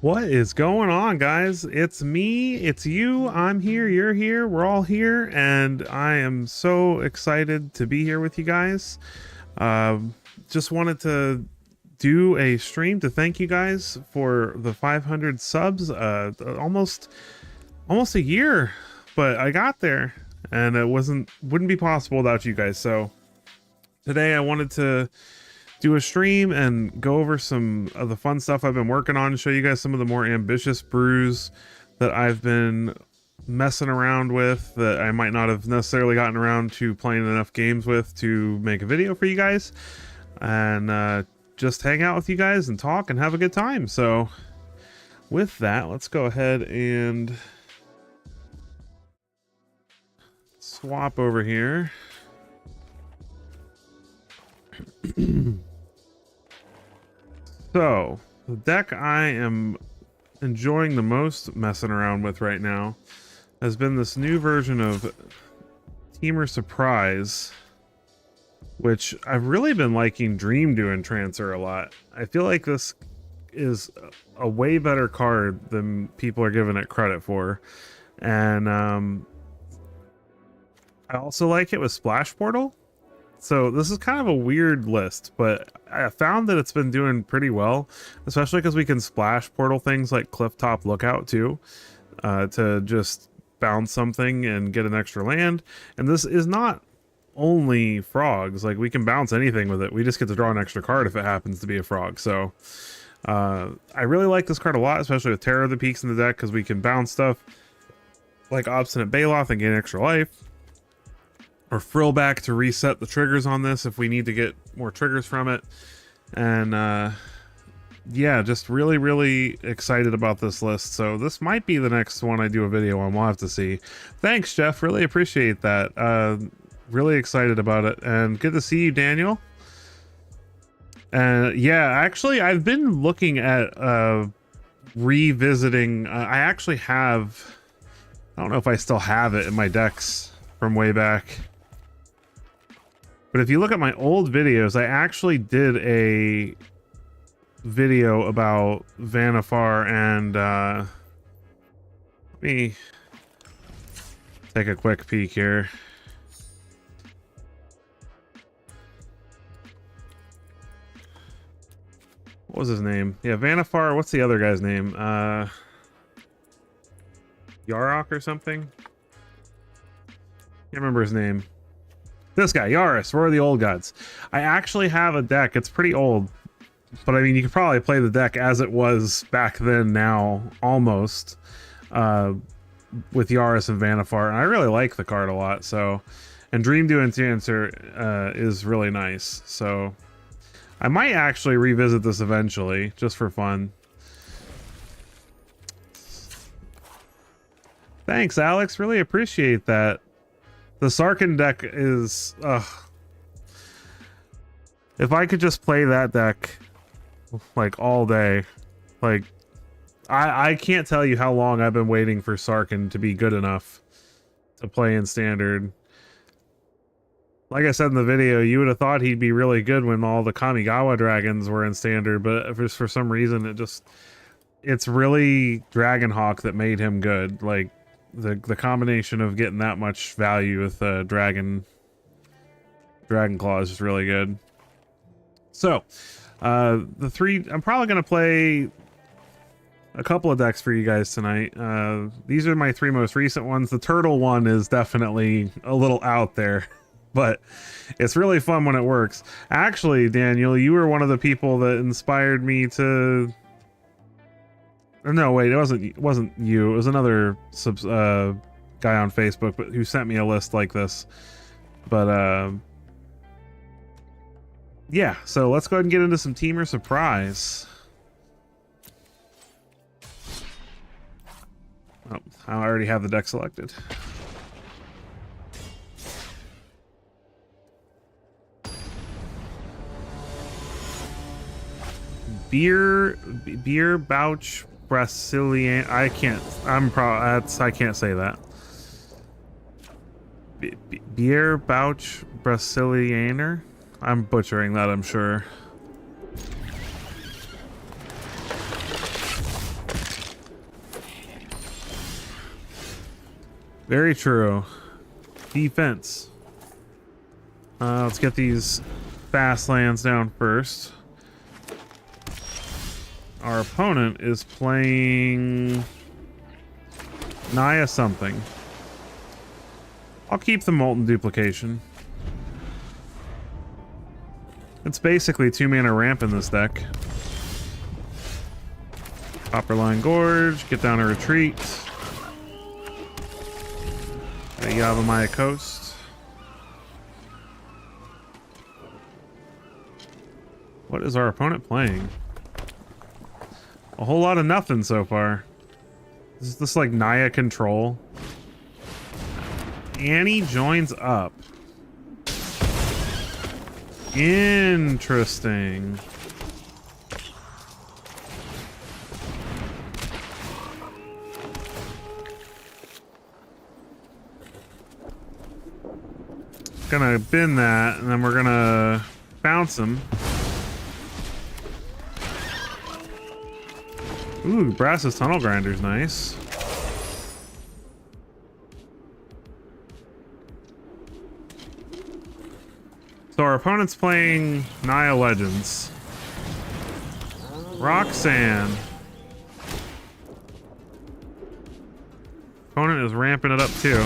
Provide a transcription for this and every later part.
What is going on, guys? It's me, it's you, I'm here, you're here, we're all here, and I am so excited to be here with you guys. Just wanted to do a stream to thank you guys for the 500 subs. Almost a year, but I got there, and it wouldn't be possible without you guys. So today I wanted to do a stream and go over some of the fun stuff I've been working on and show you guys some of the more ambitious brews that I've been messing around with that I might not have necessarily gotten around to playing enough games with to make a video for you guys, and just hang out with you guys and talk and have a good time. So with that, let's go ahead and swap over here. So, the deck I am enjoying the most messing around with right now has been this new version of Teamer Surprise, which I've really been liking Dream doing Transfer a lot. I feel like this is a way better card than people are giving it credit for. And I also like it with Splash Portal. So this is kind of a weird list, but I found that it's been doing pretty well, especially because we can splash portal things like Clifftop Lookout too, to just bounce something and get an extra land. And this is not only frogs, like we can bounce anything with it. We just get to draw an extra card if it happens to be a frog. So I really like this card a lot, especially with Terror of the Peaks in the deck, because we can bounce stuff like Obstinate Baloth and gain extra life. Or frill back to reset the triggers on this if we need to get more triggers from it. And yeah, just really excited about this list. So this might be the next one I do a video on. We'll have to see. Thanks, Jeff. Really appreciate that. Really excited about it. And good to see you, Daniel. Yeah, actually, I've been looking at revisiting. I actually have... I don't know if I still have it in my decks from way back. But if you look at my old videos, I actually did a video about Vanifar, and let me take a quick peek here. What was his name? Yeah, Vanifar. What's the other guy's name? Yarok or something? Can't remember his name. This guy, Yaris, Roar of the Old Gods. I actually have a deck. It's pretty old, but I mean, you could probably play the deck as it was back then now, almost, with Yaris and Vanifar. And I really like the card a lot, so... And Dream Do Answer is really nice, so... I might actually revisit this eventually, just for fun. Thanks, Alex. Really appreciate that. The Sarkhan deck is... if I could just play that deck, like, all day. Like, I can't tell you how long I've been waiting for Sarkhan to be good enough to play in Standard. Like I said in the video, you would have thought he'd be really good when all the Kamigawa dragons were in Standard, but for some reason, it's really Dragonhawk that made him good. Like, the combination of getting that much value with Dragon Claw is just really good. So I'm probably gonna play a couple of decks for you guys tonight. These are my three most recent ones. The turtle one is definitely a little out there, but it's really fun when it works. Actually, Daniel, you were one of the people that inspired me to... No, wait, it wasn't you. It was another guy on Facebook, but who sent me a list like this. But yeah, so let's go ahead and get into some Teamer Surprise. Oh, I already have the deck selected. Beer Bouch Brazilian. I can't say that. Beer Bouch Brasilianer. I'm butchering that, I'm sure. Very true. Defense. Let's get these fast lands down first. Our opponent is playing Naya something. I'll keep the Molten Duplication. It's basically 2-mana ramp in this deck. Copperline Gorge, get down a retreat. Yavimaya Coast. What is our opponent playing? A whole lot of nothing so far. Is this like Naya control? Annie joins up. Interesting. Gonna bin that, and then we're gonna bounce him. Ooh, Brass's Tunnel Grinder's nice. So our opponent's playing Naya Legends. Roxanne. Opponent is ramping it up too.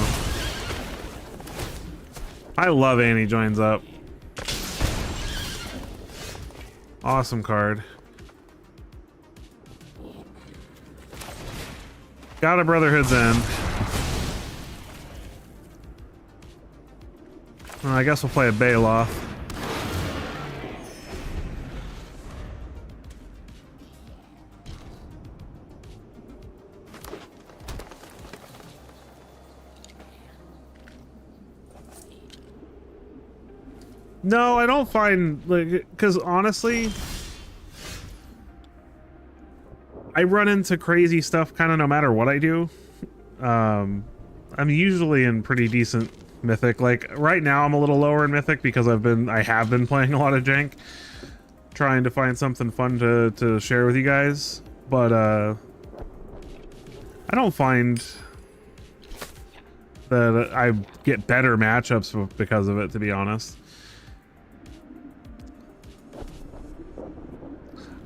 I love Annie joins up. Awesome card. Got a Brotherhood's End. Well, I guess we'll play a Baloth. No, I don't find, like, because honestly, I run into crazy stuff kind of no matter what I do. I'm usually in pretty decent Mythic. Like right now I'm a little lower in Mythic because I have been playing a lot of jank, trying to find something fun to share with you guys. But I don't find that I get better matchups because of it, to be honest.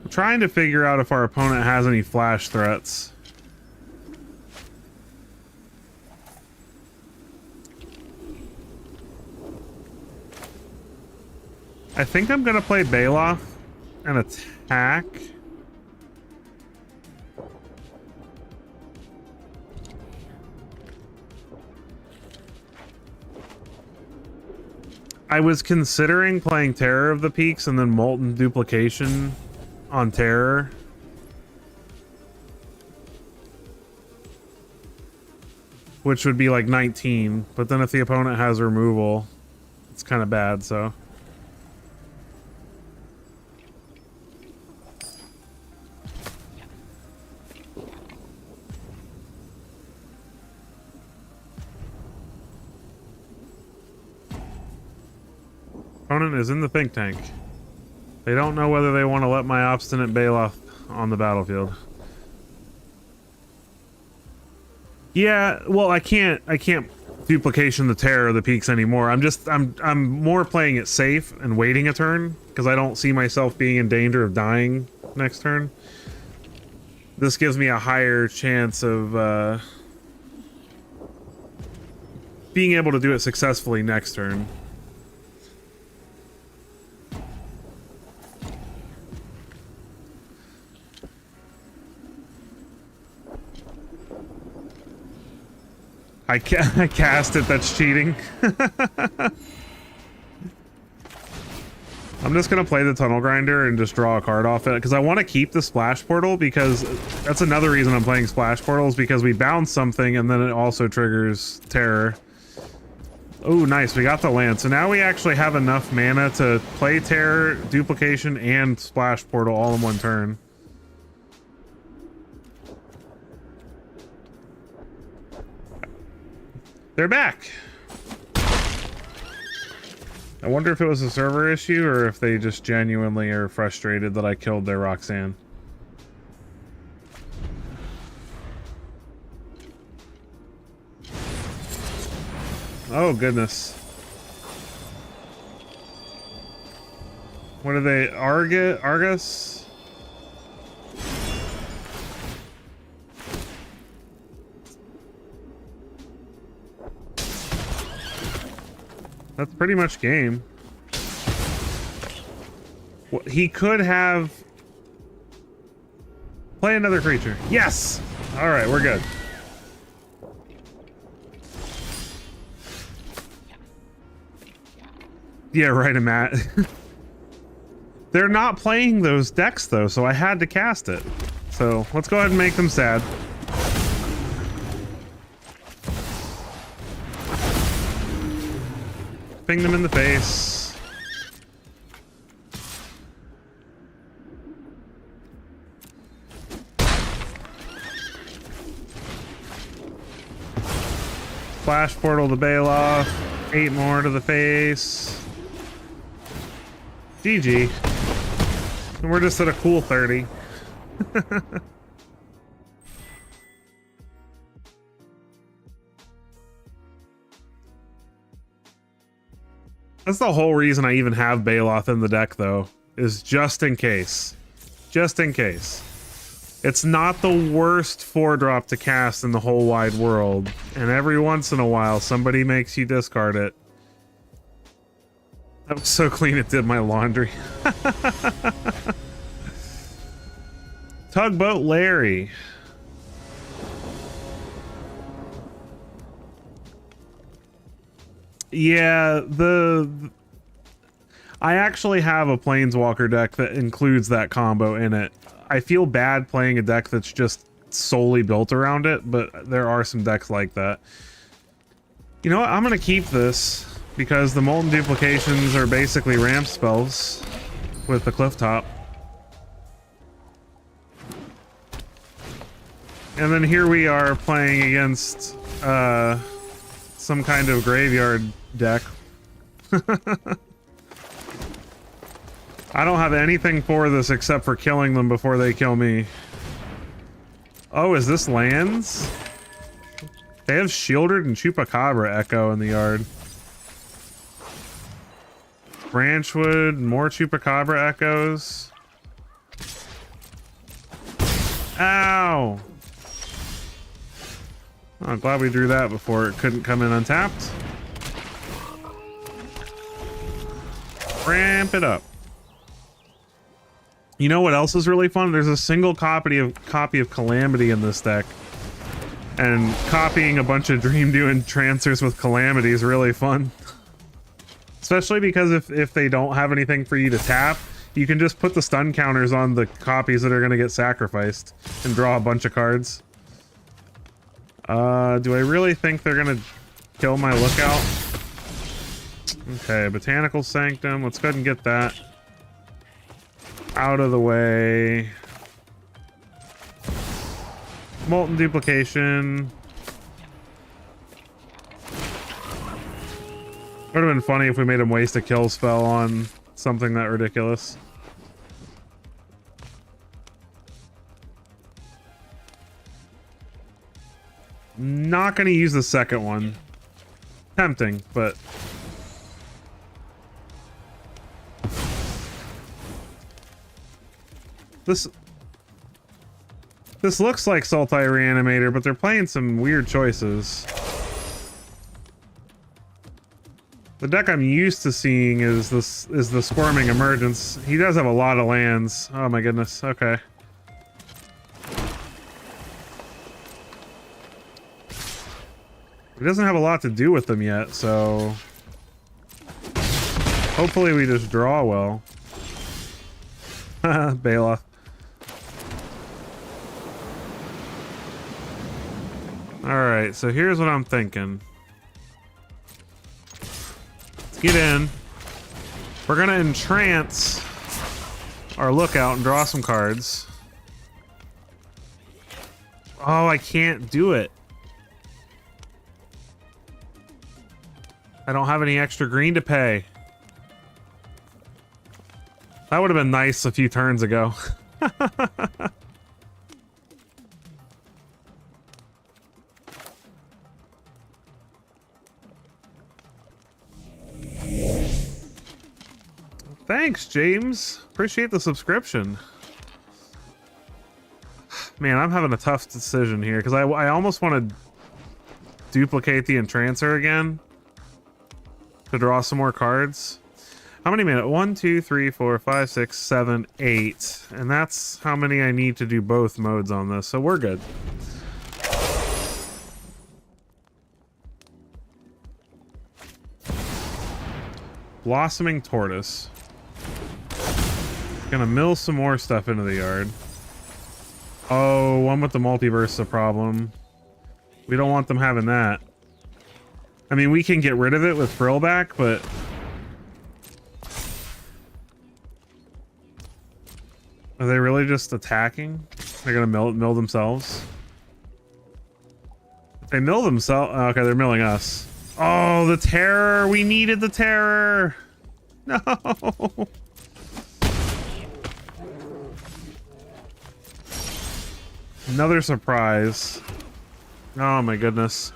I'm trying to figure out if our opponent has any flash threats. I think I'm gonna play Baloth and attack. I was considering playing Terror of the Peaks and then Molten Duplication on Terror. Which would be like 19, but then if the opponent has removal, it's kind of bad, so. Opponent is in the think tank. They don't know whether they want to let my obstinate Baloth on the battlefield. Yeah, well, I can't duplication the Terror of the Peaks anymore. I'm more playing it safe and waiting a turn because I don't see myself being in danger of dying next turn. This gives me a higher chance of being able to do it successfully next turn. I cast it, that's cheating. I'm just gonna play the Tunnel Grinder and just draw a card off it, because I want to keep the Splash Portal, because that's another reason I'm playing Splash Portals, because we bounce something and then it also triggers Terror. Oh, nice, we got the land. So now we actually have enough mana to play Terror, Duplication, and Splash Portal all in one turn. They're back. I wonder if it was a server issue or if they just genuinely are frustrated that I killed their Roxanne. Oh, goodness. What are they? Argus? That's pretty much game. He could have... Play another creature. Yes! Alright, we're good. Yeah, right, Matt. They're not playing those decks, though, so I had to cast it. So, let's go ahead and make them sad. Ping them in the face. Flash portal to Bailoff. 8 more to the face. GG. And we're just at a cool 30. That's the whole reason I even have Bailoff in the deck, though, is just in case. Just in case. It's not the worst 4-drop to cast in the whole wide world, and every once in a while somebody makes you discard it. That was so clean it did my laundry. Tugboat Larry. Yeah, I actually have a Planeswalker deck that includes that combo in it. I feel bad playing a deck that's just solely built around it, but there are some decks like that. You know what? I'm gonna keep this because the Molten Duplications are basically ramp spells with the Cliff Top. And then here we are playing against some kind of graveyard deck. I don't have anything for this except for killing them before they kill me. Oh, is this lands? They have Shieldred and Chupacabra Echo in the yard. Branchwood, more Chupacabra Echoes. Ow! Oh, I'm glad we drew that before it couldn't come in untapped. Ramp it up. You know what else is really fun? There's a single copy of Calamity in this deck. And copying a bunch of Dream Dew Trancers with Calamity is really fun. Especially because if they don't have anything for you to tap, you can just put the stun counters on the copies that are going to get sacrificed and draw a bunch of cards. Do I really think they're going to kill my Lookout? Okay, Botanical Sanctum. Let's go ahead and get that out of the way. Molten Duplication. Would have been funny if we made him waste a kill spell on something that ridiculous. Not going to use the second one. Tempting, but... This looks like Sultai Reanimator, but they're playing some weird choices. The deck I'm used to seeing is the Squirming Emergence. He does have a lot of lands. Oh my goodness. Okay. He doesn't have a lot to do with them yet, so hopefully we just draw well. Bailoff. Alright, so here's what I'm thinking. Let's get in. We're gonna entrance our Lookout and draw some cards. Oh, I can't do it. I don't have any extra green to pay. That would have been nice a few turns ago. Thanks, James. Appreciate the subscription. Man, I'm having a tough decision here because I almost want to duplicate the Entrancer again to draw some more cards. How many minutes? 1, 2, 3, 4, 5, 6, 7, 8. And that's how many I need to do both modes on this, so we're good. Blossoming Tortoise. Gonna mill some more stuff into the yard. Oh, one with the multiverse is a problem. We don't want them having that. I mean, we can get rid of it with Frillback, but... Are they really just attacking? They're gonna mill themselves? If they mill themselves... Oh, okay, they're milling us. Oh, the terror! We needed the terror! No! Another surprise. Oh my goodness.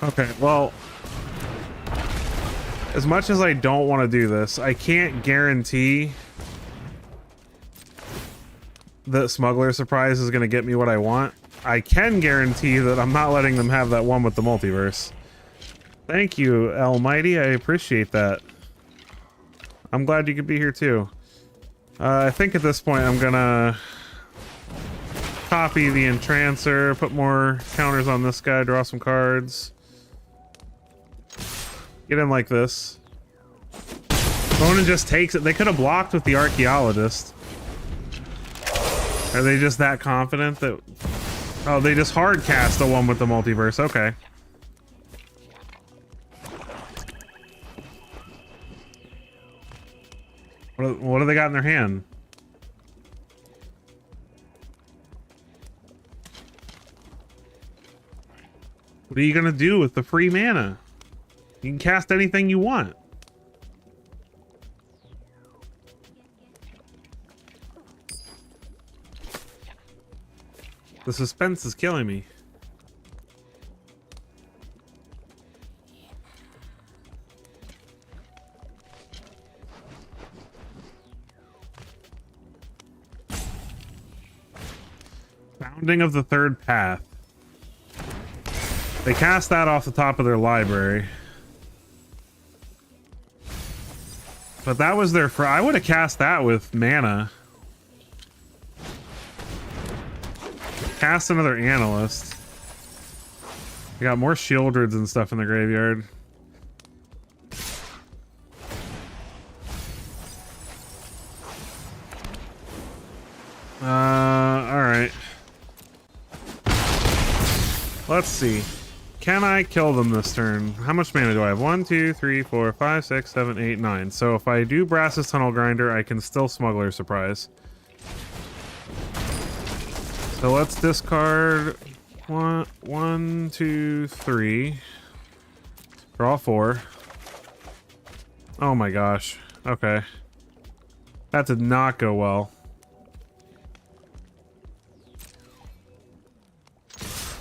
Okay, well... As much as I don't want to do this, I can't guarantee that Smuggler Surprise is going to get me what I want. I can guarantee that I'm not letting them have that one with the multiverse. Thank you, Almighty. I appreciate that. I'm glad you could be here too. I think at this point I'm gonna copy the Entrancer, put more counters on this guy, draw some cards. Get in like this. Conan just takes it. They could have blocked with the Archaeologist. Are they just that confident that... Oh, they just hard cast the one with the multiverse. Okay. What do they got in their hand? What are you gonna do with the free mana? You can cast anything you want. The suspense is killing me. Founding of the Third Path. They cast that off the top of their library. But that was their... I would have cast that with mana. Cast another Analyst. We got more Shieldreds and stuff in the graveyard. Alright. Let's see. Can I kill them this turn? How much mana do I have? 1, 2, 3, 4, 5, 6, 7, 8, 9. So if I do Brass's Tunnel Grinder, I can still Smuggler Surprise. So let's discard 1, 2, 3. Draw 4. Oh my gosh. Okay. That did not go well.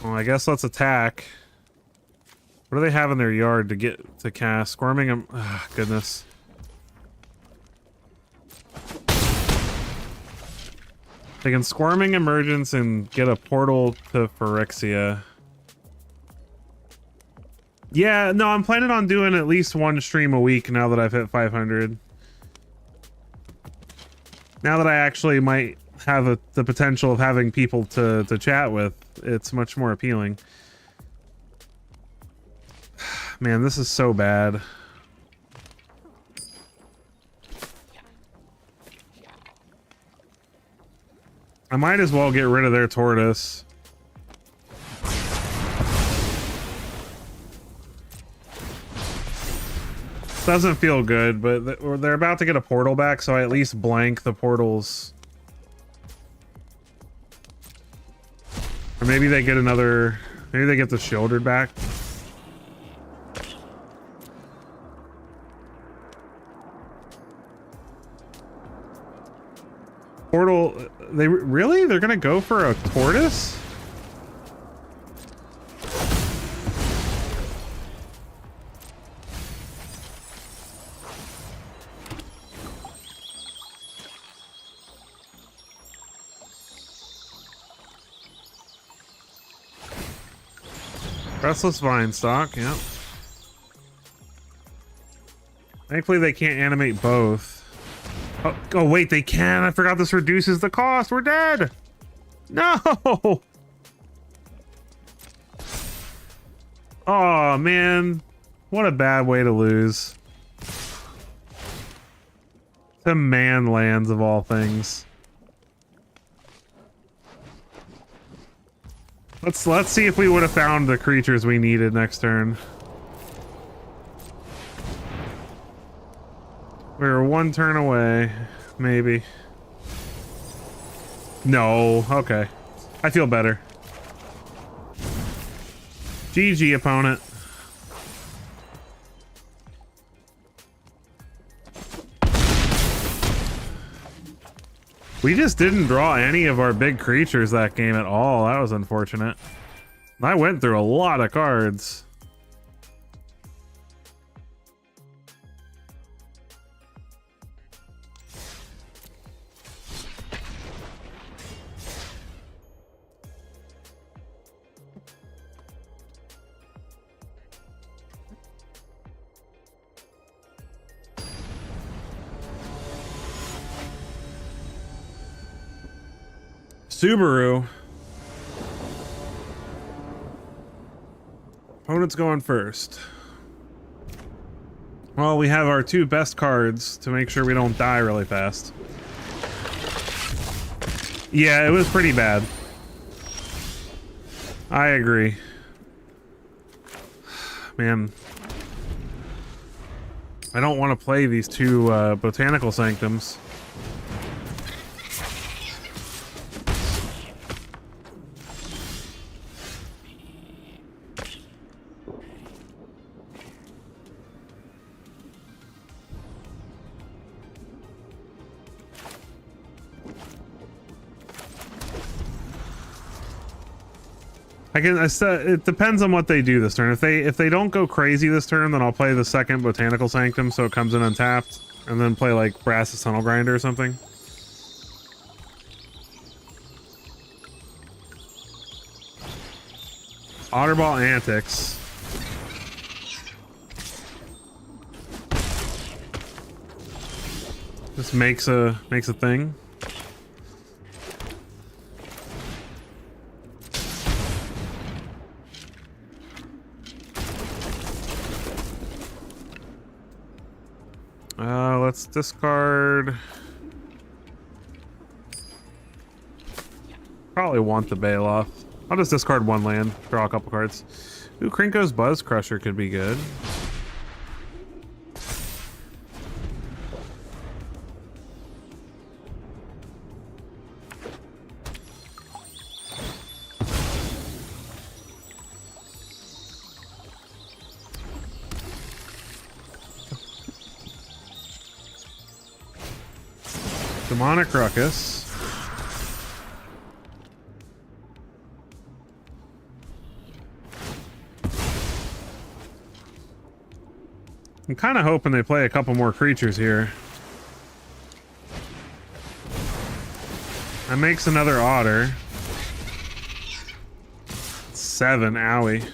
Well, I guess let's attack. What do they have in their yard to get to cast? Squirming them. Ah, goodness. They can Squirming Emergence and get a portal to Phyrexia. Yeah, no, I'm planning on doing at least one stream a week now that I've hit 500. Now that I actually might have the potential of having people to chat with, it's much more appealing. Man, this is so bad. I might as well get rid of their tortoise. Doesn't feel good, but they're about to get a portal back, so I at least blank the portals. Or maybe they get another... Maybe they get the Shieldred back. Portal... They really? They're gonna go for a tortoise? Restless Vine stock, yep. Thankfully they can't animate both. Oh wait, they can. I forgot this reduces the cost. We're dead. No. Oh man, what a bad way to lose. To man lands of all things. Let's see if we would have found the creatures we needed next turn. We were one turn away, maybe. No, okay. I feel better. GG, opponent. We just didn't draw any of our big creatures that game at all. That was unfortunate. I went through a lot of cards. Subaru. Opponent's going first. Well, we have our two best cards to make sure we don't die really fast. Yeah, it was pretty bad. I agree. Man. I don't want to play these two Botanical Sanctums. I said it depends on what they do this turn. If they don't go crazy this turn, then I'll play the second Botanical Sanctum so it comes in untapped, and then play like Brass's Tunnel Grinder or something. Otterball Antics. This makes a thing. Let's discard. Probably want the Bailoff. I'll just discard one land, draw a couple cards. Ooh, Krinko's Buzz Crusher could be good. Demonic Ruckus. I'm kind of hoping they play a couple more creatures here. That makes another Otter. 7, owie.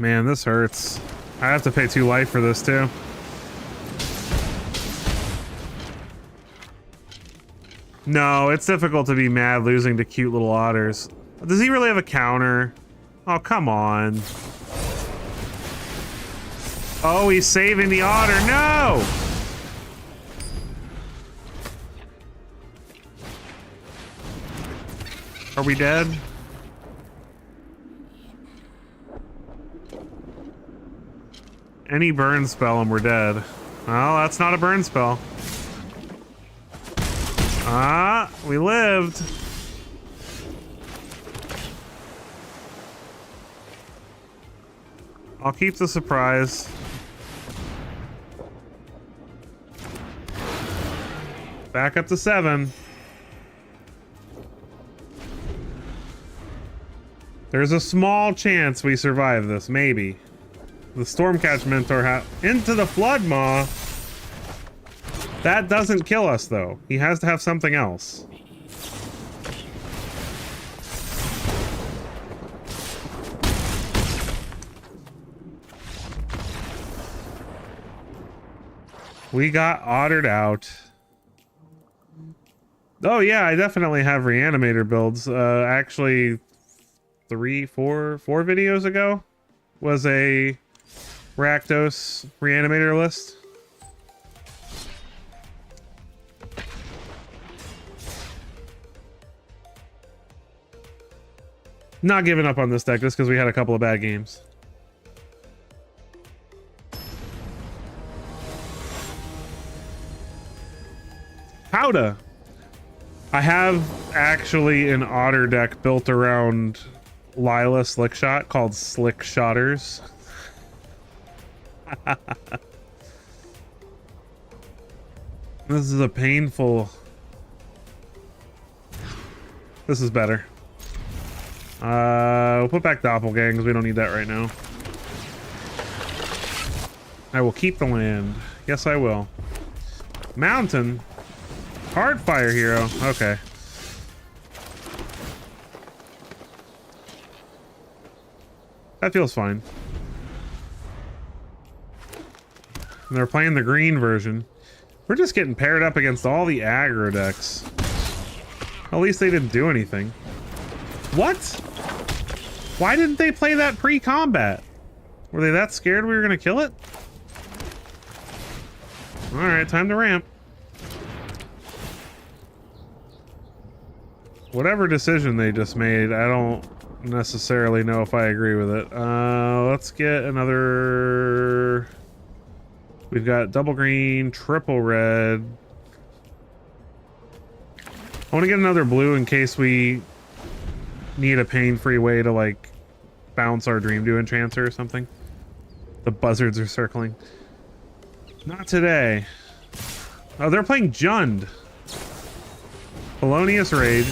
Man, this hurts. I have to pay 2 life for this too. No, it's difficult to be mad losing to cute little otters. Does he really have a counter? Oh, come on. Oh, he's saving the otter. No! Are we dead? Any burn spell and we're dead. Well, that's not a burn spell. Ah, we lived. I'll keep the surprise. Back up to 7. There's a small chance we survive this, maybe. The Stormcatch Mentor into the Flood Maw. That doesn't kill us, though. He has to have something else. We got ottered out. Oh yeah, I definitely have reanimator builds. Actually, four videos ago was a Rakdos reanimator list. Not giving up on this deck just because we had a couple of bad games. Howda! I have actually an otter deck built around Lila Slickshot called Slick Shotters. This is a painful... This is better. We'll put back Doppelgang because we don't need that right now. I will keep the land. Yes, I will. Mountain. Hard fire hero. Okay. That feels fine. And they're playing the green version. We're just getting paired up against all the aggro decks. At least they didn't do anything. What? Why didn't they play that pre-combat? Were they that scared we were gonna kill it? Alright, time to ramp. Whatever decision they just made, I don't necessarily know if I agree with it. Let's get another... We've got double green, triple red. I want to get another blue in case we need a pain-free way to, like, bounce our Dream Dew Enchanter or something. The buzzards are circling. Not today. Oh, they're playing Jund. Felonious Rage.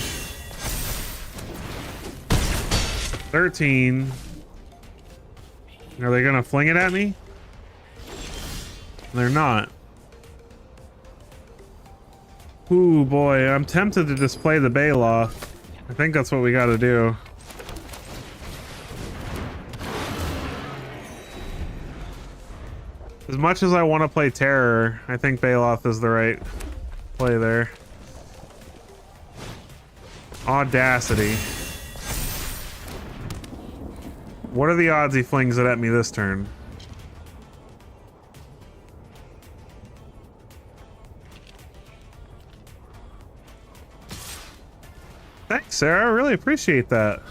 13. Are they gonna fling it at me? They're not. Ooh boy, I'm tempted to display the Baloth. I think that's what we gotta do. As much as I want to play Terror, I think Baloth is the right play there. Audacity. What are the odds he flings it at me this turn? Thanks, Sarah. I really appreciate that.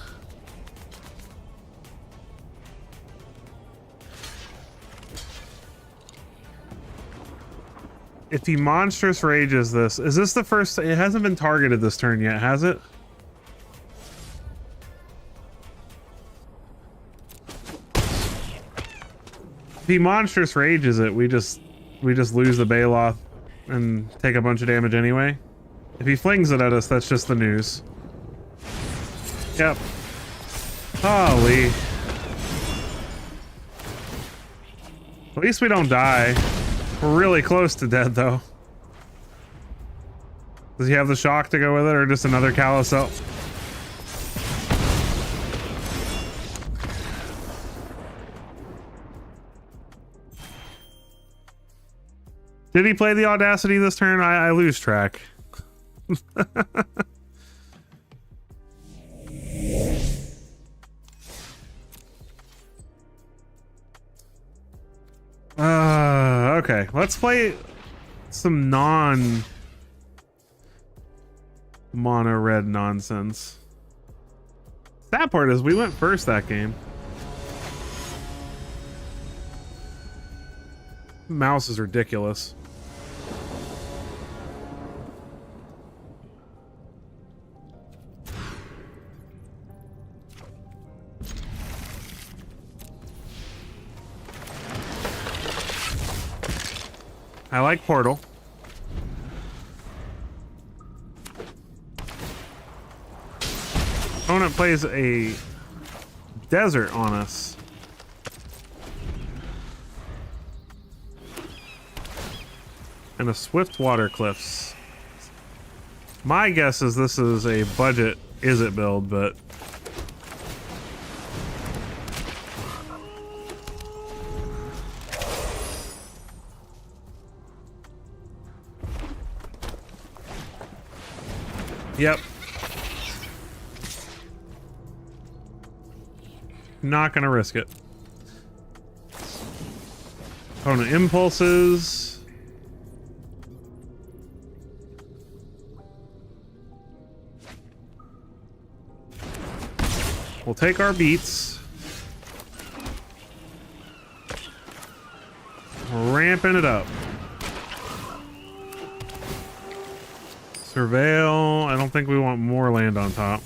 If he monstrous rages this, is this the first? It hasn't been targeted this turn yet, has it? If he monstrous rages it, we just lose the Baloth and take a bunch of damage anyway. If he flings it at us, that's just the news. Yep. Holy. At least we don't die. We're really close to dead, though. Does he have the shock to go with it, or just another Carousel? Did he play the Audacity this turn? I lose track. Okay, let's play some non-mono red nonsense. That part is we went first that game. Mouse is ridiculous. I like Portal. Opponent plays a desert on us. and a Swift Water Cliffs. My guess is this is a budget is-it build, but... Yep. Not gonna risk it. Opponent impulses. We'll take our beats. We're ramping it up. Surveil. I don't think we want more land on top.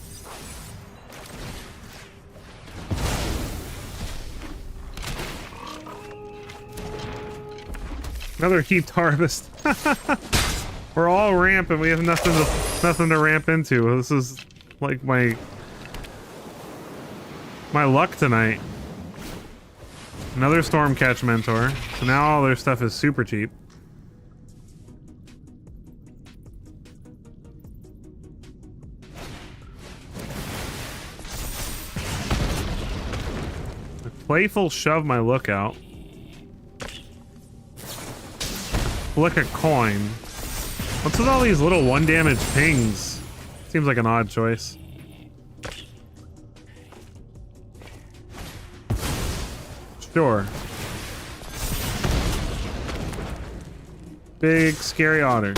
Another heaped harvest. We're all ramping. We have nothing to ramp into. This is like my luck tonight. Another Stormcatch Mentor. So now all their stuff is super cheap. Playful shove my lookout. Flick a coin. What's with all these little 1 damage pings? Seems like an odd choice. Sure. Big scary otters.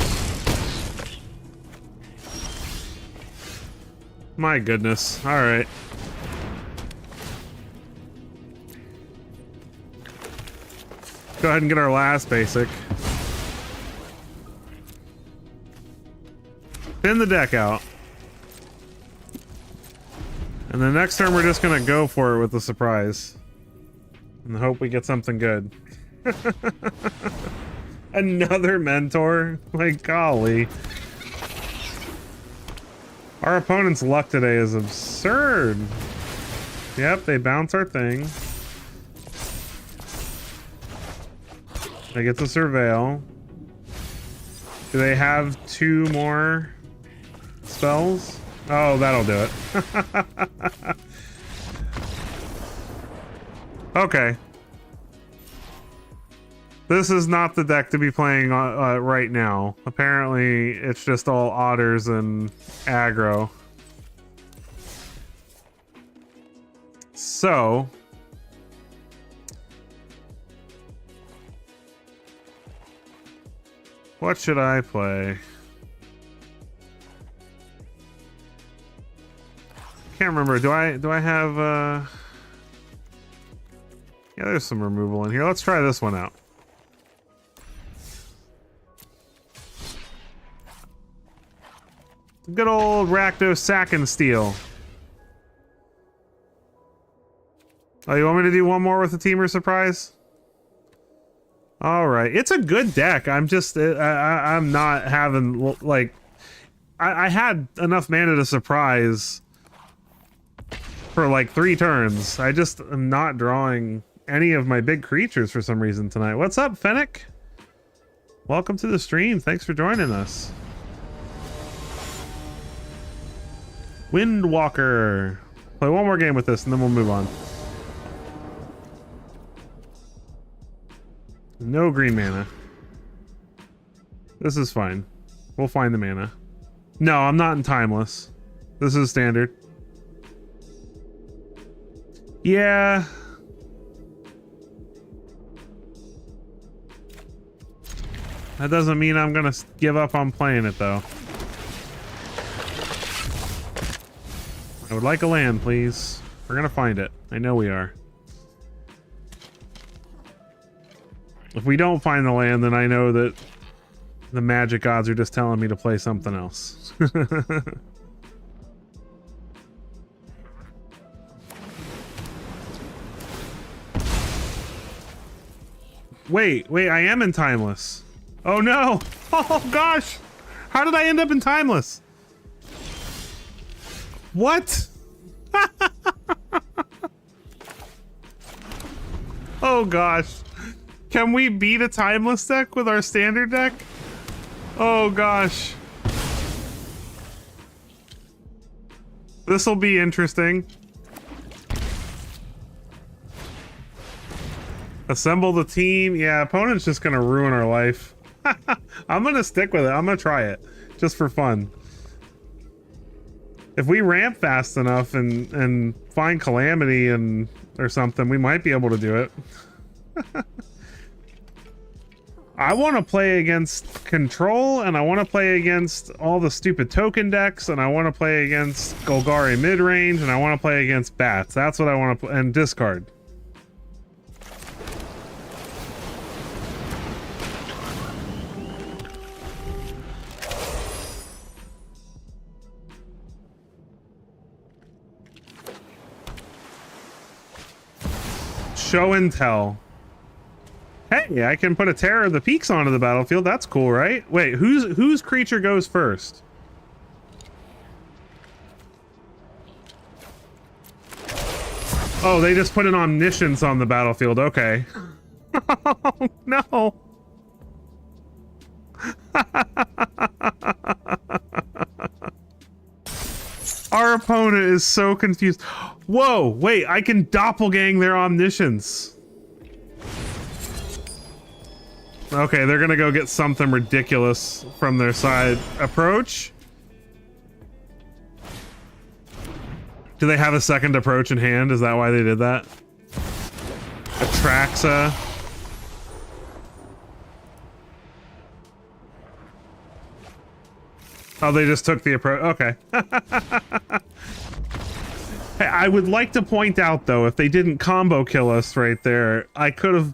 My goodness. All right. Go ahead and get our last basic. Thin the deck out. And the next turn we're just gonna go for it with the surprise. And hope we get something good. Another mentor? Like, golly. Our opponent's luck today is absurd. Yep, they bounce our thing. They get to surveil. Do they have 2 more spells? Oh, that'll do it. Okay. This is not the deck to be playing right now. Apparently, it's just all otters and aggro. So... what should I play? Can't remember. Do I have yeah, there's some removal in here. Let's try this one out. Good old Rakdos Sack and Steel. Oh, you want me to do one more with the Teamer Surprise? All right, it's a good deck. I'm just, I'm not having, like, I had enough mana to surprise for like 3 turns. I just am not drawing any of my big creatures for some reason tonight. What's up, Fennec? Welcome to the stream. Thanks for joining us. Windwalker. Play one more game with this and then we'll move on. No green mana. This is fine. We'll find the mana. No, I'm not in Timeless. This is standard. Yeah. That doesn't mean I'm gonna give up on playing it, though. I would like a land, please. We're gonna find it. I know we are. If we don't find the land, then I know that the magic gods are just telling me to play something else. Wait, I am in Timeless. Oh no! Oh gosh! How did I end up in Timeless? What? Oh gosh. Can we beat a Timeless deck with our standard deck? Oh gosh. This will be interesting. Assemble the team. Yeah, opponent's just gonna ruin our life. I'm gonna stick with it. I'm gonna try it just for fun. If we ramp fast enough and find Calamity and or something, we might be able to do it. I want to play against Control, and I want to play against all the stupid token decks, and I want to play against Golgari mid-range, and I want to play against Bats. That's what I want to play, and discard. Show and tell. Hey, I can put a Terror of the Peaks onto the battlefield. That's cool, right? Wait, whose creature goes first? Oh, they just put an Omniscience on the battlefield. Okay. Oh, no. Our opponent is so confused. Whoa, wait, I can doppelgang their Omniscience. Okay, they're gonna go get something ridiculous from their side. Approach? Do they have a second approach in hand? Is that why they did that? Atraxa. Oh, they just took the approach. Okay. Hey, I would like to point out though, if they didn't combo kill us right there, I could have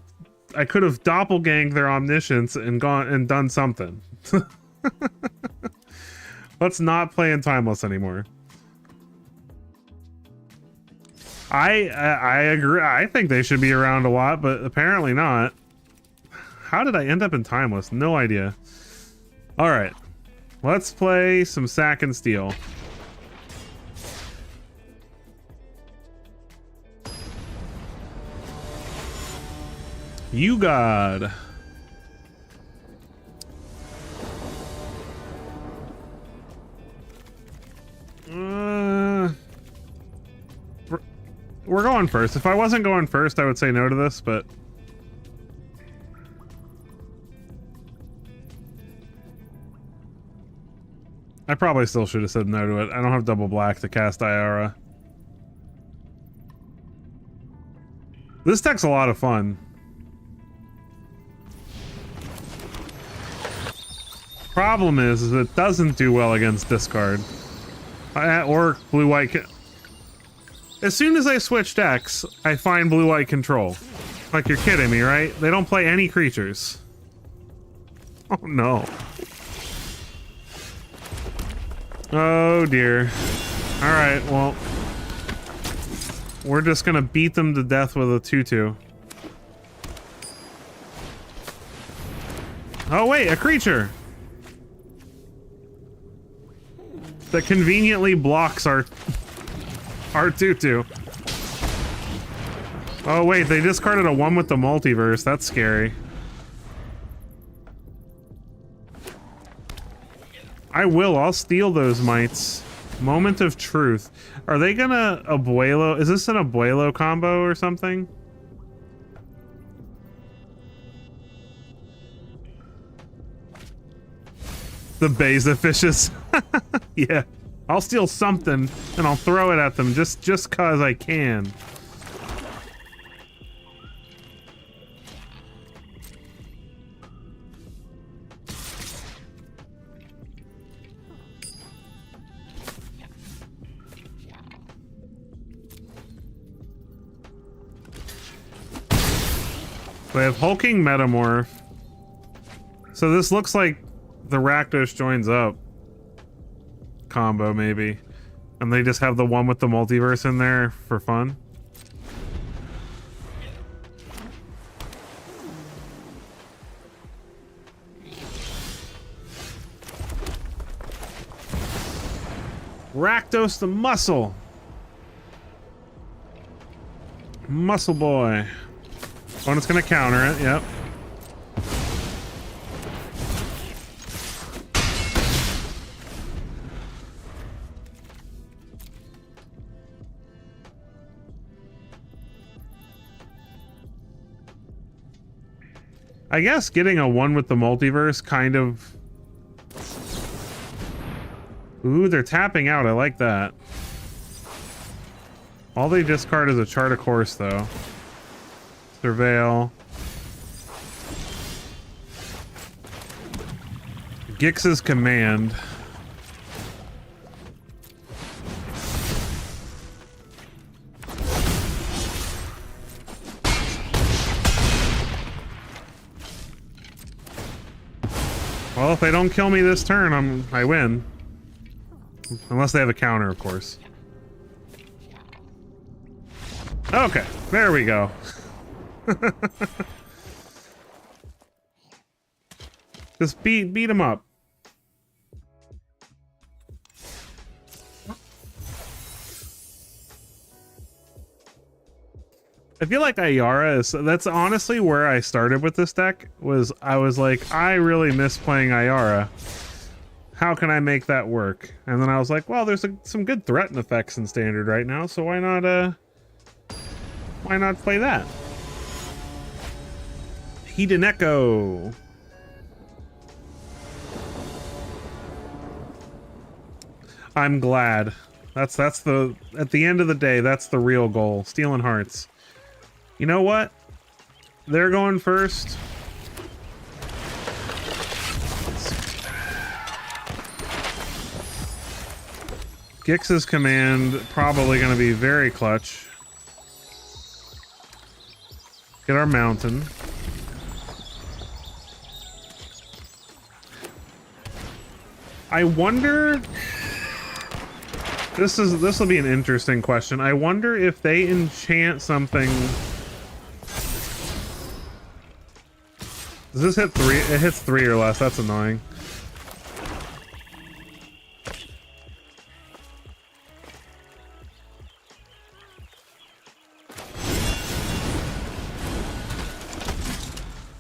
doppelganged their Omniscience and gone and done something. Let's not play in Timeless anymore. I agree. I think they should be around a lot, but apparently not. How did I end up in Timeless? No idea. All right, let's play some Sack and Steel. You God. We're going first. If I wasn't going first, I would say no to this, but I probably still should have said no to it. I don't have double black to cast Iara. This deck's a lot of fun. Problem is it doesn't do well against discard. Or blue-white. As soon as I switch decks, I find blue-white control. Like, you're kidding me, right? They don't play any creatures. Oh no. Oh dear. Alright, well, we're just gonna beat them to death with a 2/2. Oh wait, a creature that conveniently blocks our 2/2. Oh wait, they discarded a 1 with the multiverse. That's scary. I'll steal those mites. Moment of Truth. Are they gonna Abuelo? Is this an Abuelo combo or something? The Beza fishes. Yeah. I'll steal something and I'll throw it at them just cause I can. They have Hulking Metamorph. So this looks like the Rakdos joins up combo, maybe. And they just have the 1 with the multiverse in there for fun. Rakdos the Muscle. Muscle Boy. Opponent's gonna counter it, yep. I guess getting a 1 with the multiverse kind of... Ooh, they're tapping out. I like that. All they discard is a chart of course, though. Surveil. Gix's Command. Well, if they don't kill me this turn, I win. Unless they have a counter, of course. Okay, there we go. Just beat him up. I feel like Ayara is... That's honestly where I started with this deck. I was like, I really miss playing Ayara. How can I make that work? And then I was like, well, there's some good threaten effects in Standard right now, so why not play that? Hidden I'm glad. That's the... At the end of the day, that's the real goal. Stealing hearts. You know what? They're going first. Gix's Command probably going to be very clutch. Get our mountain. I wonder... This will be an interesting question. I wonder if they enchant something... Does this hit 3? It hits 3 or less. That's annoying.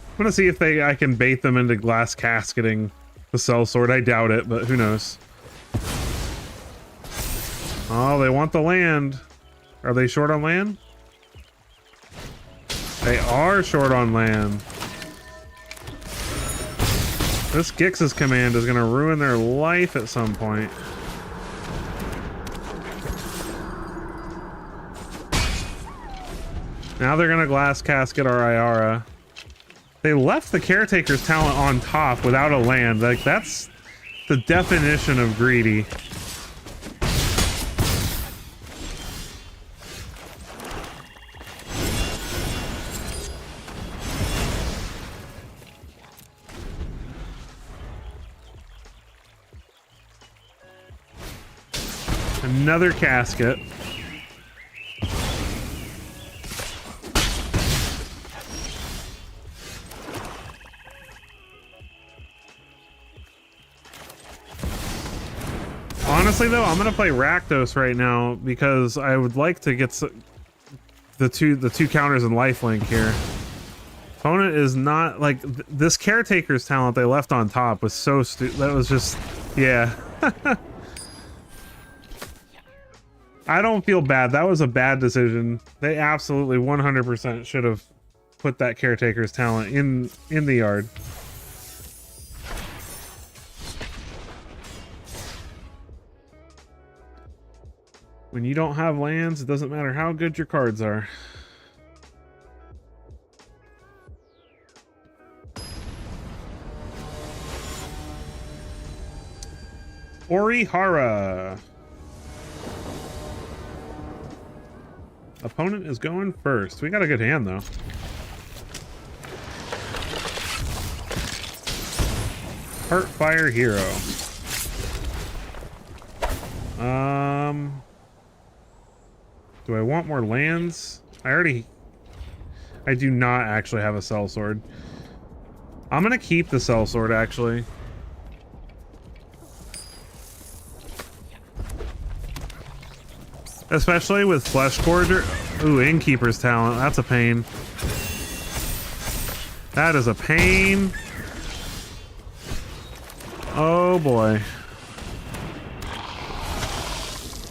I'm gonna see if I can bait them into glass casketing the sellsword. I doubt it, but who knows. Oh, they want the land. Are they short on land? They are short on land. This Gix's Command is gonna ruin their life at some point. Now they're gonna glass casket our Ayara. They left the Caretaker's talent on top without a land. Like, that's the definition of greedy. Another casket. Honestly, though, I'm gonna play Rakdos right now because I would like to get the two counters and lifelink here. Opponent is not like this Caretaker's talent they left on top was so that was just, yeah. I don't feel bad. That was a bad decision. They absolutely 100% should have put that Caretaker's talent in the yard. When you don't have lands, it doesn't matter how good your cards are. Orihara. Opponent is going first. We got a good hand, though. Heartfire Hero. Do I want more lands? I do not actually have a sellsword. I'm gonna keep the sellsword, actually. Especially with Flesh Gorger. Ooh, Innkeeper's talent. That's a pain. That is a pain. Oh boy.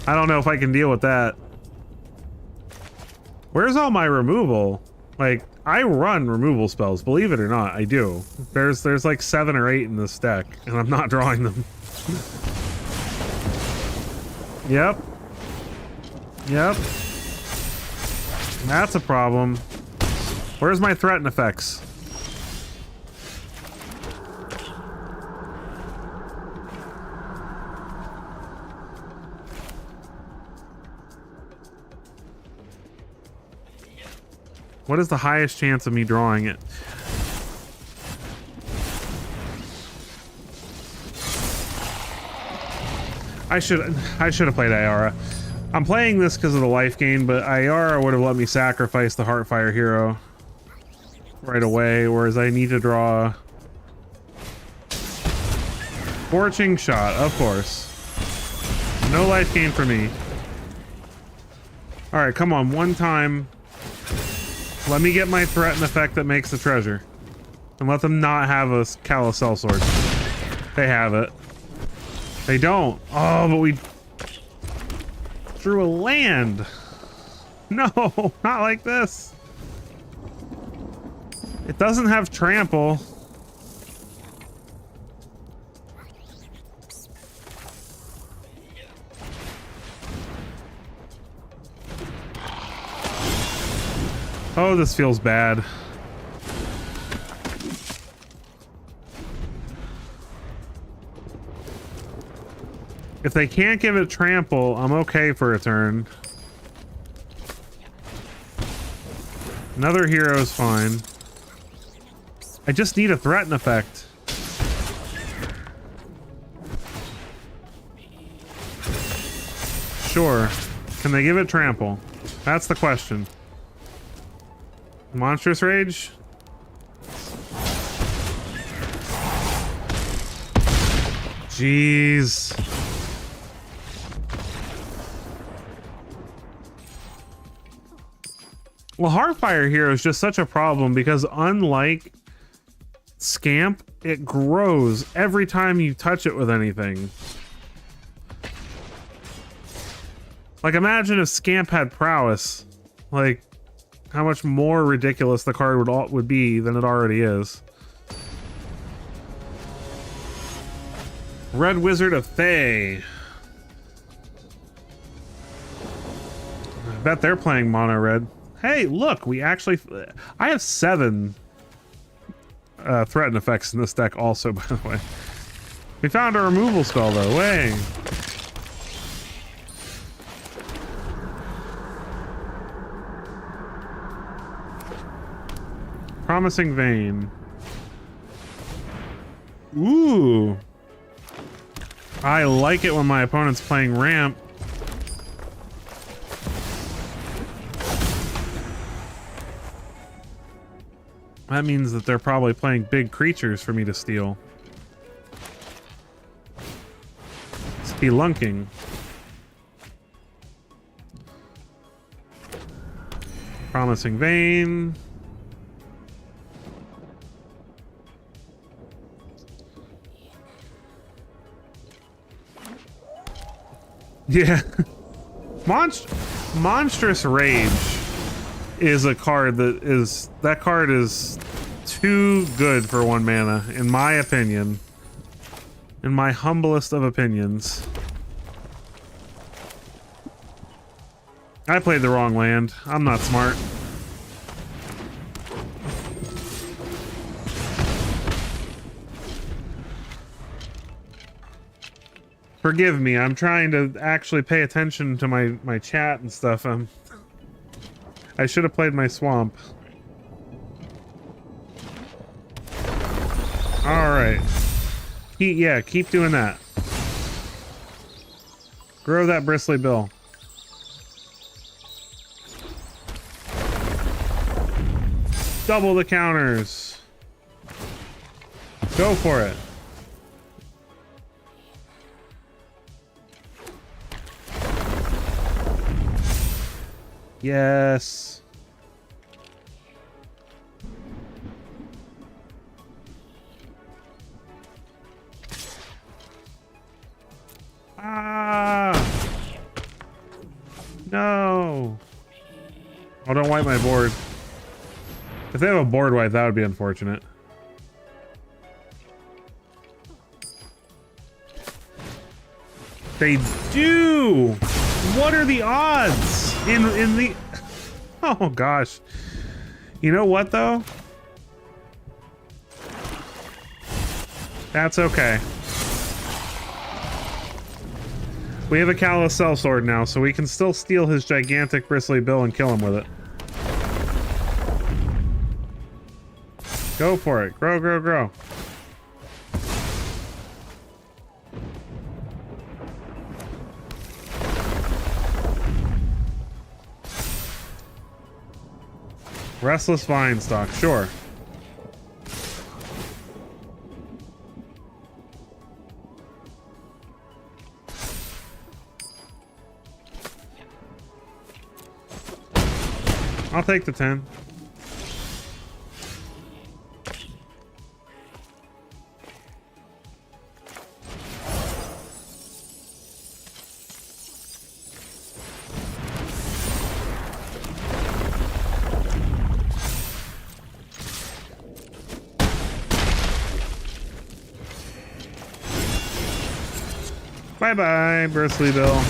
I don't know if I can deal with that. Where's all my removal? Like, I run removal spells, believe it or not, I do. There's like 7 or 8 in this deck, and I'm not drawing them. Yep. Yep. That's a problem. Where's my threaten effects? What is the highest chance of me drawing it? I should have played Ayara. I'm playing this because of the life gain, but Ayara would have let me sacrifice the Heartfire hero right away, whereas I need to draw Scorching Shot, of course. No life gain for me. All right, come on, one time. Let me get my threaten effect that makes the treasure. And let them not have a Callous Sellsword. They have it. They don't. Oh, but we drew a land. No, not like this. It doesn't have trample. Oh, this feels bad. If they can't give it trample, I'm okay for a turn. Another hero is fine. I just need a threaten effect. Sure. Can they give it trample? That's the question. Monstrous Rage? Jeez. Well, Heartfire Hero is just such a problem because unlike Scamp, it grows every time you touch it with anything. Like, imagine if Scamp had prowess. Like, how much more ridiculous the card would be than it already is. Red Wizard of Thay. I bet they're playing mono red. Hey, look, we actually... I have 7 threaten effects in this deck also, by the way. We found a removal spell, though. Way. Promising Vein. Ooh. I like it when my opponent's playing ramp. That means that they're probably playing big creatures for me to steal. Spelunking. Promising Vein. Yeah. Monstrous Rage is a card that card is too good for 1 mana, in my opinion. In my humblest of opinions. I played the wrong land. I'm not smart. Forgive me, I'm trying to actually pay attention to my chat and stuff. I should have played my swamp. Alright. Yeah, keep doing that. Grow that bristly bill. Double the counters. Go for it. Yes. Ah. No. Oh, don't wipe my board. If they have a board wipe, that would be unfortunate. They do! What are the odds in the... Oh gosh. You know what though? That's okay. We have a Callous Sellsword now, so we can still steal his gigantic bristly bill and kill him with it. Go for it. Grow, grow, grow. Restless Vine Stalk, sure. I'll take the 10. Bye-bye, Bristly Bill.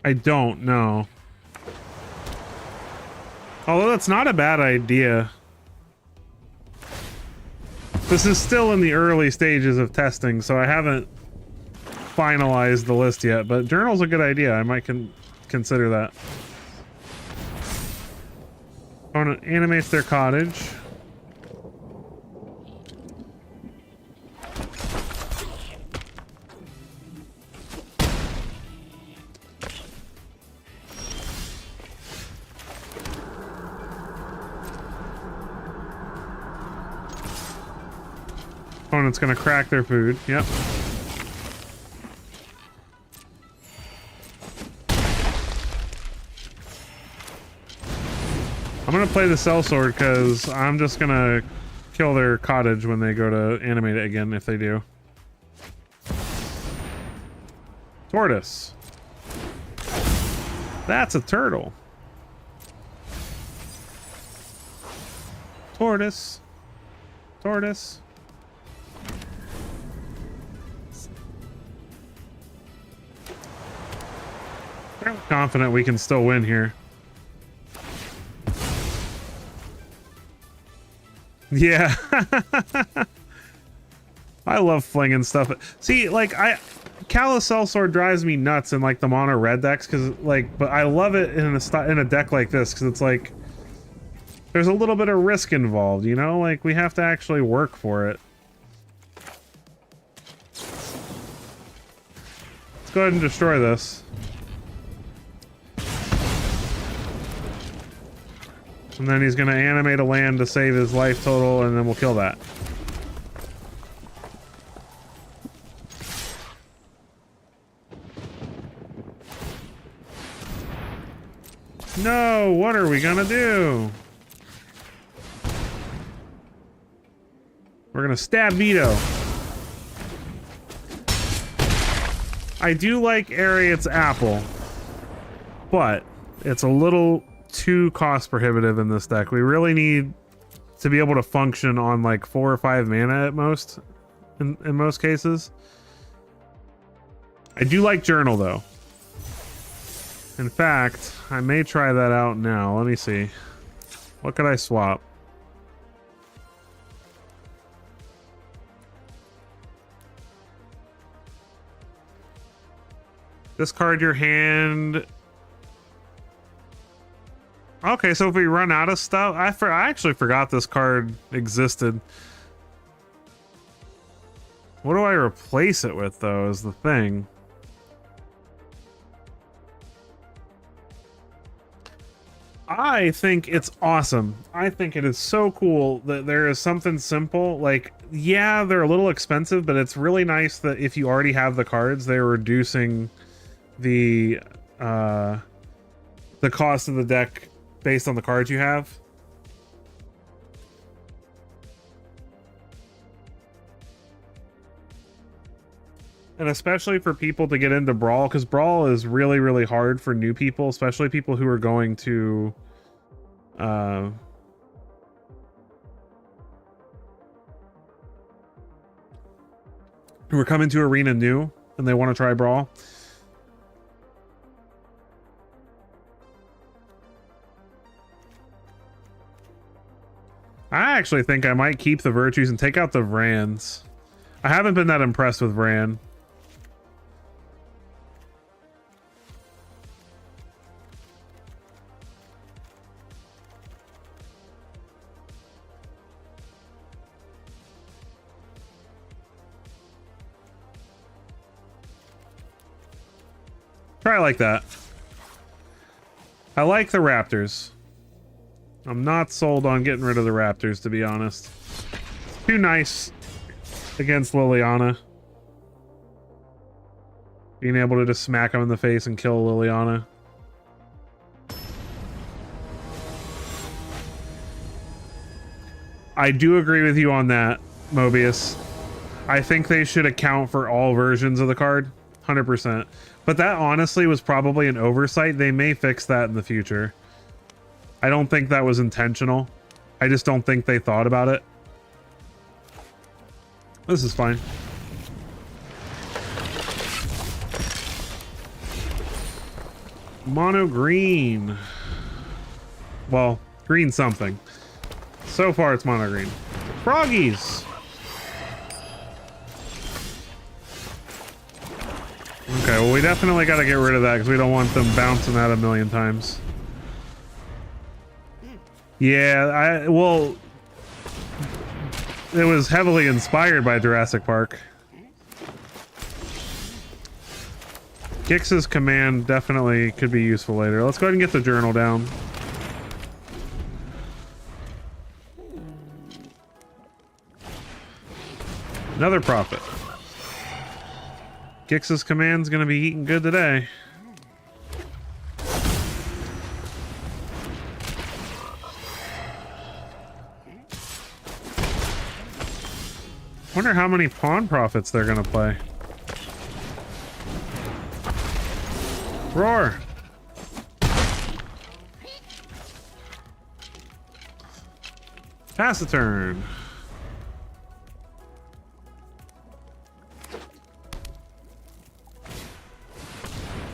I don't know. Although that's not a bad idea. This is still in the early stages of testing, so I haven't finalized the list yet, but journal's a good idea. I might consider that. Opponent animates their cottage. Opponent's gonna crack their food. Yep. I'm gonna play the Sellsword because I'm just gonna kill their cottage when they go to animate it again, if they do. Tortoise. That's a turtle. Tortoise. Tortoise. I'm confident we can still win here. Yeah. I love flinging stuff. See, like, Callous Sellsword drives me nuts in like the mono red decks because like, but I love it in a deck like this because it's like there's a little bit of risk involved, you know? Like we have to actually work for it. Let's go ahead and destroy this. And then he's gonna animate a land to save his life total, and then we'll kill that. No, what are we gonna do? We're gonna stab Vito. I do like Ariat's Apple, but it's a little too cost prohibitive in this deck. We really need to be able to function on like 4 or 5 mana at most in most cases. I do like Journal though. In fact, I may try that out now. Let me see. What could I swap? Discard your hand. Okay, so if we run out of stuff, I actually forgot this card existed. What do I replace it with, though, is the thing. I think it's awesome. I think it is so cool that there is something simple. Like, yeah, they're a little expensive, but it's really nice that if you already have the cards, they're reducing the cost of the deck based on the cards you have. And especially for people to get into Brawl, because Brawl is really, really hard for new people, especially people who are going to who are coming to Arena new and they want to try Brawl. I actually think I might keep the Virtues and take out the Vrans. I haven't been that impressed with Vran. Try it like that. I like the Raptors. I'm not sold on getting rid of the Raptors, to be honest. Too nice against Liliana. Being able to just smack him in the face and kill Liliana. I do agree with you on that, Mobius. I think they should account for all versions of the card. 100%. But that honestly was probably an oversight. They may fix that in the future. I don't think that was intentional. I just don't think they thought about it. This is fine. Mono green. Well, green something. So far it's mono green. Froggies! Okay, well we definitely got to get rid of that because we don't want them bouncing that a million times. Yeah, well, it was heavily inspired by Jurassic Park. Gix's command definitely could be useful later. Let's go ahead and get the journal down. Another profit. Gix's command's gonna be eating good today. Wonder how many pawn profits they're gonna play. Roar! Pass the turn.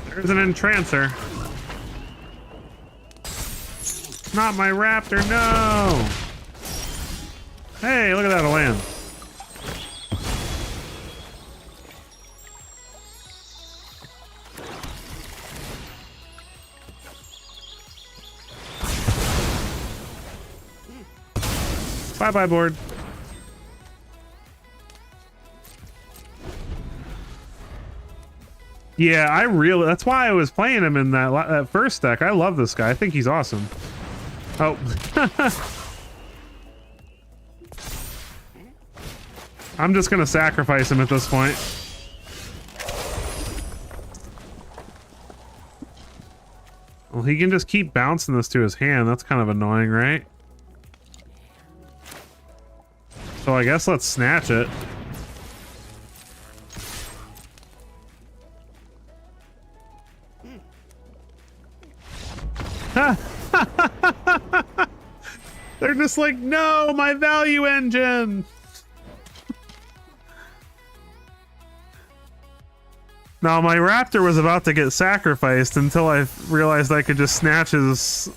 There's an Entrancer. Not my Raptor, no! Hey, look at that, a land. Bye-bye, board. Yeah, I really... That's why I was playing him in that first deck. I love this guy. I think he's awesome. Oh. I'm just gonna sacrifice him at this point. Well, he can just keep bouncing this to his hand. That's kind of annoying, right? So I guess let's snatch it. They're just like, no, my value engine. Now my Raptor was about to get sacrificed until I realized I could just snatch his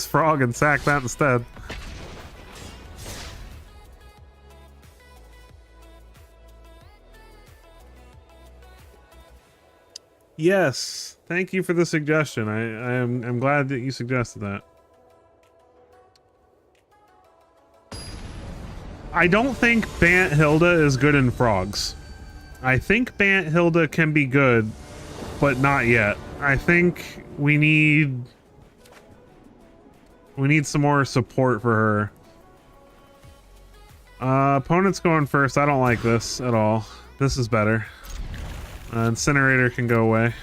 frog and sack that instead. Yes, thank you for the suggestion. I'm glad that you suggested that. I don't think Bant Hilda is good in frogs. I think Bant Hilda can be good, but not yet. I think we need some more support for her. Opponent's going first. I don't like this at all. This is better. Incinerator can go away.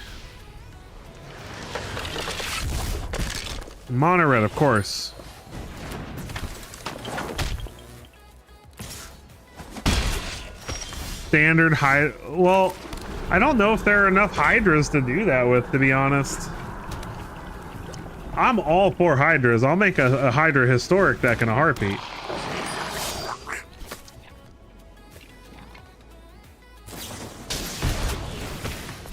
Mono red, of course. Standard high. Well, I don't know if there are enough Hydras to do that with, to be honest. I'm all for Hydras. I'll make a Hydra historic deck in a heartbeat.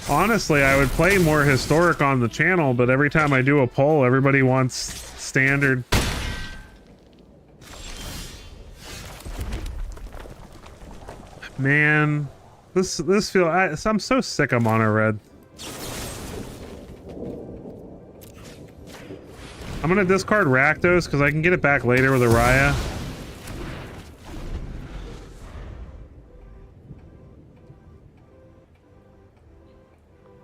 Honestly, I would play more historic on the channel, but every time I do a poll, everybody wants standard. Man, this I'm so sick of mono red. I'm gonna discard Rakdos because I can get it back later with Araya.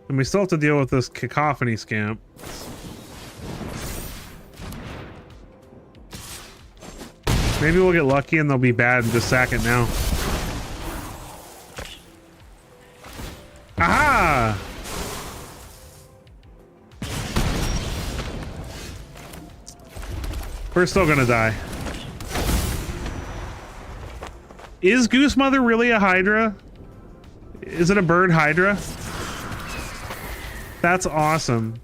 And we still have to deal with this cacophony scamp. Maybe we'll get lucky and they'll be bad and just sack it now. Aha! We're still gonna die. Is Goose Mother really a Hydra? Is it a bird Hydra? That's awesome.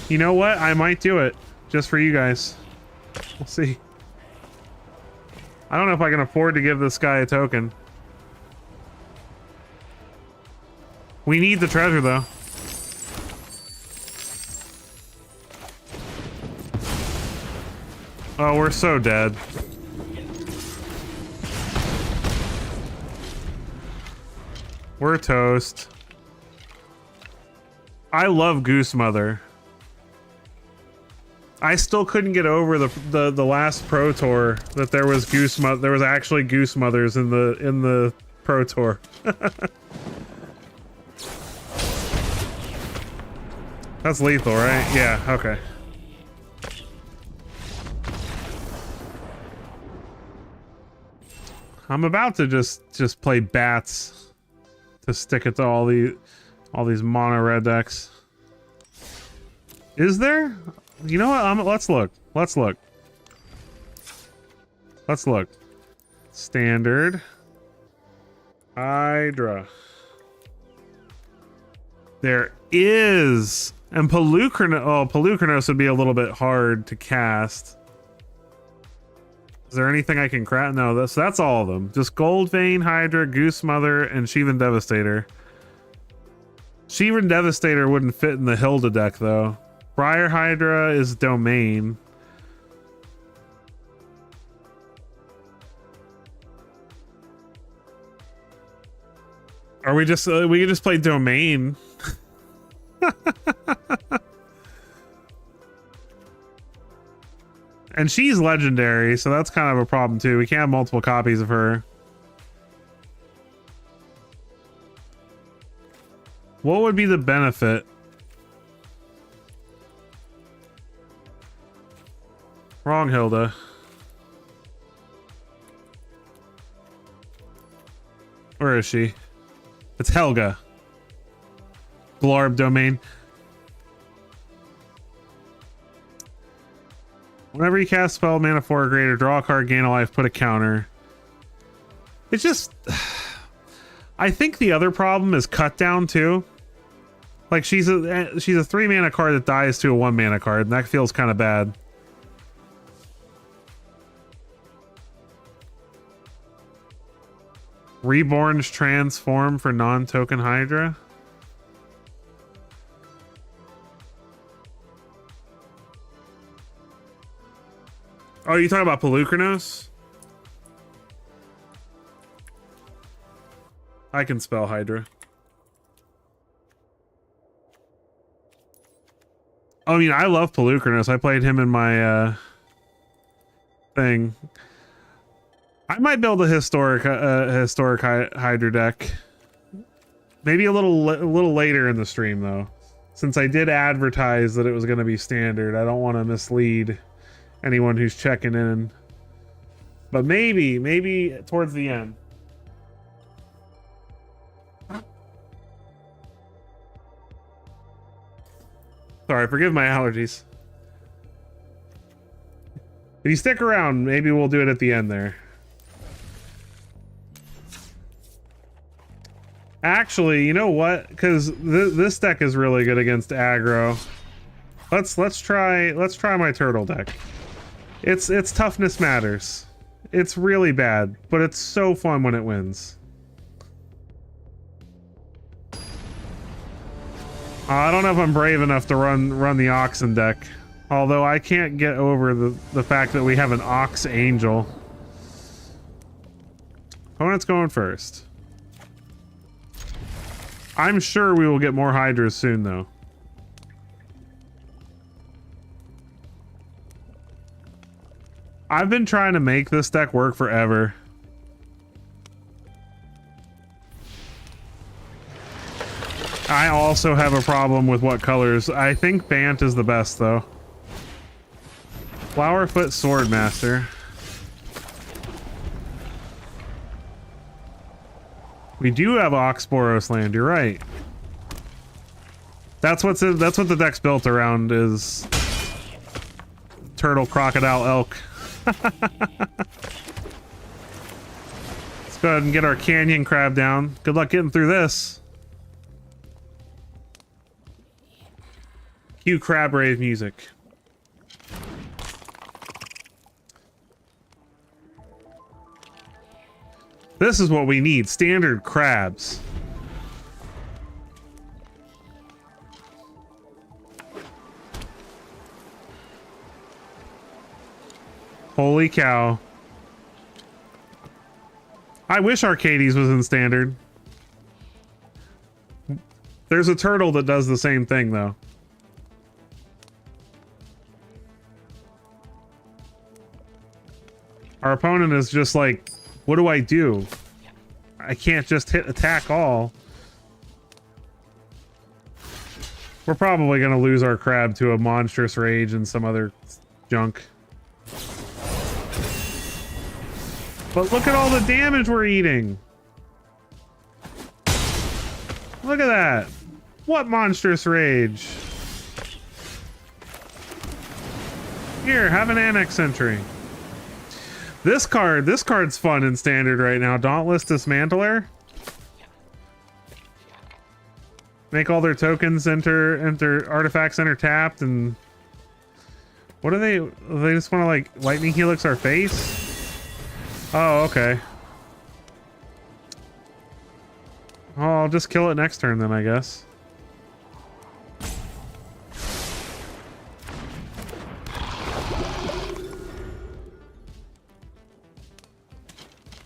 You know what? I might do it. Just for you guys. We'll see. I don't know if I can afford to give this guy a token. We need the treasure, though. Oh, we're so dead. We're toast. I love Goose Mother. I still couldn't get over the last Pro Tour that there was there was actually Goose Mothers in the Pro Tour. That's lethal, right? Yeah, okay. I'm about to just play bats to stick it to all these mono red decks. Is there? You know what? Let's look. Let's look. Let's look. Standard. Hydra. There is. And Pelucranos. Oh, Pelucranos would be a little bit hard to cast. Is there anything I can craft? No, that's all of them. Just Gold Vein, Hydra, Goose Mother, and Shivan Devastator. Shivan Devastator wouldn't fit in the Hilda deck, though. Briar Hydra is Domain. Or we can just play Domain. And she's legendary, so that's kind of a problem too. We can't have multiple copies of her. What would be the benefit? Wrong Hilda. Where is she? It's Helga. Glorb Domain. Whenever you cast spell, mana 4 or greater, draw a card, gain a life, put a counter. It's just... I think the other problem is cut down too. Like she's a 3 mana card that dies to a 1 mana card, and that feels kind of bad. Reborn's transform for non-token Hydra. Oh, you talking about Pelucranos? I can spell Hydra. I mean, I love Pelucranos. I played him in my thing. I might build a historic Hydra deck. Maybe a little later in the stream though, since I did advertise that it was going to be standard. I don't want to mislead anyone who's checking in, but maybe towards the end. Sorry, forgive my allergies. If you stick around, maybe we'll do it at the end there. Actually, you know what? Because this deck is really good against aggro. Let's try my turtle deck. It's toughness matters. It's really bad, but it's so fun when it wins. I don't know if I'm brave enough to run the Oxen deck. Although I can't get over the fact that we have an Ox Angel. Opponent's going first. I'm sure we will get more Hydras soon, though. I've been trying to make this deck work forever. I also have a problem with what colors. I think Bant is the best, though. Flowerfoot Swordmaster. We do have Oxboros land, you're right. That's what the deck's built around, is turtle, crocodile, elk. Let's go ahead and get our canyon crab down. Good luck getting through this. Cue crab rave music. This is what we need, standard crabs. Holy cow. I wish Arcades was in standard. There's a turtle that does the same thing, though. Our opponent is just like, what do I do? I can't just hit attack all. We're probably going to lose our crab to a monstrous rage and some other junk. But look at all the damage we're eating. Look at that. What monstrous rage. Here, have an annex entry. This card's fun in standard right now. Dauntless Dismantler. Make all their tokens enter artifacts enter tapped, and what are they? They just want to like lightning helix our face? Oh, okay. Oh, I'll just kill it next turn then, I guess.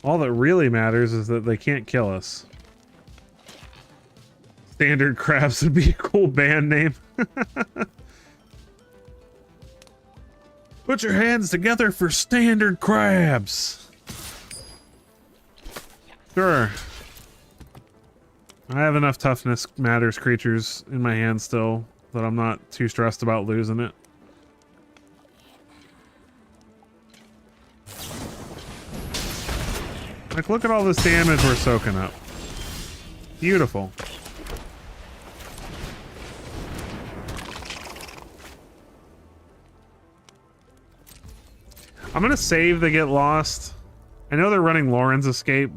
All that really matters is that they can't kill us. Standard Crabs would be a cool band name. Put your hands together for Standard Crabs. Sure. I have enough toughness matters creatures in my hand still that I'm not too stressed about losing it. Like, look at all this damage we're soaking up. Beautiful. I'm gonna save the Get Lost. I know they're running Lauren's Escape,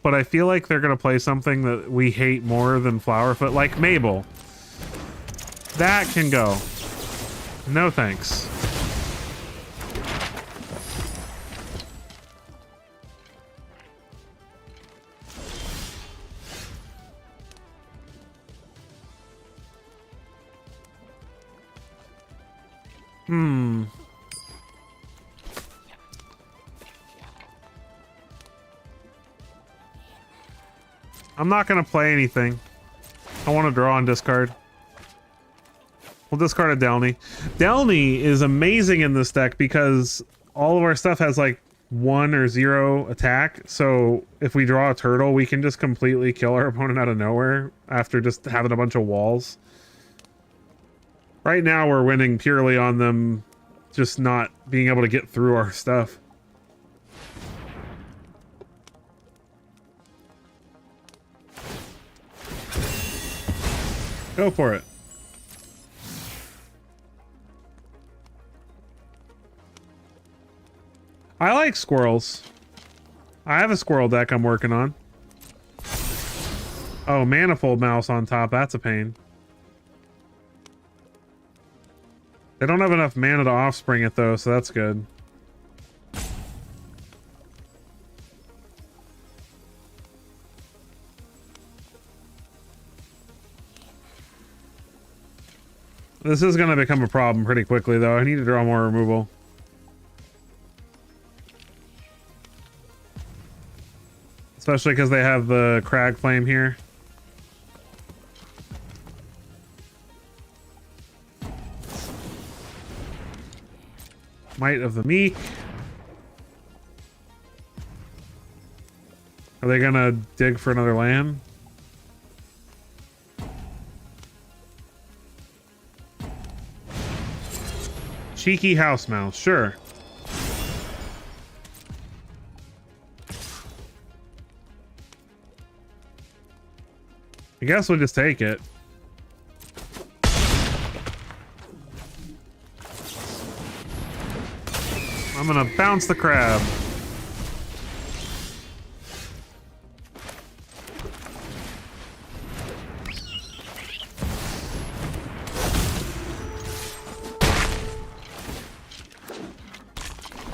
but I feel like they're gonna play something that we hate more than Flowerfoot, like Mabel. That can go. No thanks. I'm not going to play anything. I want to draw and discard. We'll discard a Delny. Delny is amazing in this deck because all of our stuff has like 1 or 0 attack. So if we draw a turtle, we can just completely kill our opponent out of nowhere after just having a bunch of walls. Right now we're winning purely on them just not being able to get through our stuff. Go for it. I like squirrels. I have a squirrel deck I'm working on. Oh, Manifold Mouse on top. That's a pain. They don't have enough mana to offspring it, though, so that's good. This is going to become a problem pretty quickly, though. I need to draw more removal. Especially because they have the Crag Flame here. Might of the Meek. Are they gonna dig for another land? Cheeky House Mouse, sure. I guess we'll just take it. I'm gonna bounce the crab.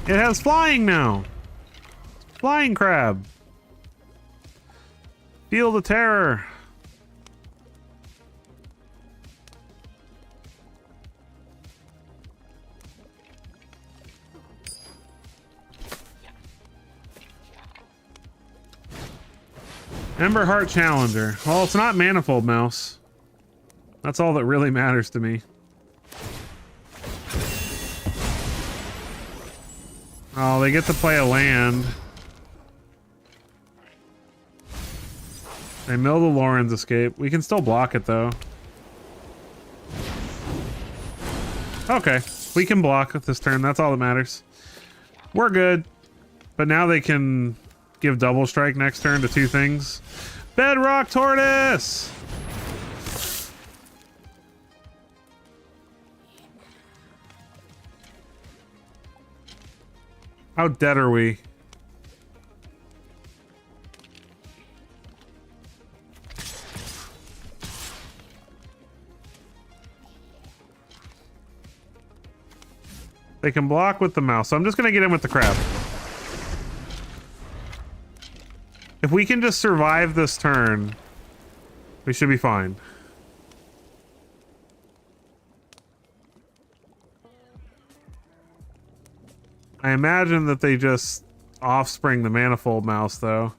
It has flying now. Flying crab. Feel the terror. Emberheart Challenger. Well, it's not Manifold Mouse. That's all that really matters to me. Oh, they get to play a land. They mill the Lauren's Escape. We can still block it, though. Okay, we can block this turn. That's all that matters. We're good. But now they can give double strike next turn to two things. Bedrock Tortoise! How dead are we? They can block with the mouse, so I'm just gonna get in with the crab. If we can just survive this turn, we should be fine. I imagine that they just offspring the Manifold Mouse, though.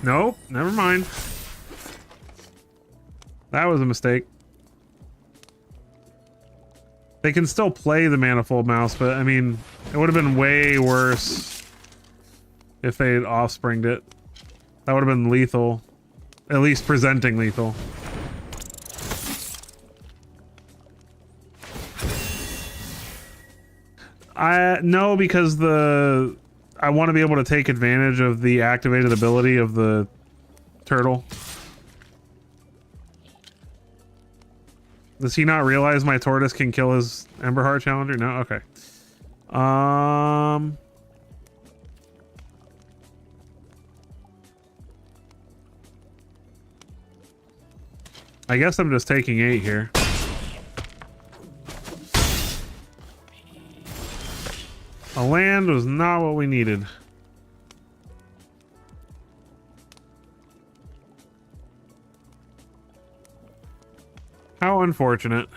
Nope, never mind. That was a mistake. They can still play the Manifold Mouse, but I mean, it would have been way worse if they had offspringed it. That would have been lethal. At least presenting lethal. No, because I want to be able to take advantage of the activated ability of the turtle. Does he not realize my tortoise can kill his Emberheart Challenger? No? Okay. I guess I'm just taking 8 here. A land was not what we needed. How unfortunate.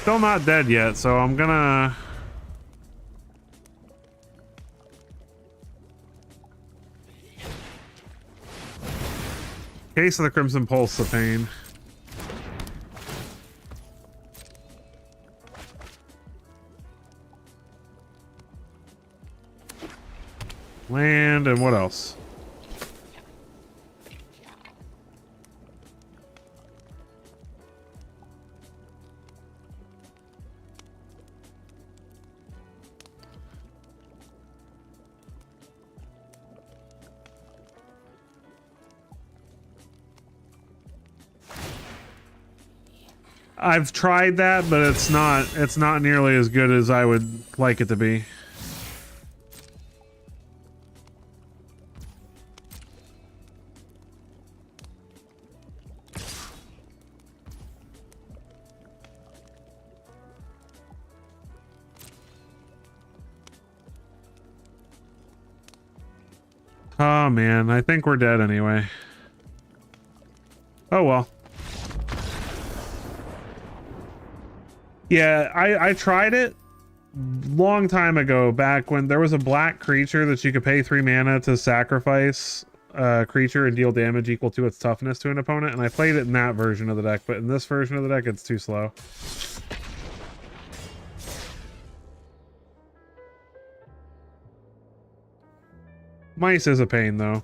Still not dead yet, so I'm gonna... Case of the Crimson Pulse of Pain. Land, and what else? I've tried that, but it's not nearly as good as I would like it to be. Oh man, I think we're dead anyway. Oh well. Yeah, I tried it long time ago, back when there was a black creature that you could pay 3 mana to sacrifice a creature and deal damage equal to its toughness to an opponent, and I played it in that version of the deck, but in this version of the deck it's too slow. Mice is a pain though.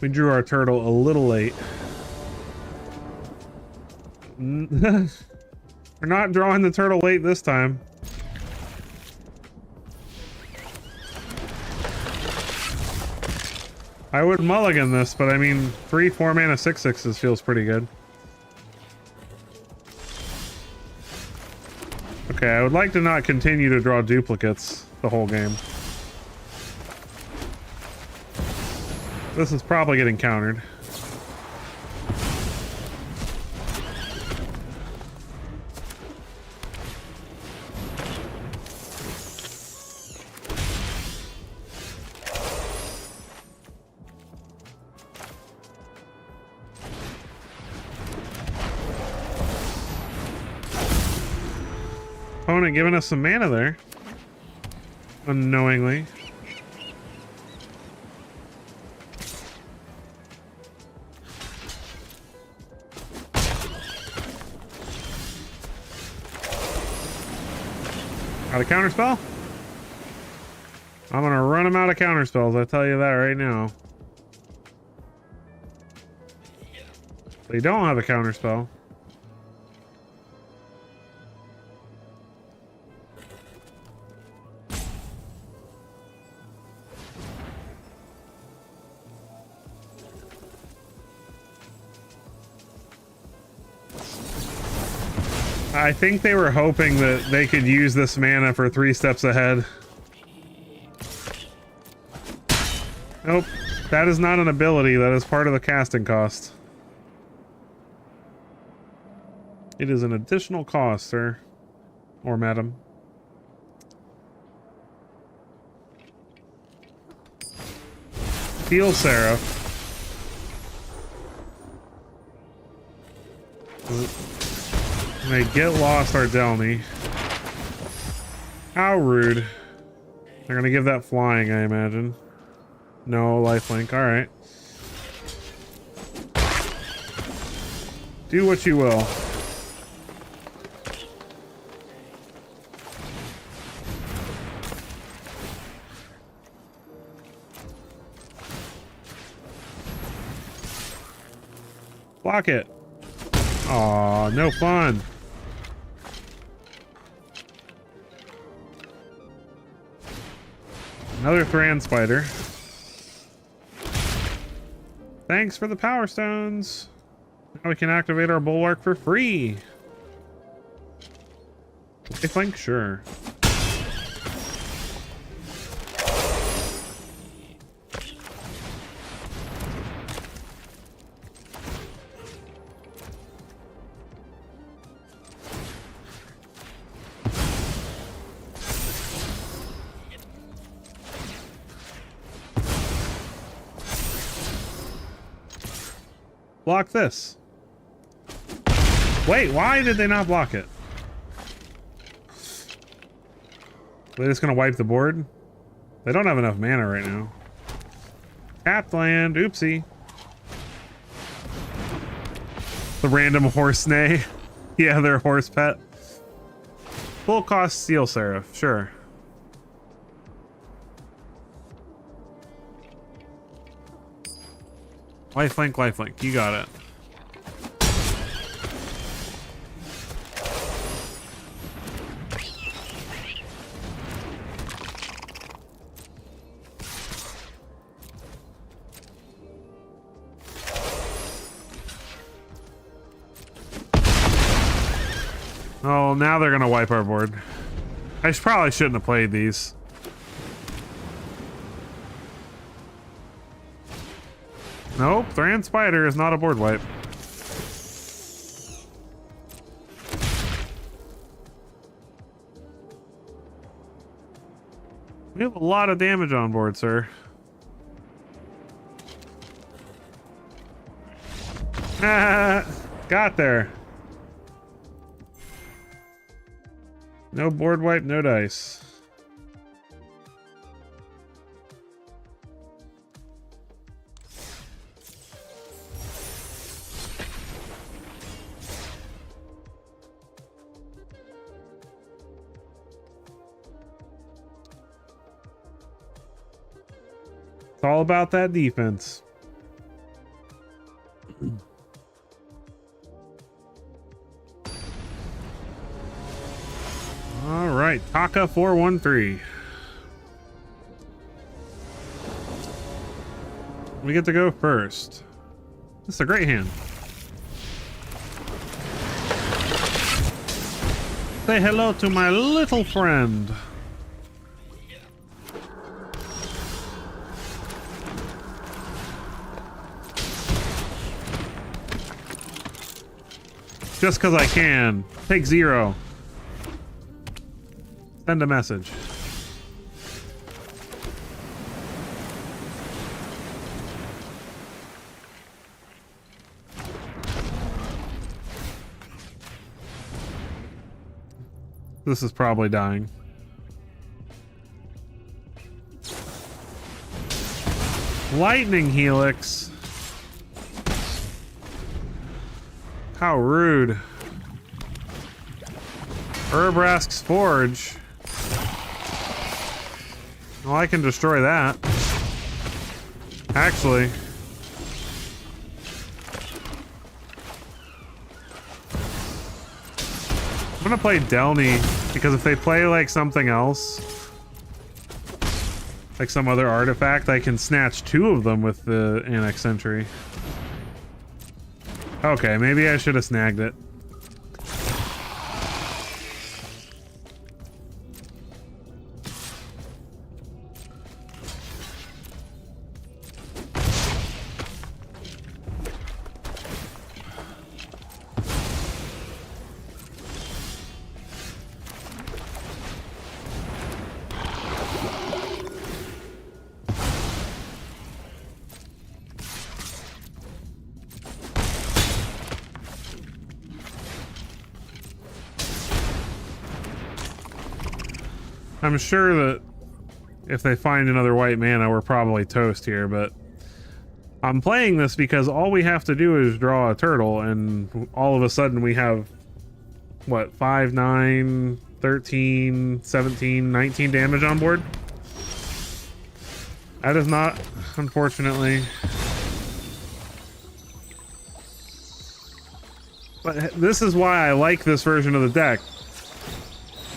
We drew our turtle a little late. We're not drawing the turtle late this time. I would mulligan this, but I mean, 3 4-mana 6/6s feels pretty good. Okay, I would like to not continue to draw duplicates the whole game. This is probably getting countered. Opponent giving us some mana there. Unknowingly. Got a counterspell? I'm gonna run him out of counterspells, I tell you that right now. They don't have a counterspell. I think they were hoping that they could use this mana for 3 steps ahead. Nope. That is not an ability. That is part of the casting cost. It is an additional cost, sir. Or madam. Steel Seraph. They get lost, Ardelny. How rude. They're gonna give that flying, I imagine. No lifelink, alright. Do what you will. Block it. Aw, no fun. Another Thran Spider. Thanks for the Power Stones. Now we can activate our Bulwark for free. I think, sure. Block this. Wait, why did they not block it? They're just gonna wipe the board? They don't have enough mana right now. Tapped land, oopsie. The random horse neigh. Yeah, their horse pet. Full cost Steel Seraph, sure. Lifelink, you got it. Oh, now they're gonna wipe our board. I probably shouldn't have played these. Nope, Thran Spider is not a board wipe. We have a lot of damage on board, sir. Got there. No board wipe, no dice. It's all about that defense. All right, Taka 413. We get to go first. This is a great hand. Say hello to my little friend. Just because I can. Take 0. Send a message. This is probably dying. Lightning Helix. How rude. Urbrask's Forge. Well, I can destroy that. Actually. I'm gonna play Delny, because if they play like something else, like some other artifact, I can snatch 2 of them with the Annex Sentry. Okay, maybe I should have snagged it. I'm sure that if they find another white mana, we're probably toast here, but I'm playing this because all we have to do is draw a turtle, and all of a sudden we have, what, 5, 9, 13, 17, 19 damage on board? That is not, unfortunately. But this is why I like this version of the deck.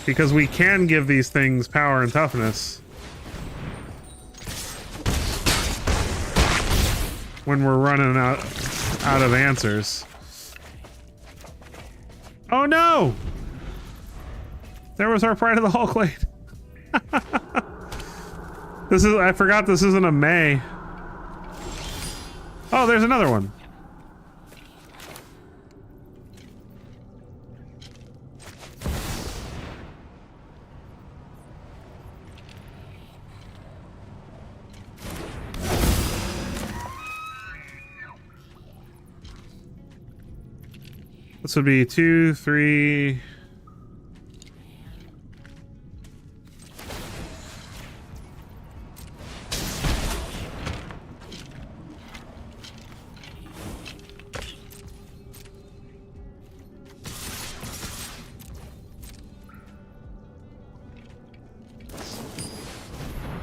Because we can give these things power and toughness when we're running out of answers. Oh no! There was our Pride of the Hulkblade. This is, I forgot this isn't a May. Oh, there's another one. This would be 2, 3.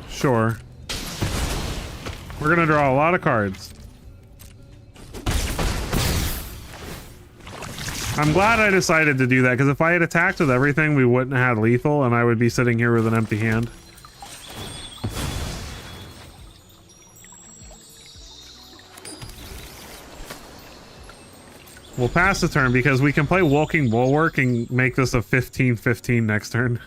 Sure. We're gonna draw a lot of cards. I'm glad I decided to do that, because if I had attacked with everything, we wouldn't have had lethal, and I would be sitting here with an empty hand. We'll pass the turn because we can play Walking Bulwark and make this a 15-15 next turn.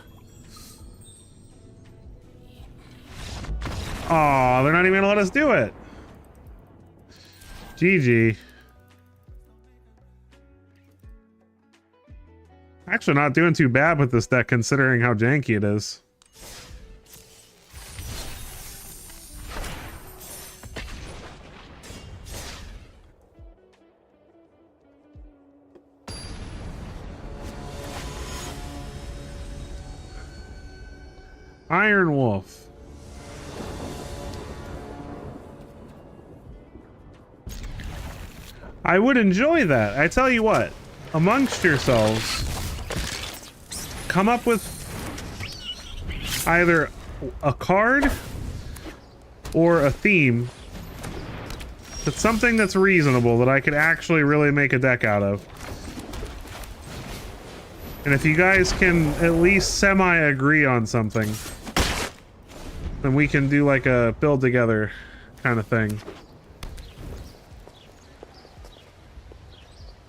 Aw, they're not even gonna let us do it. GG. Actually not doing too bad with this deck considering how janky it is. Iron Wolf. I would enjoy that. I tell you what, amongst yourselves, come up with either a card or a theme that's something that's reasonable that I could actually really make a deck out of. And if you guys can at least semi-agree on something, then we can do like a build together kind of thing.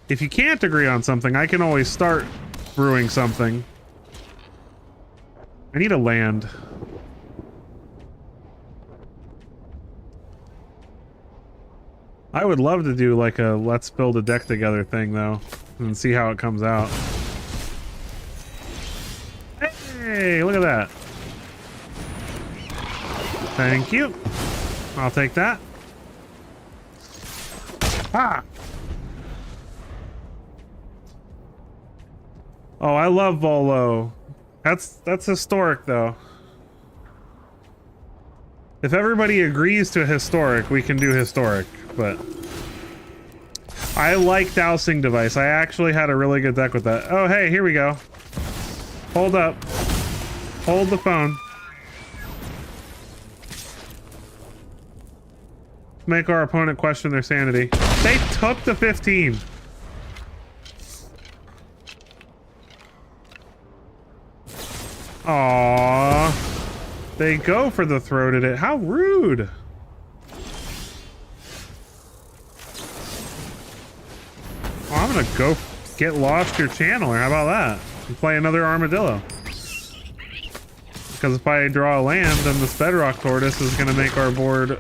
If you can't agree on something, I can always start brewing something. I need a land. I would love to do like a let's build a deck together thing though, and see how it comes out. Hey, look at that. Thank you. I'll take that. Ah! Oh, I love Volo. That's historic though. If everybody agrees to historic, we can do historic, but I like Dowsing Device. I actually had a really good deck with that. Oh, hey, here we go. Hold up. Hold the phone. Make our opponent question their sanity. They took the 15. Aww. They go for the throated it. How rude. Oh, I'm gonna go get lost your channeler. How about that? And play another armadillo. Because if I draw a land, then this bedrock tortoise is gonna make our board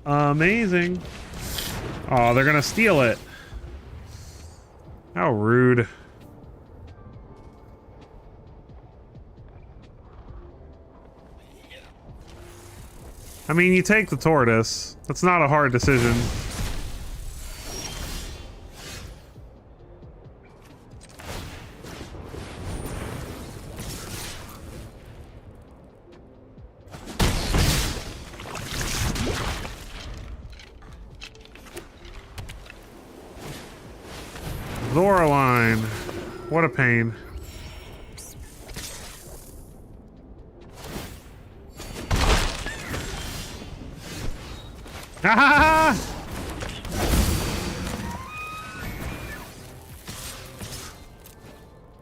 amazing. Oh, they're gonna steal it. How rude. I mean, you take the tortoise. That's not a hard decision. Zoraline. What a pain. Ha ha ha!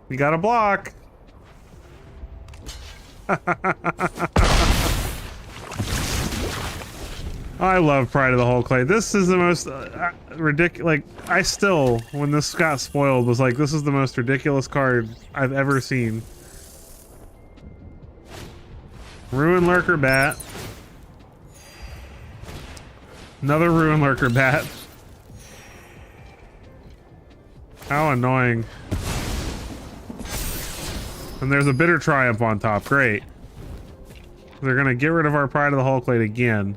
We got a block. I love Pride of the Whole Clay. This is the most ridiculous. Like, I still, when this got spoiled, was like, this is the most ridiculous card I've ever seen. Ruin Lurker Bat. Another Ruin Lurker Bat. How annoying. And there's a Bitter Triumph on top. Great. They're gonna get rid of our Pride of the Whole Clay again.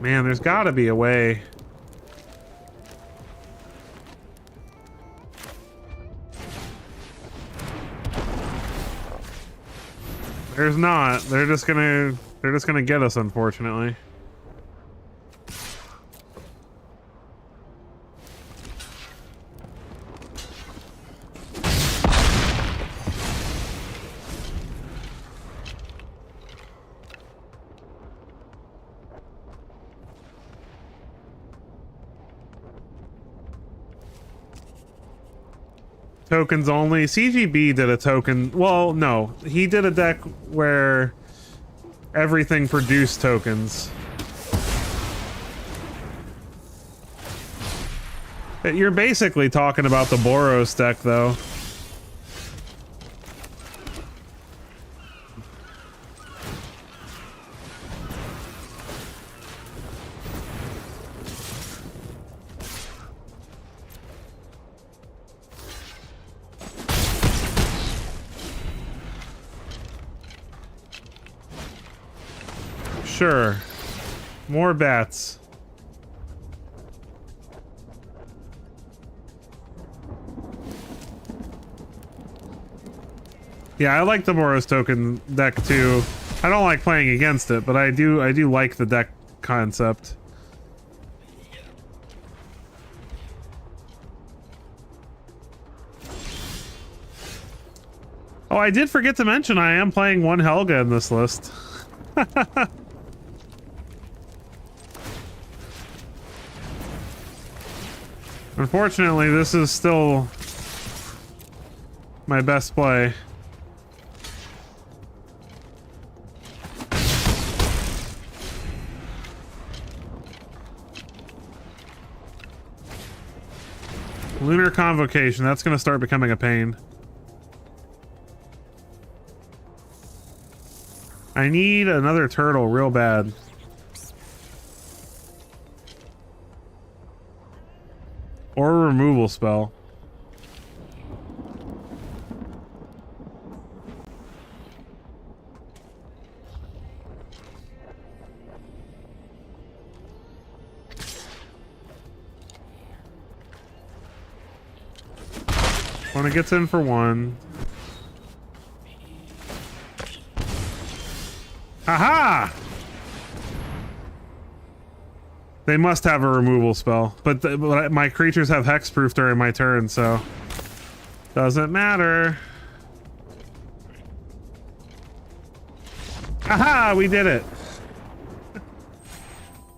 Man, there's gotta be a way. There's not. They're just gonna get us, unfortunately. tokens only. CGB did a token. Well, no, he did a deck where everything produced tokens. You're basically talking about the Boros deck, though. Sure. More bats. Yeah, I like the Boros token deck too. I don't like playing against it, but I do like the deck concept. Oh, I did forget to mention I am playing one Helga in this list. Unfortunately, this is still my best play. Lunar Convocation, that's going to start becoming a pain. I need another turtle real bad. Or a removal spell. When it gets in for one. Aha! They must have a removal spell, but my creatures have hexproof during my turn, so doesn't matter. Aha! We did it.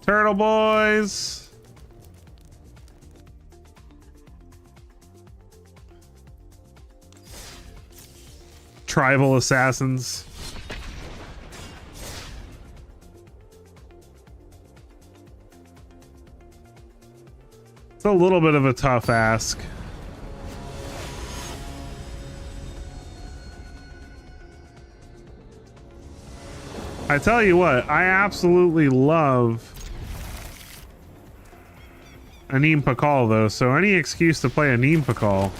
Turtle boys. Tribal assassins. It's a little bit of a tough ask. I tell you what, I absolutely love Anim Pakal though, so any excuse to play Anim Pakal.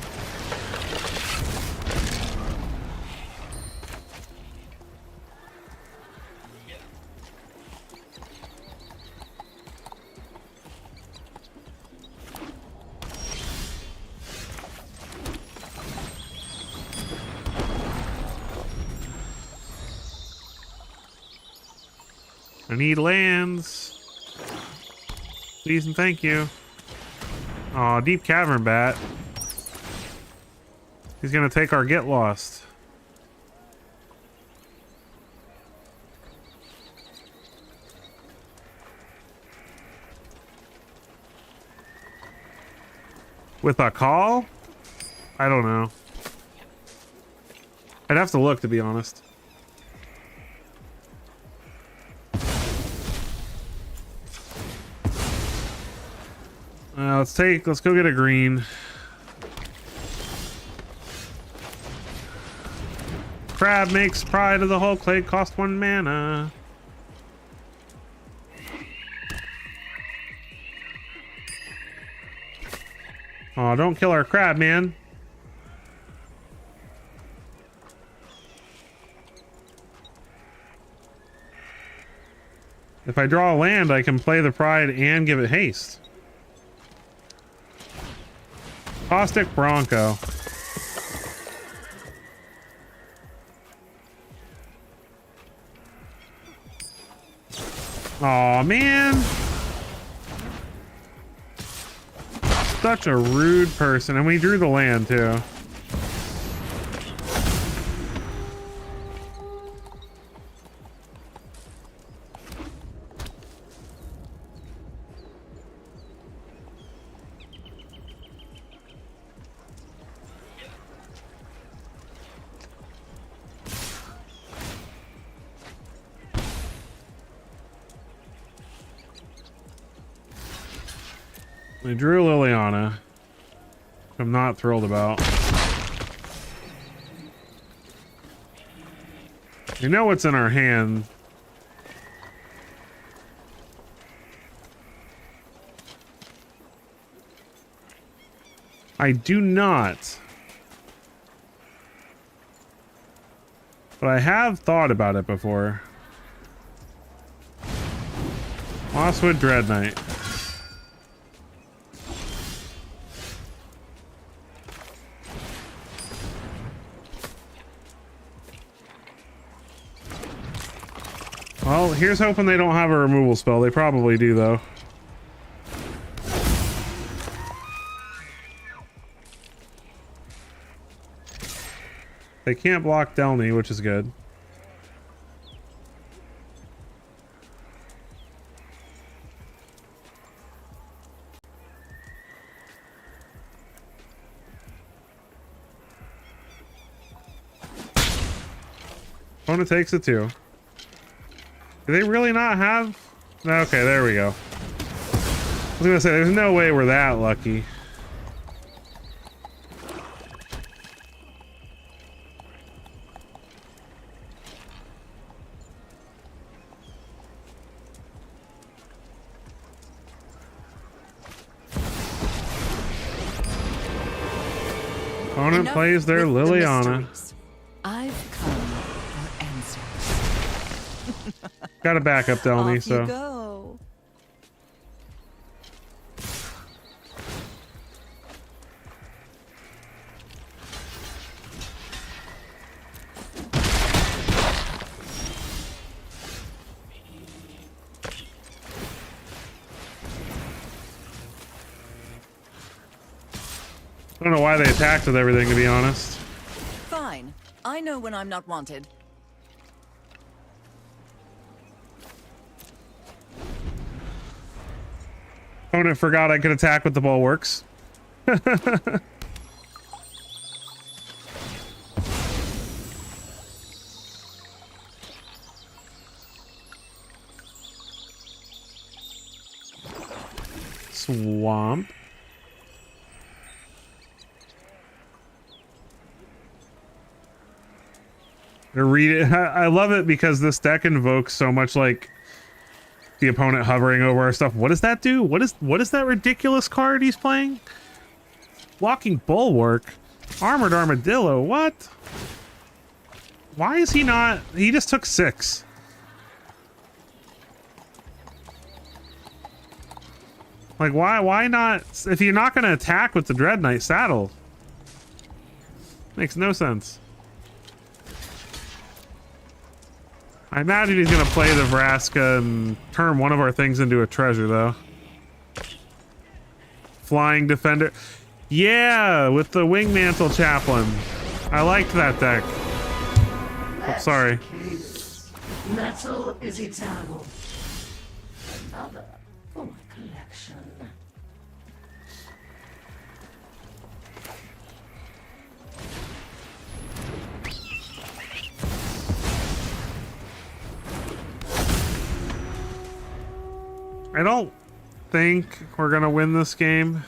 I need lands. Please and thank you. Aw, Deep Cavern Bat. He's gonna take our Get Lost. With a call? I don't know. I'd have to look, to be honest. Let's go get a green. Crab makes pride of the whole clay, cost 1 mana. Oh, don't kill our crab, man. If I draw a land, I can play the pride and give it haste. Caustic Bronco. Aw, man. Such a rude person. And we drew the land, too. They drew Liliana. I'm not thrilled about. You know what's in our hand. I do not. But I have thought about it before. Mosswood Dread Knight. Well, here's hoping they don't have a removal spell. They probably do, though. They can't block Delny, which is good. Opponent takes it too. Do they really not have? Okay, there we go. I was gonna say, there's no way we're that lucky. Opponent plays their Liliana. I've come for answers. Got a backup Delny, so. You go. I don't know why they attacked with everything, to be honest. Fine. I know when I'm not wanted. Opponent forgot I could attack with the bulwarks. Swamp. Read it. I love it because this deck invokes so much like the opponent hovering over our stuff. What does that do? What is that ridiculous card he's playing? Walking Bulwark, Armored Armadillo. What? Why is he not? He just took 6. Like why not? If you're not going to attack with the Dread Knight, saddle. Makes no sense. I imagine he's gonna play the Vraska and turn one of our things into a treasure, though. Flying Defender. Yeah, with the Wingmantle Chaplain. I liked that deck. Oh, sorry. Metal is eternal. Another for my collection. I don't think we're gonna win this game.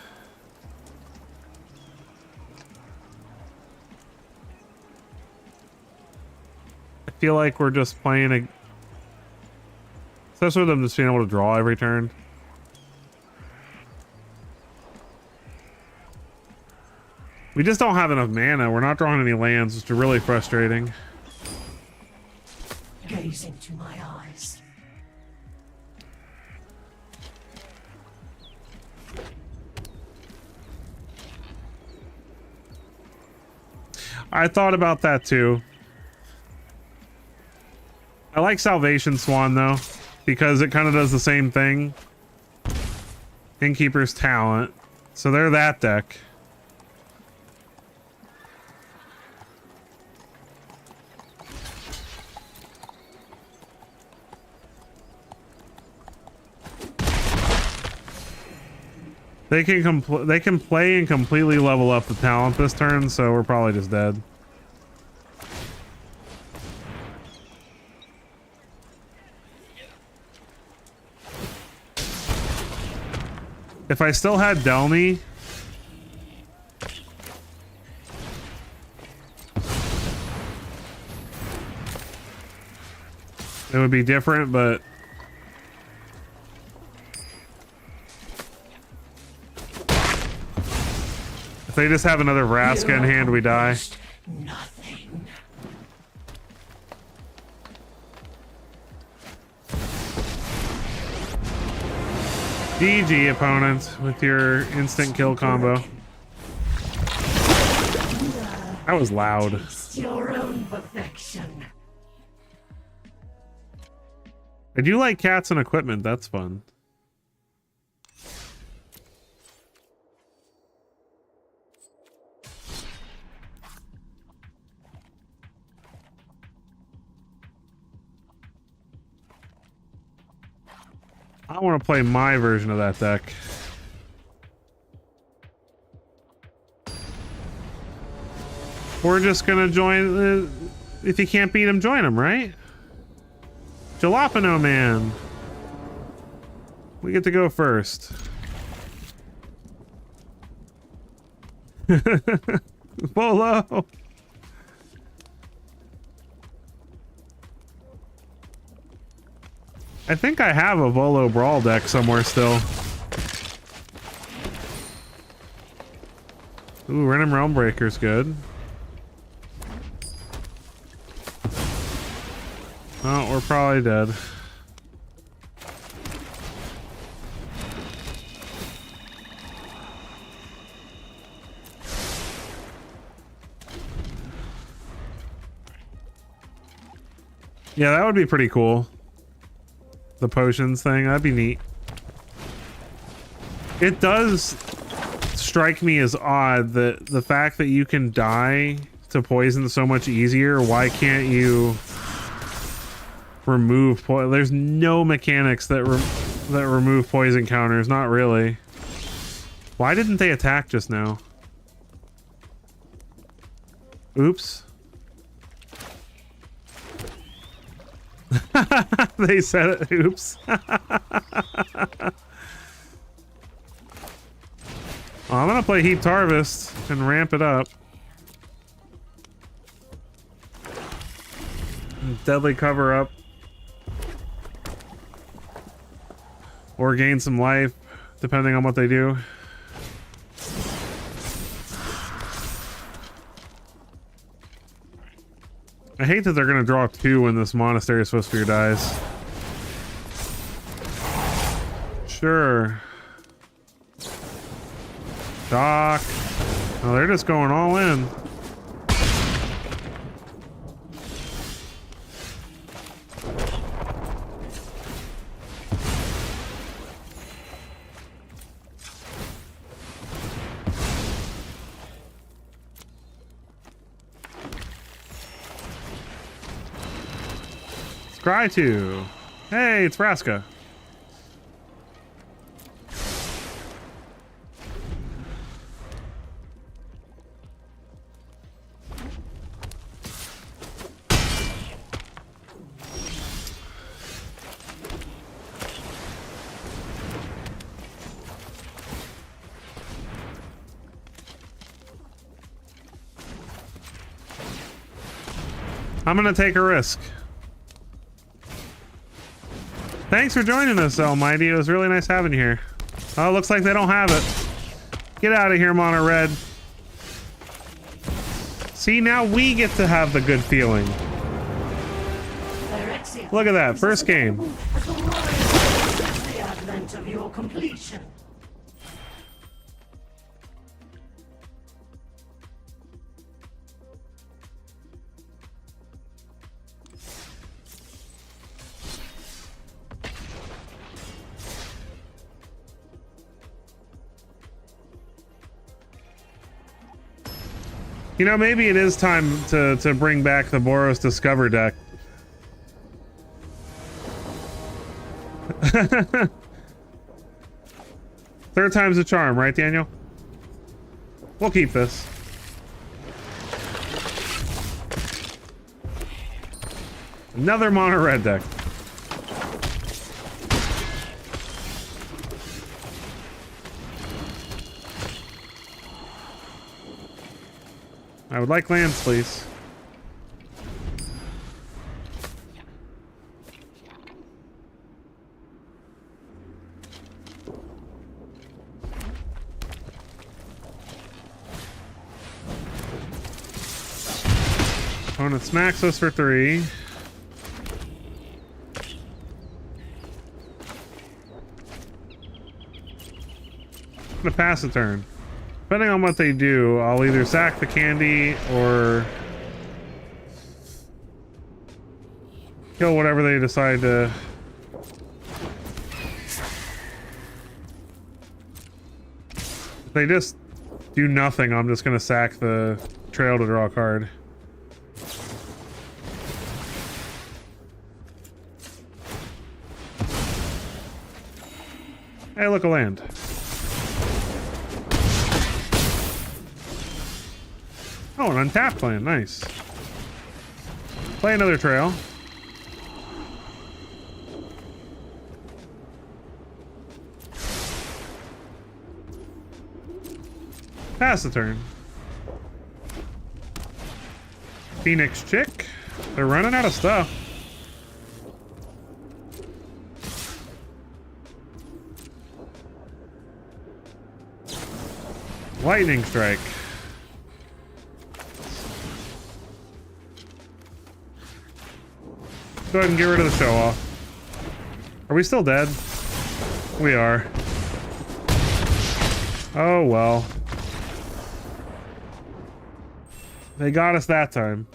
I feel like we're just playing a... Especially with them just being able to draw every turn. We just don't have enough mana. We're not drawing any lands, which is really frustrating. Gaze into my eyes. I thought about that too. I like Salvation Swan though, because it kind of does the same thing. Innkeeper's Talent. So they're that deck. They can play and completely level up the talent this turn, so we're probably just dead. If I still had Delny, it would be different, but if they just have another Vraska in hand, we die. Nothing. GG, opponent, with your instant kill combo. That was loud. Taste your own perfection. I do like cats and equipment. That's fun. I want to play my version of that deck. We're just gonna join. If you can't beat him, join him, right? Jalapeno Man. We get to go first. Bolo. I think I have a Volo Brawl deck somewhere still. Ooh, Random Realm Breaker's good. Oh, we're probably dead. Yeah, that would be pretty cool. The potions thing, that'd be neat. It does strike me as odd that the fact that you can die to poison so much easier, why can't you remove poison? There's no mechanics that remove poison counters, not really. Why didn't they attack just now? Oops. They said it. Oops. Oh, I'm gonna play Heaped Harvest and ramp it up. Deadly Cover Up. Or gain some life, depending on what they do. I hate that they're gonna draw 2 when this Monastery Swiftspear dies. Sure. Doc. Oh, they're just going all in. Scry 2. Hey, it's Vraska. I'm gonna take a risk. Thanks for joining us, Almighty. It was really nice having you here. Oh, looks like they don't have it. Get out of here, Mono Red. See, now we get to have the good feeling. Look at that, first game. The advent of your completion. You know, maybe it is time to bring back the Boros Discover deck. Third time's the charm, right, Daniel? We'll keep this. Another mono red deck. I would like lands, please. Opponent smacks us for 3. I'm gonna pass a turn. Depending on what they do, I'll either sack the candy or kill whatever they decide to. If they just do nothing, I'm just gonna sack the trail to draw a card. Hey, look, a land. Oh, an untapped land. Nice. Play another trail. Pass the turn. Phoenix Chick. They're running out of stuff. Lightning Strike. Go ahead and get rid of the show off. Are we still dead? We are. Oh well. They got us that time.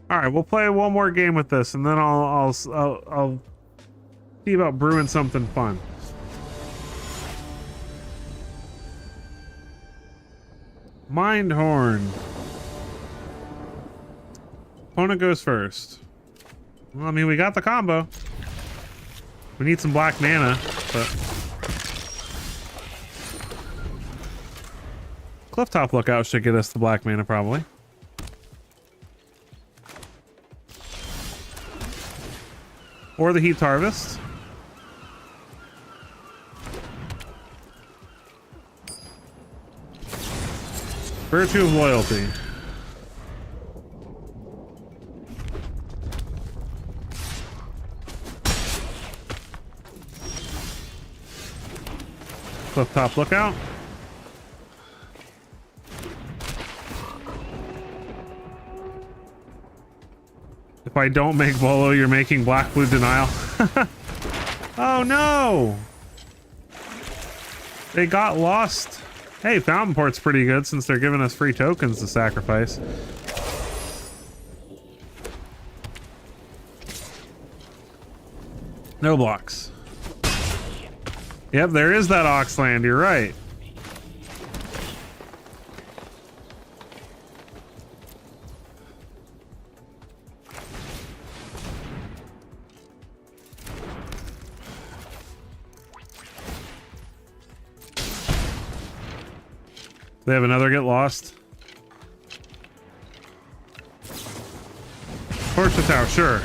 All right, we'll play one more game with this, and then I'll see about brewing something fun. Mind Horn. Opponent goes first. Well, I mean, we got the combo. We need some black mana, but Clifftop Lookout should get us the black mana probably. Or the Heat Harvest. Virtue of Loyalty. Clifftop Lookout. If I don't make Bolo, you're making black-blue denial. Oh no! They got lost. Hey, Fountain Port's pretty good since they're giving us free tokens to sacrifice. No blocks. Yep, there is that Oxland, you're right. They have another get lost. Torch the tower, sure.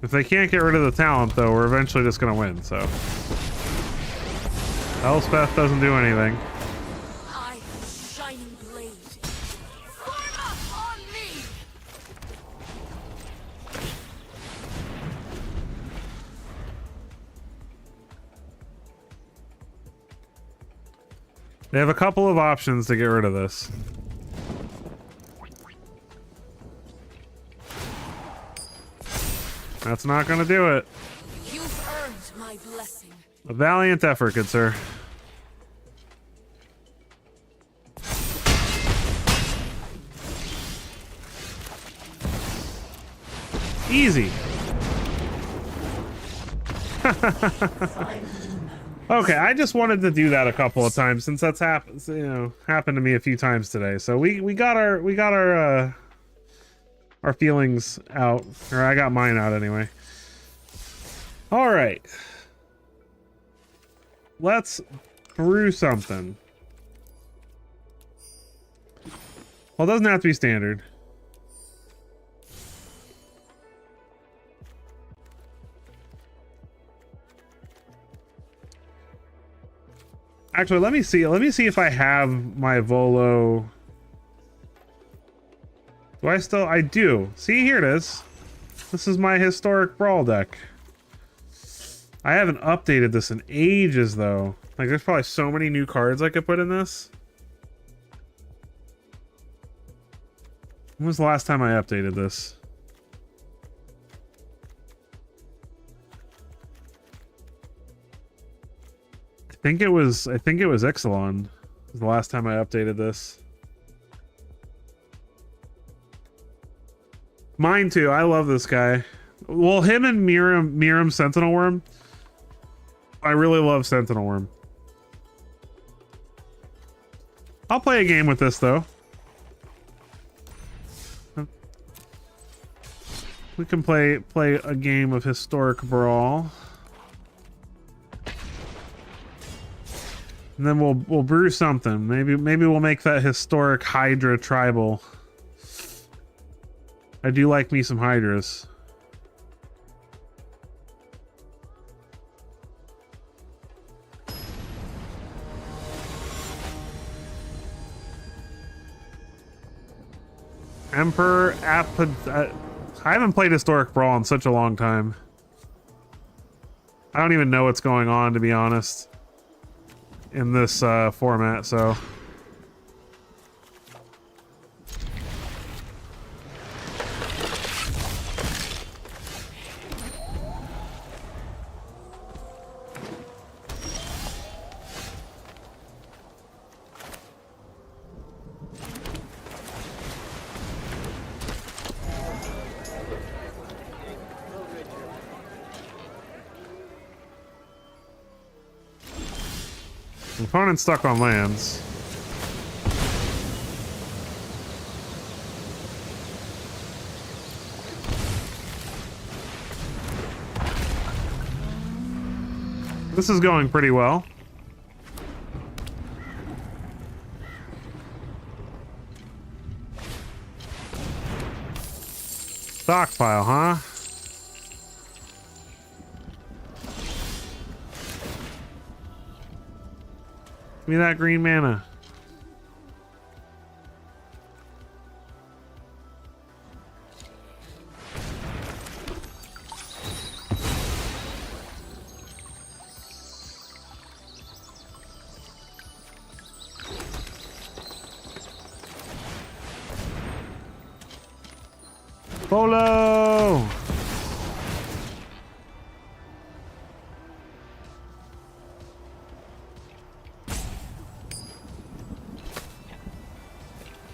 If they can't get rid of the talent, though, we're eventually just gonna win, so. Elspeth doesn't do anything. I, shining blade. Form up on me! They have a couple of options to get rid of this. That's not gonna do it. You've earned my blessing. A valiant effort, good sir. Easy. Okay, I just wanted to do that a couple of times since that's happened to me a few times today. So we got our feelings out, or I got mine out anyway. All right. Let's brew something. Well, it doesn't have to be standard. Actually, let me see. Let me see if I have my Volo. Do I still? I do. See, here it is. This is my historic brawl deck. I haven't updated this in ages, though. Like, there's probably so many new cards I could put in this. When was the last time I updated this? I think it was Ixalan. Was the last time I updated this. Mine too. I love this guy. Well, him and Miram Sentinel Worm. I really love Sentinel Worm. I'll play a game with this though. We can play a game of Historic Brawl. And then we'll brew something. Maybe we'll make that Historic Hydra Tribal. I do like me some Hydras. Emperor I haven't played Historic Brawl in such a long time. I don't even know what's going on, to be honest, in this format, so... Opponent stuck on lands. This is going pretty well. Stockpile, huh? Give me that green mana. Polo!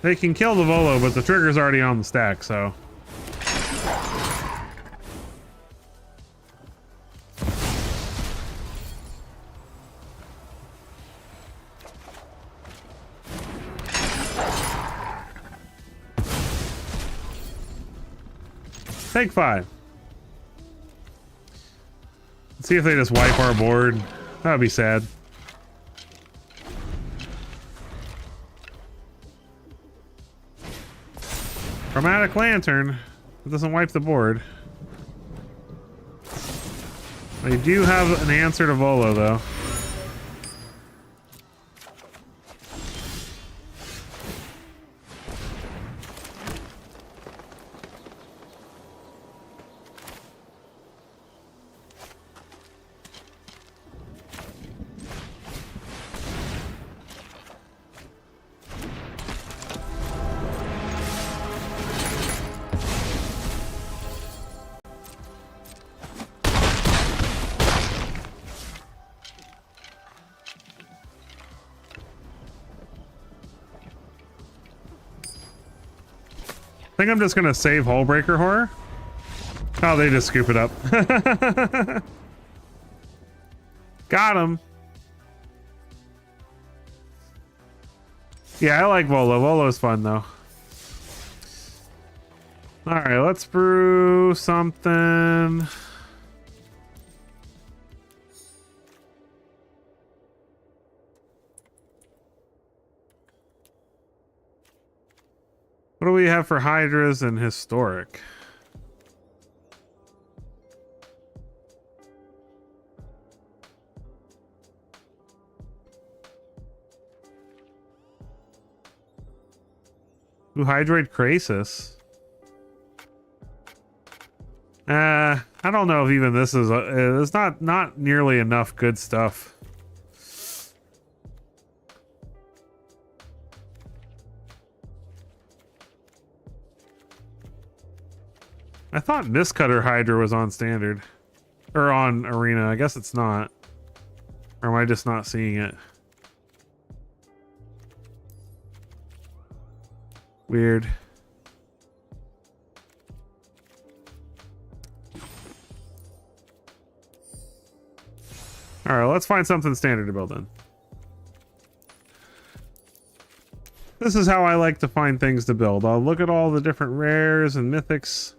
They can kill the Volo, but the trigger's already on the stack, so... Take 5. Let's see if they just wipe our board. That would be sad. Chromatic Lantern. It doesn't wipe the board. They do have an answer to Volo, though. I think I'm just gonna save Hullbreaker Horror. Oh, they just scoop it up. Got him. Yeah, I like Volo. Volo's fun though. All right, let's brew something. What do we have for Hydras and Historic? Ooh, Hydroid Krasis. I don't know if even this is it's not nearly enough good stuff. I thought Mistcutter Hydra was on standard or on arena. I guess it's not. Or am I just not seeing it? Weird. All right, let's find something standard to build in. This is how I like to find things to build. I'll look at all the different rares and mythics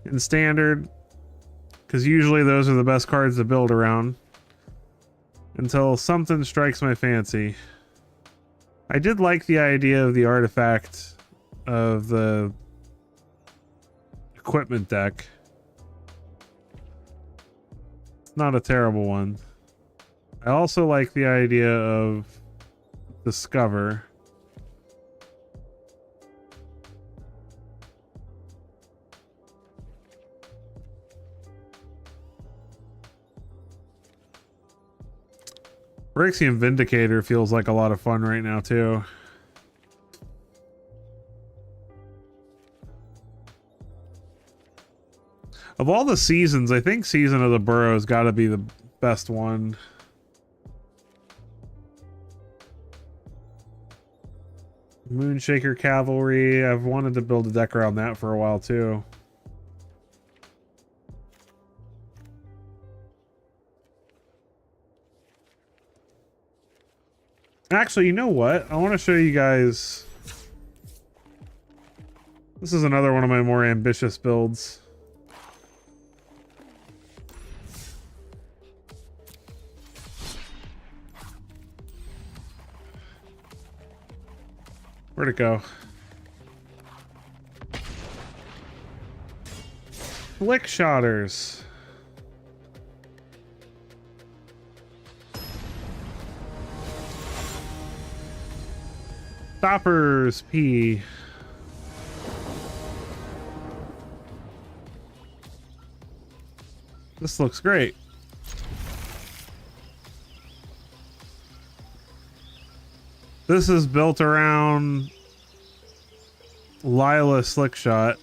in standard, because usually those are the best cards to build around until something strikes my fancy. I did like the idea of the artifact of the equipment deck. It's not a terrible one. I also like the idea of Discover. Phyrexian Vindicator feels like a lot of fun right now too. Of all the seasons, I think Season of the Burrow's got to be the best one. Moonshaker Cavalry. I've wanted to build a deck around that for a while too. Actually, you know what? I want to show you guys. This is another one of my more ambitious builds. Where'd it go? Flick Shotters. Stoppers P. This looks great. This is built around Lila Slickshot,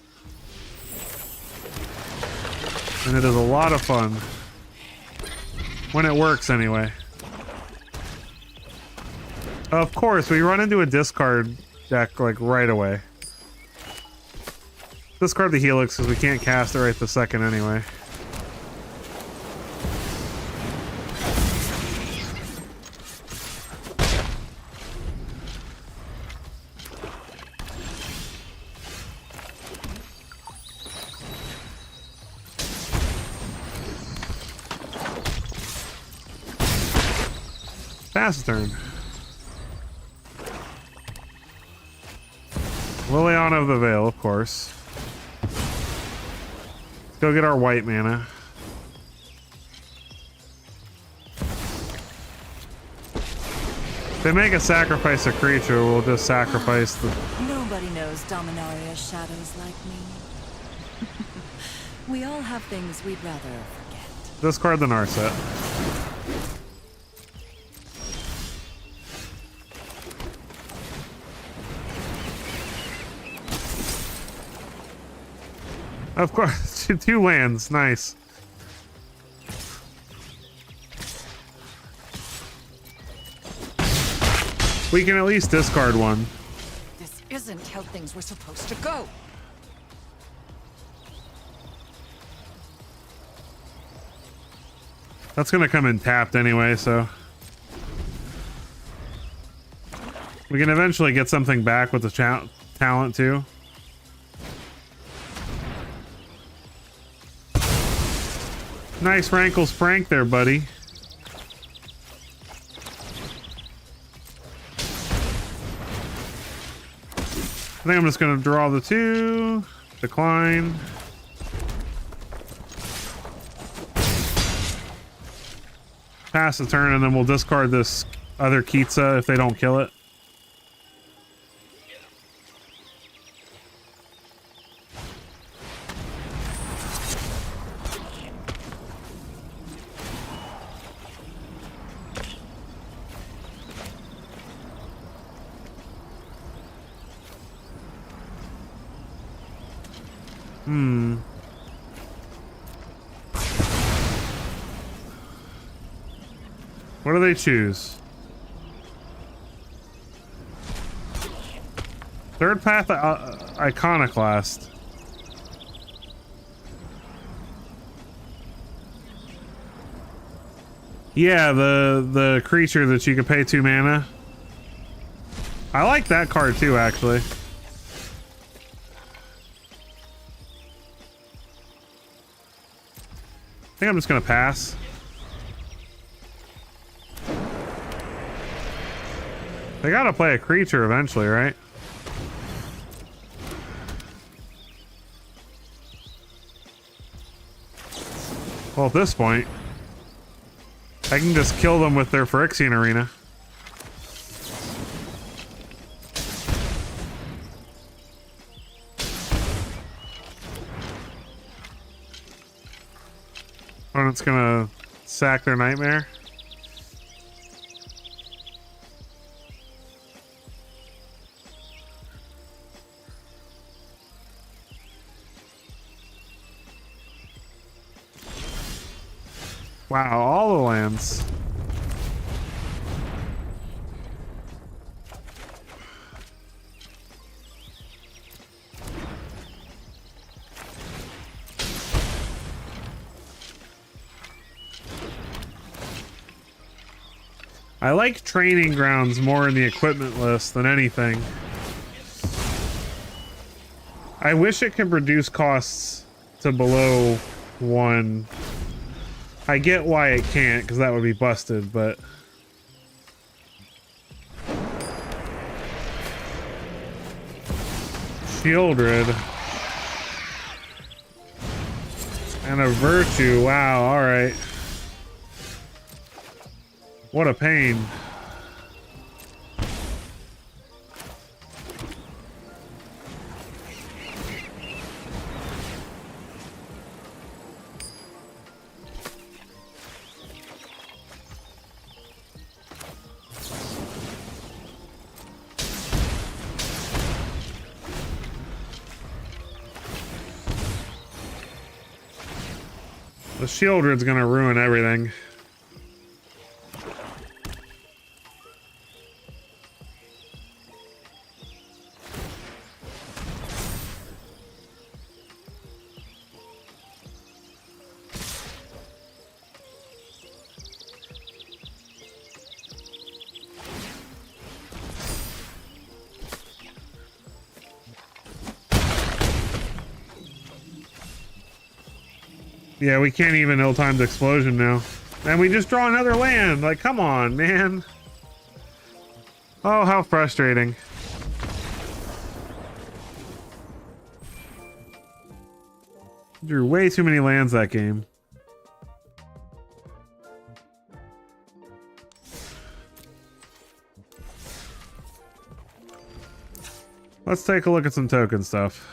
and it is a lot of fun when it works anyway. Of course, we run into a discard deck like right away. Discard the Helix because we can't cast it right this second anyway. Fast turn. Liliana of the Veil, of course. Let's go get our white mana. If they make a sacrifice a creature, we'll just sacrifice the... Nobody knows Dominaria's shadows like me. We all have things we'd rather forget. Discard the Narset. Of course, 2 lands, nice. We can at least discard one. This isn't how things were supposed to go. That's gonna come in tapped anyway, so we can eventually get something back with the talent too. Nice Rankle's prank there, buddy. I think I'm just gonna draw the 2, decline. Pass the turn, and then we'll discard this other Kitsa if they don't kill it. What do they choose? Third path iconoclast. Yeah, the creature that you can pay 2 mana. I like that card too, actually. I think I'm just gonna pass. They gotta play a creature eventually, right? Well, at this point, I can just kill them with their Phyrexian Arena. Opponent's gonna sack their Nightmare. Wow, all the lands. I like training grounds more in the equipment list than anything. I wish it could reduce costs to below 1. I get why it can't, because that would be busted, but... Shieldred. And a Virtue, wow, alright. What a pain. The Shieldred's gonna ruin everything. Yeah, we can't even ill-timed explosion now. And we just draw another land. Like, come on, man. Oh, how frustrating. Drew way too many lands that game. Let's take a look at some token stuff.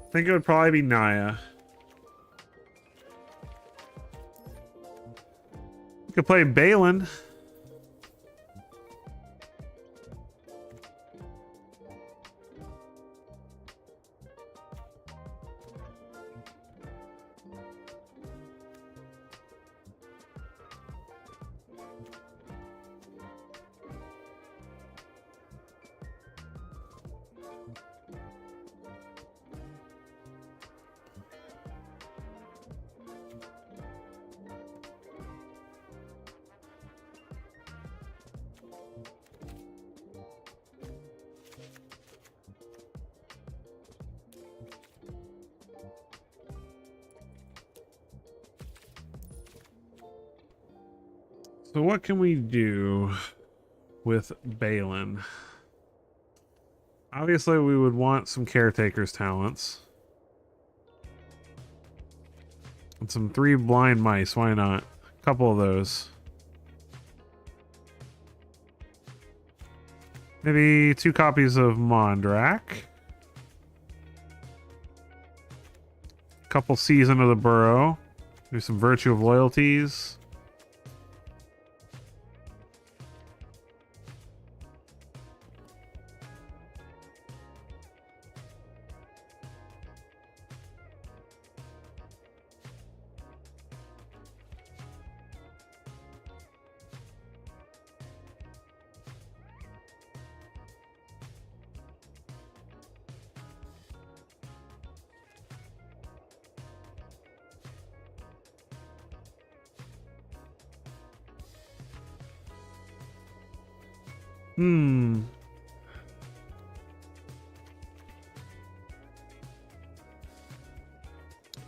I think it would probably be Naya. You could play Balin. So what can we do with Balin? Obviously, we would want some Caretaker's talents. And some 3 blind mice, why not? A couple of those. Maybe 2 copies of Mondrak. Couple Season of the Burrow. Maybe some Virtue of Loyalties.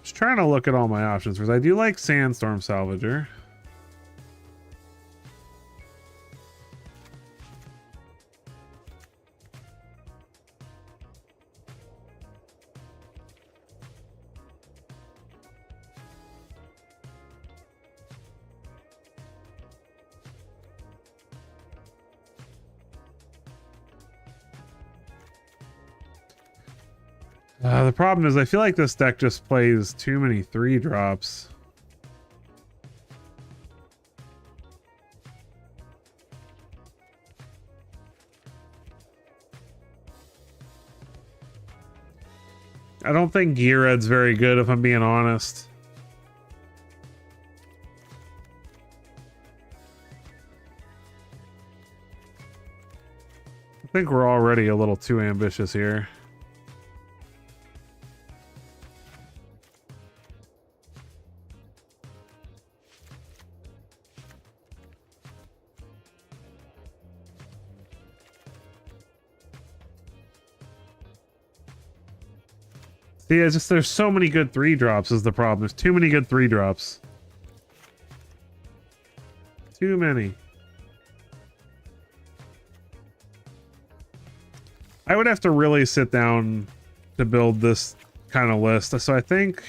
Just trying to look at all my options because I do like Sandstorm Salvager. The problem is I feel like this deck just plays too many 3-drops. I don't think Geared's very good if I'm being honest. I think we're already a little too ambitious here. See, it's just there's so many good 3-drops is the problem. There's too many good 3-drops. Too many. I would have to really sit down to build this kind of list. So I think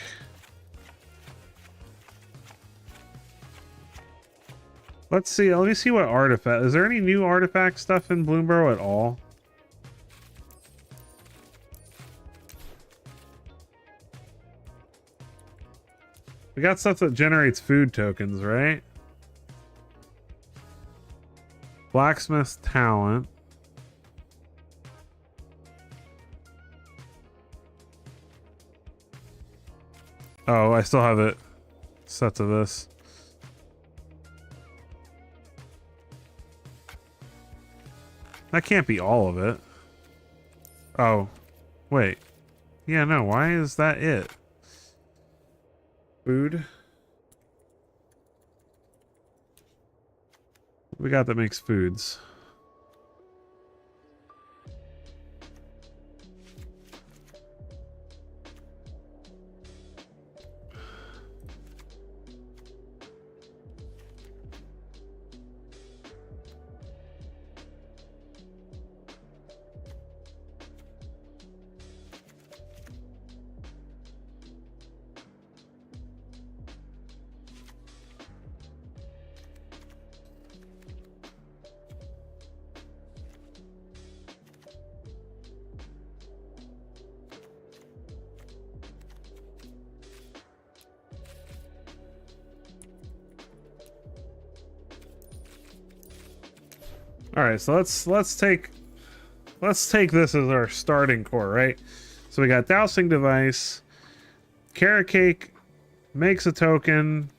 let's see. Let me see what artifact. Is there any new artifact stuff in Bloomborough at all? We got stuff that generates food tokens, right? Blacksmith's talent. Oh, I still have it set to this. That can't be all of it. Oh, wait. Yeah, no, why is that it? Food. What we got that makes foods? All right, so let's take this as our starting core, right? So we got Dowsing Device, Carrot Cake makes a token.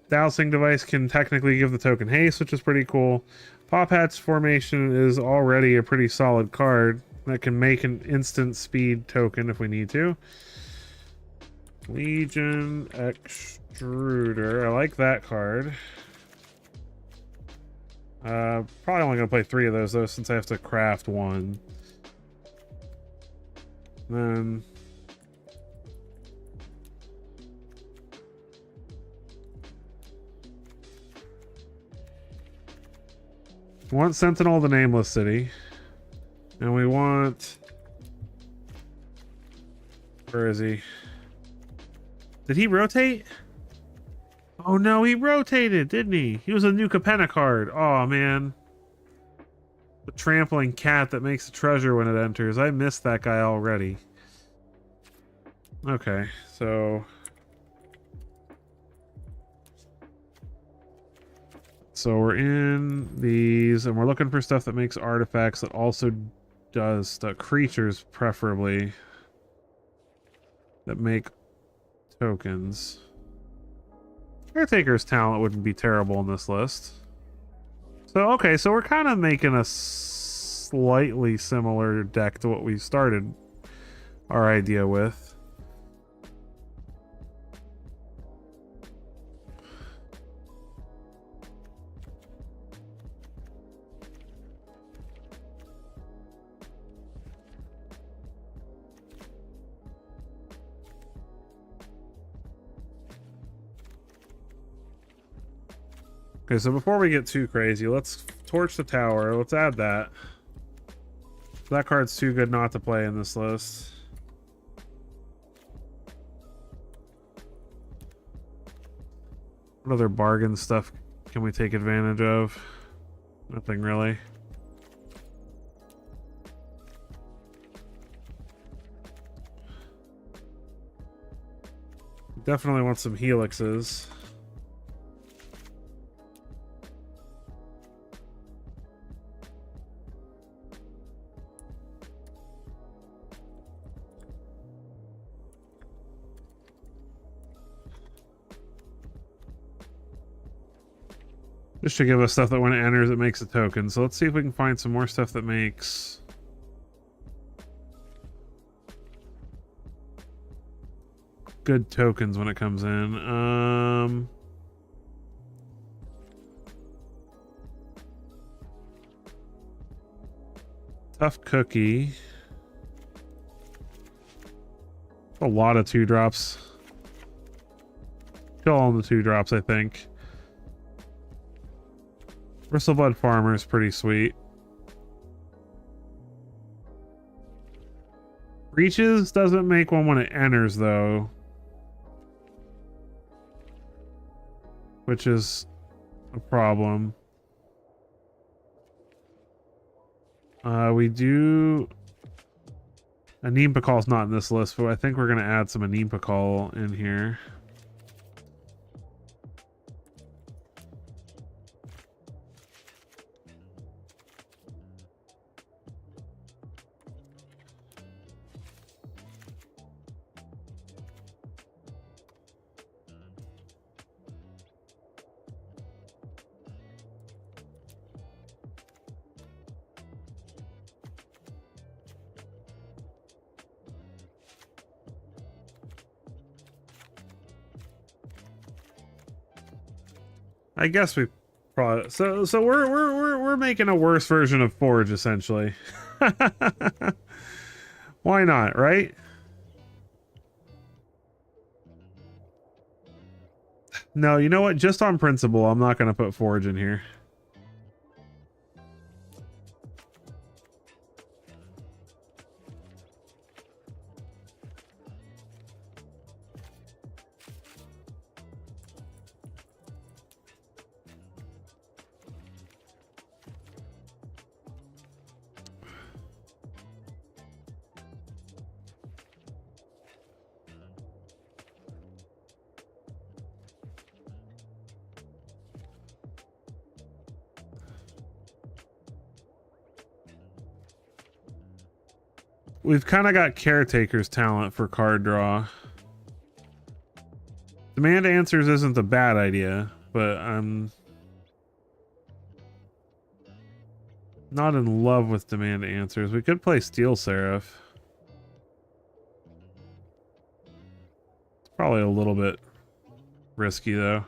Dowsing Device can technically give the token haste, which is pretty cool. Pop Hat's Formation is already a pretty solid card that can make an instant speed token if we need to. Legion Extruder, I like that card. Probably only gonna play 3 of those though, since I have to craft 1. Then We want Sentinel of the Nameless City. And we want... Where is he? Did he rotate? Oh no, he rotated, didn't he? He was a new Capenna card. Oh man. The trampling cat that makes a treasure when it enters. I missed that guy already. Okay, so... So we're in these, and we're looking for stuff that makes artifacts that also does stuff, creatures preferably, that make tokens. Caretaker's talent wouldn't be terrible in this list. So, okay, so we're kind of making a slightly similar deck to what we started our idea with. Okay, so before we get too crazy, let's torch the tower. Let's add that. That card's too good not to play in this list. What other bargain stuff can we take advantage of? Nothing really. Definitely want some helixes. Just to give us stuff that when it enters, it makes a token. So let's see if we can find some more stuff that makes... good tokens when it comes in. Tough Cookie. A lot of 2-drops. Kill all the 2-drops, I think. Bristlebud Farmer is pretty sweet. Breaches doesn't make one when it enters, though. Which is a problem. We do... Anim Pakal's not in this list, but I think we're going to add some Anim Pakal in here. I guess we probably so we're making a worse version of Forge essentially. Why not, right? No, you know what? Just on principle, I'm not going to put Forge in here. We've kind of got Caretaker's talent for card draw. Demand Answers isn't a bad idea, but I'm not in love with Demand Answers. We could play Steel Seraph. It's probably a little bit risky, though.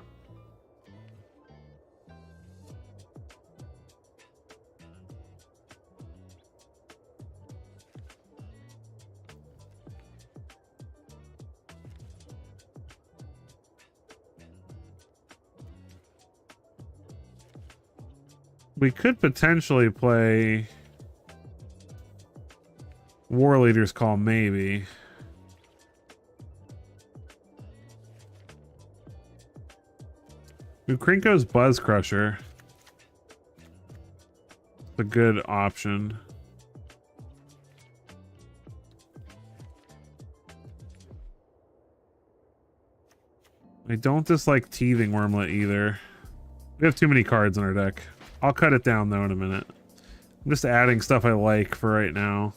We could potentially play War Leader's Call, maybe. Ukrinko's Buzz Crusher. It's a good option. I don't dislike Teething Wormlet either. We have too many cards in our deck. I'll cut it down though in a minute. I'm just adding stuff I like for right now.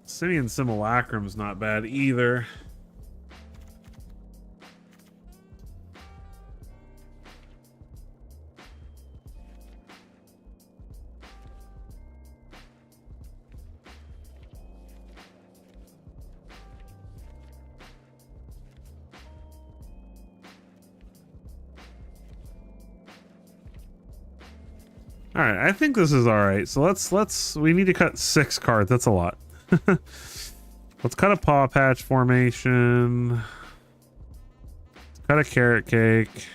Simian Simulacrum's not bad either. All right, I think this is all right. So we need to cut 6 cards. That's a lot. Let's cut a Paw Patch formation. Let's cut a Carrot Cake.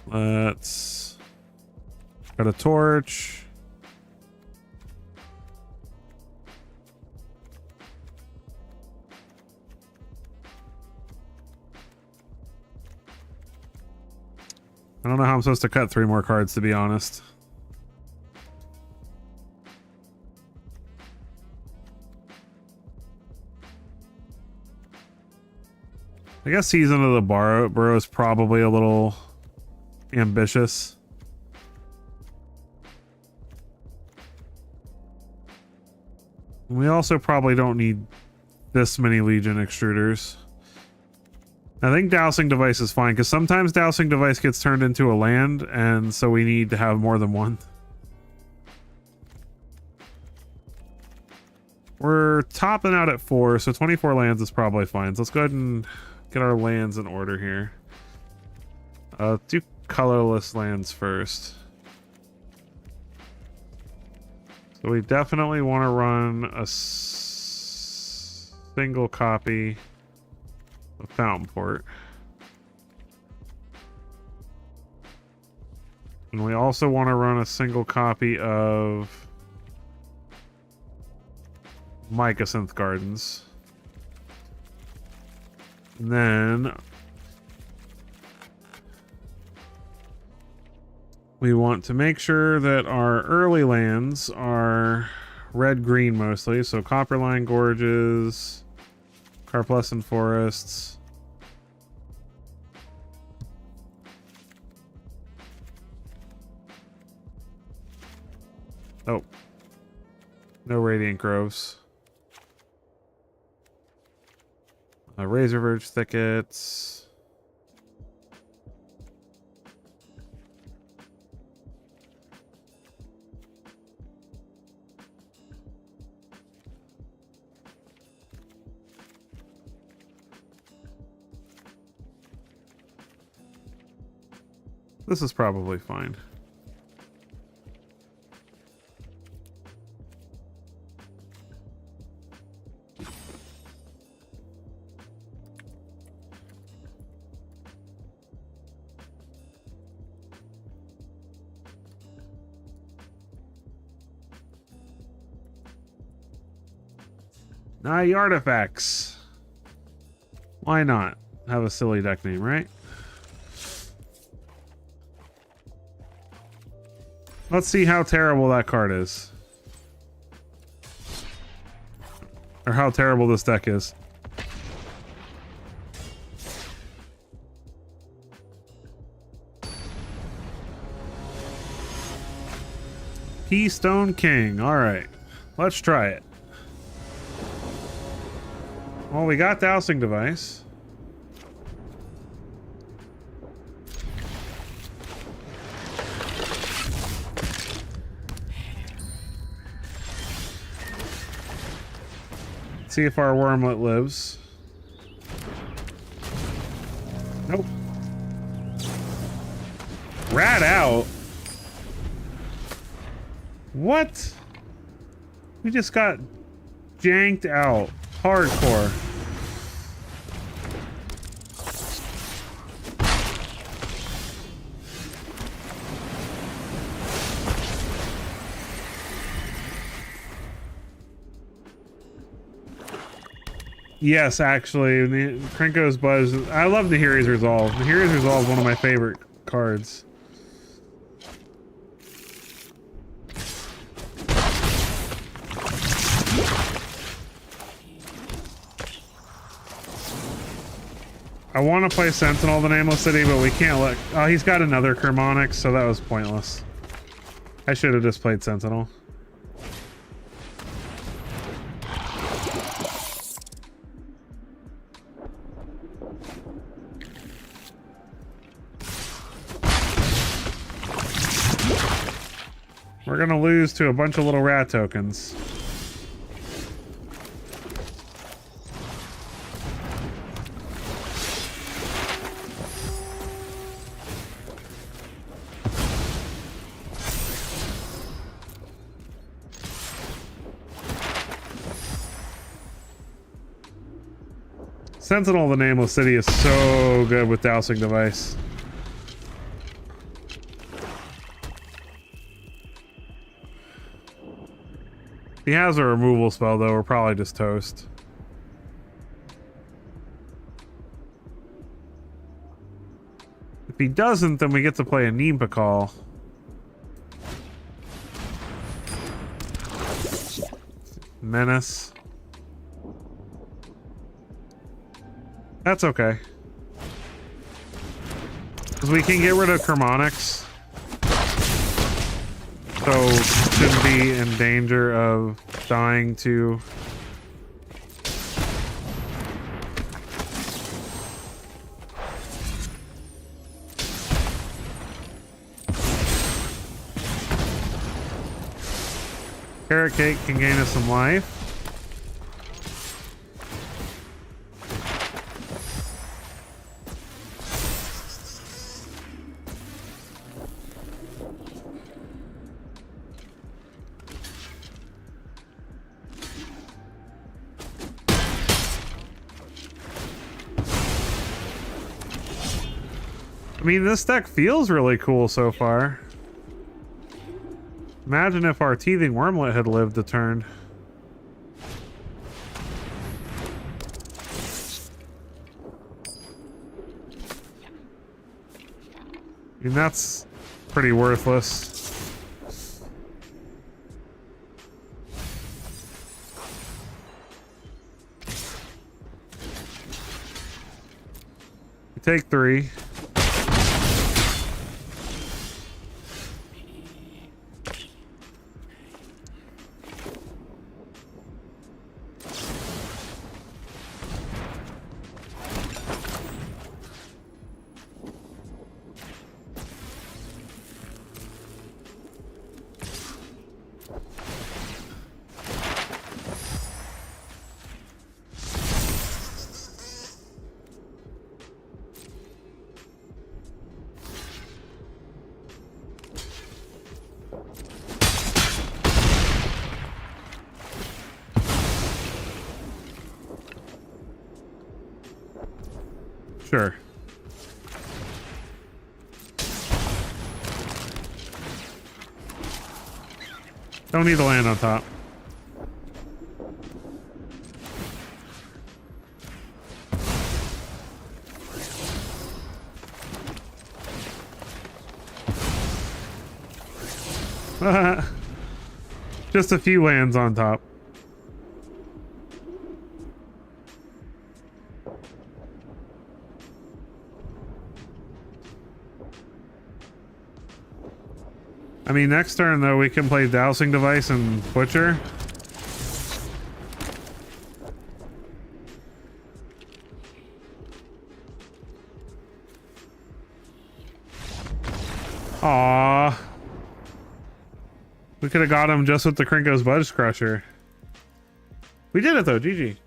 Let's cut a Torch. I don't know how I'm supposed to cut 3 more cards, to be honest. I guess Season of the Burrow is probably a little ambitious. We also probably don't need this many Legion Extruders. I think Dowsing Device is fine, because sometimes Dowsing Device gets turned into a land, and so we need to have more than one. We're topping out at 4, so 24 lands is probably fine. So let's go ahead and get our lands in order here. Do colorless lands first. So we definitely want to run a single copy of Fountain Port. And we also want to run a single copy of Mycosynth Gardens. And then we want to make sure that our early lands are red-green mostly. So Copperline Gorges, Carplescent Forests. Oh. No Radiant Groves. Razor Verge Thickets. This is probably fine. Artifacts. Why not? Have a silly deck name, right? Let's see how terrible that card is. Or how terrible this deck is. Keystone King. Alright. Let's try it. Well, we got Dowsing Device. Let's see if our Wormlet lives. Nope. Rat out. What? We just got janked out. Hardcore. Yes, actually, Krenko's Buzz. I love Nahiri's Resolve. Nahiri's Resolve is one of my favorite cards. I want to play Sentinel, the Nameless City, but we can't let... Oh, he's got another Chromonics, so that was pointless. I should have just played Sentinel. We're gonna lose to a bunch of little rat tokens. Sentinel of the Nameless City is so good with Dowsing Device. If he has a removal spell, though, we're probably just toast. If he doesn't, then we get to play a Nimpa Call. Menace. That's okay. Because we can get rid of Chromonics. So, shouldn't be in danger of dying to... Carrot Cake can gain us some life. I mean, this deck feels really cool so far. Imagine if our Teething Wormlet had lived a turn. I mean, that's pretty worthless. We take 3. Sure. Don't need to land on top. Just a few lands on top. I mean, next turn, though, we can play Dowsing Device and Butcher. Aww. We could have got him just with the Krenko's Buzz Crusher. We did it, though. GG.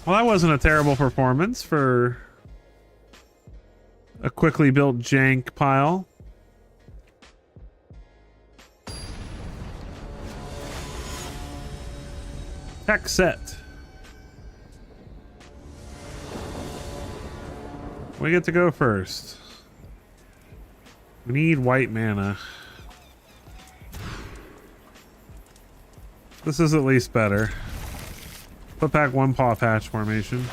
Well, that wasn't a terrible performance for a quickly built jank pile. Tech set. We get to go first. We need white mana. This is at least better. Put back one paw patch formation.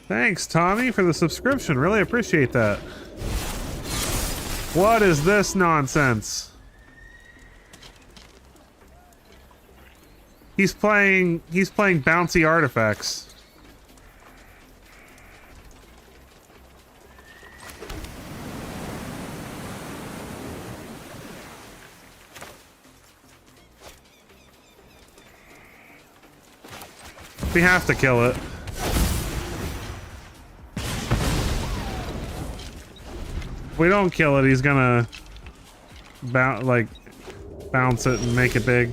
Thanks, Tommy, for the subscription. Really appreciate that. What is this nonsense? He's playing bouncy artifacts. We have to kill it. If we don't kill it, he's gonna bounce it and make it big.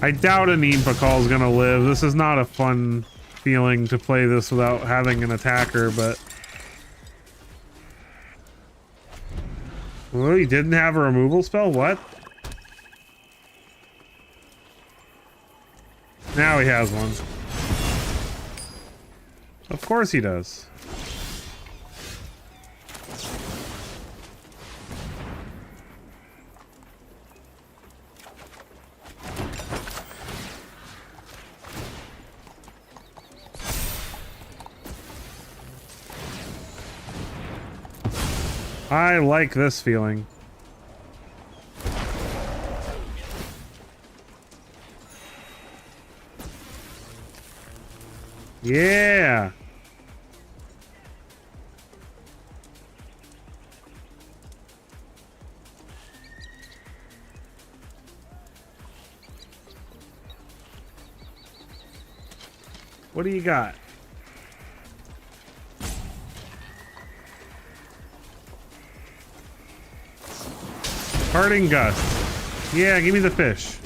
I doubt a Nimpa call is gonna live. This is not a fun feeling to play this without having an attacker, but... Oh, he didn't have a removal spell? What? Now he has one. Of course he does. I like this feeling. Yeah. What do you got? Parting Gust. Yeah, give me the fish.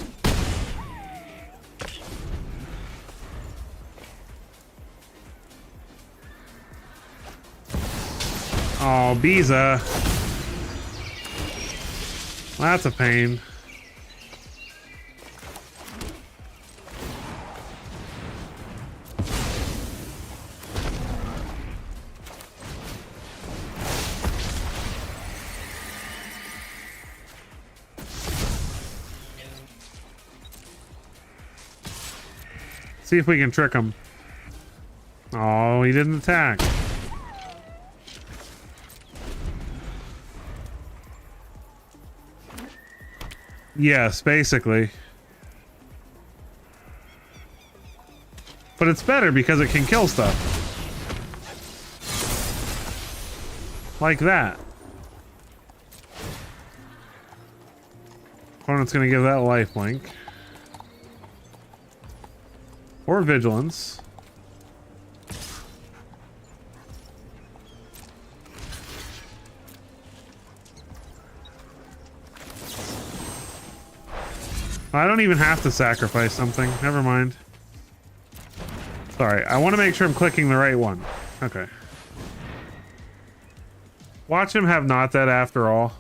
Oh, Biza. Well, that's a pain. See if we can trick him. Oh, he didn't attack. Yes, basically. But it's better because it can kill stuff. Like that. Opponent's gonna give that lifelink. Or vigilance. I don't even have to sacrifice something. Never mind. Sorry, I want to make sure I'm clicking the right one. Okay. Watch him have not dead after all.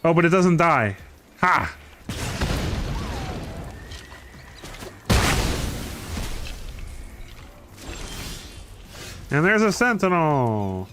Oh, but it doesn't die. Ha! And there's a sentinel.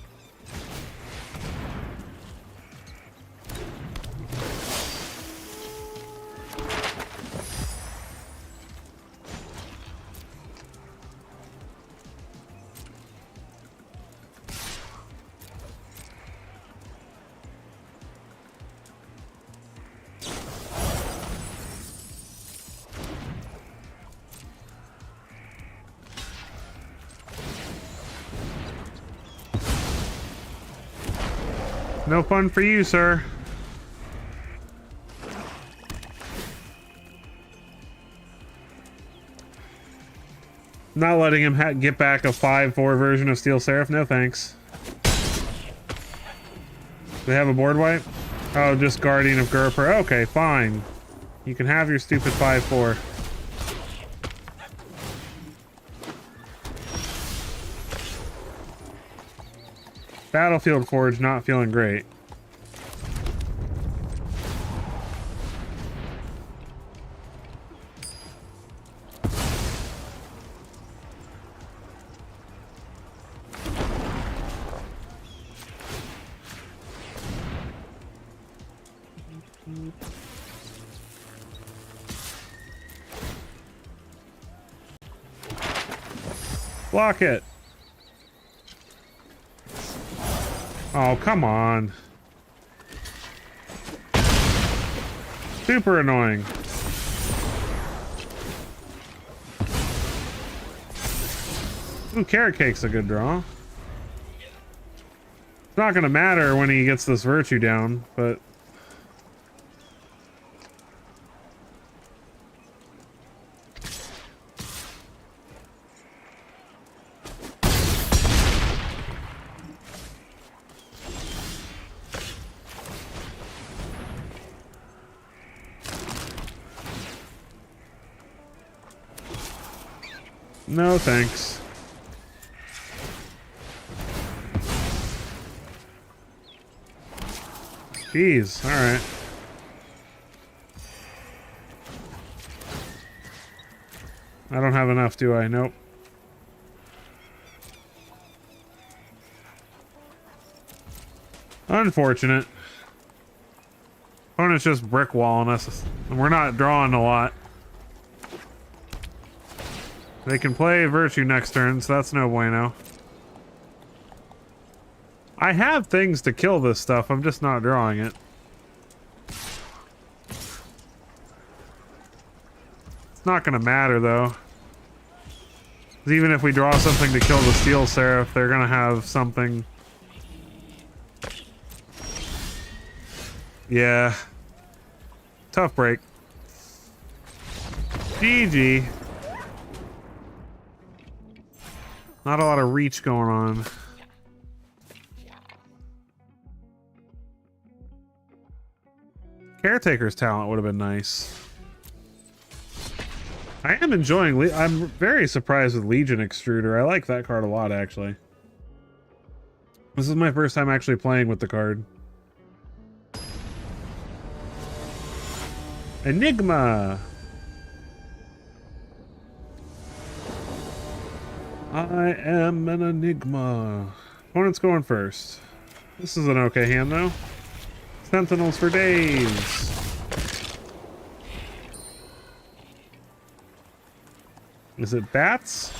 No fun for you, sir. Not letting him get back a 5-4 version of Steel Seraph? No thanks. Do they have a board wipe? Oh, just Guardian of Gurper. Okay, fine. You can have your stupid 5-4. Battlefield Forge not feeling great. Block it. Oh, come on. Super annoying. Ooh, Carrot Cake's a good draw. It's not gonna matter when he gets this virtue down, but... No, thanks. Jeez, alright. I don't have enough, do I? Nope. Unfortunate. Opponent's just brick walling us, and we're not drawing a lot. They can play Virtue next turn, so that's no bueno. I have things to kill this stuff, I'm just not drawing it. It's not gonna matter, though. 'Cause even if we draw something to kill the Steel Seraph, they're gonna have something. Yeah. Tough break. GG. Not a lot of reach going on. Caretaker's talent would have been nice. I am enjoying... I'm very surprised with Legion Extruder. I like that card a lot, actually. This is my first time actually playing with the card. Enigma! I am an enigma. Opponent's going first. This is an okay hand, though. Sentinels for days. Is it bats?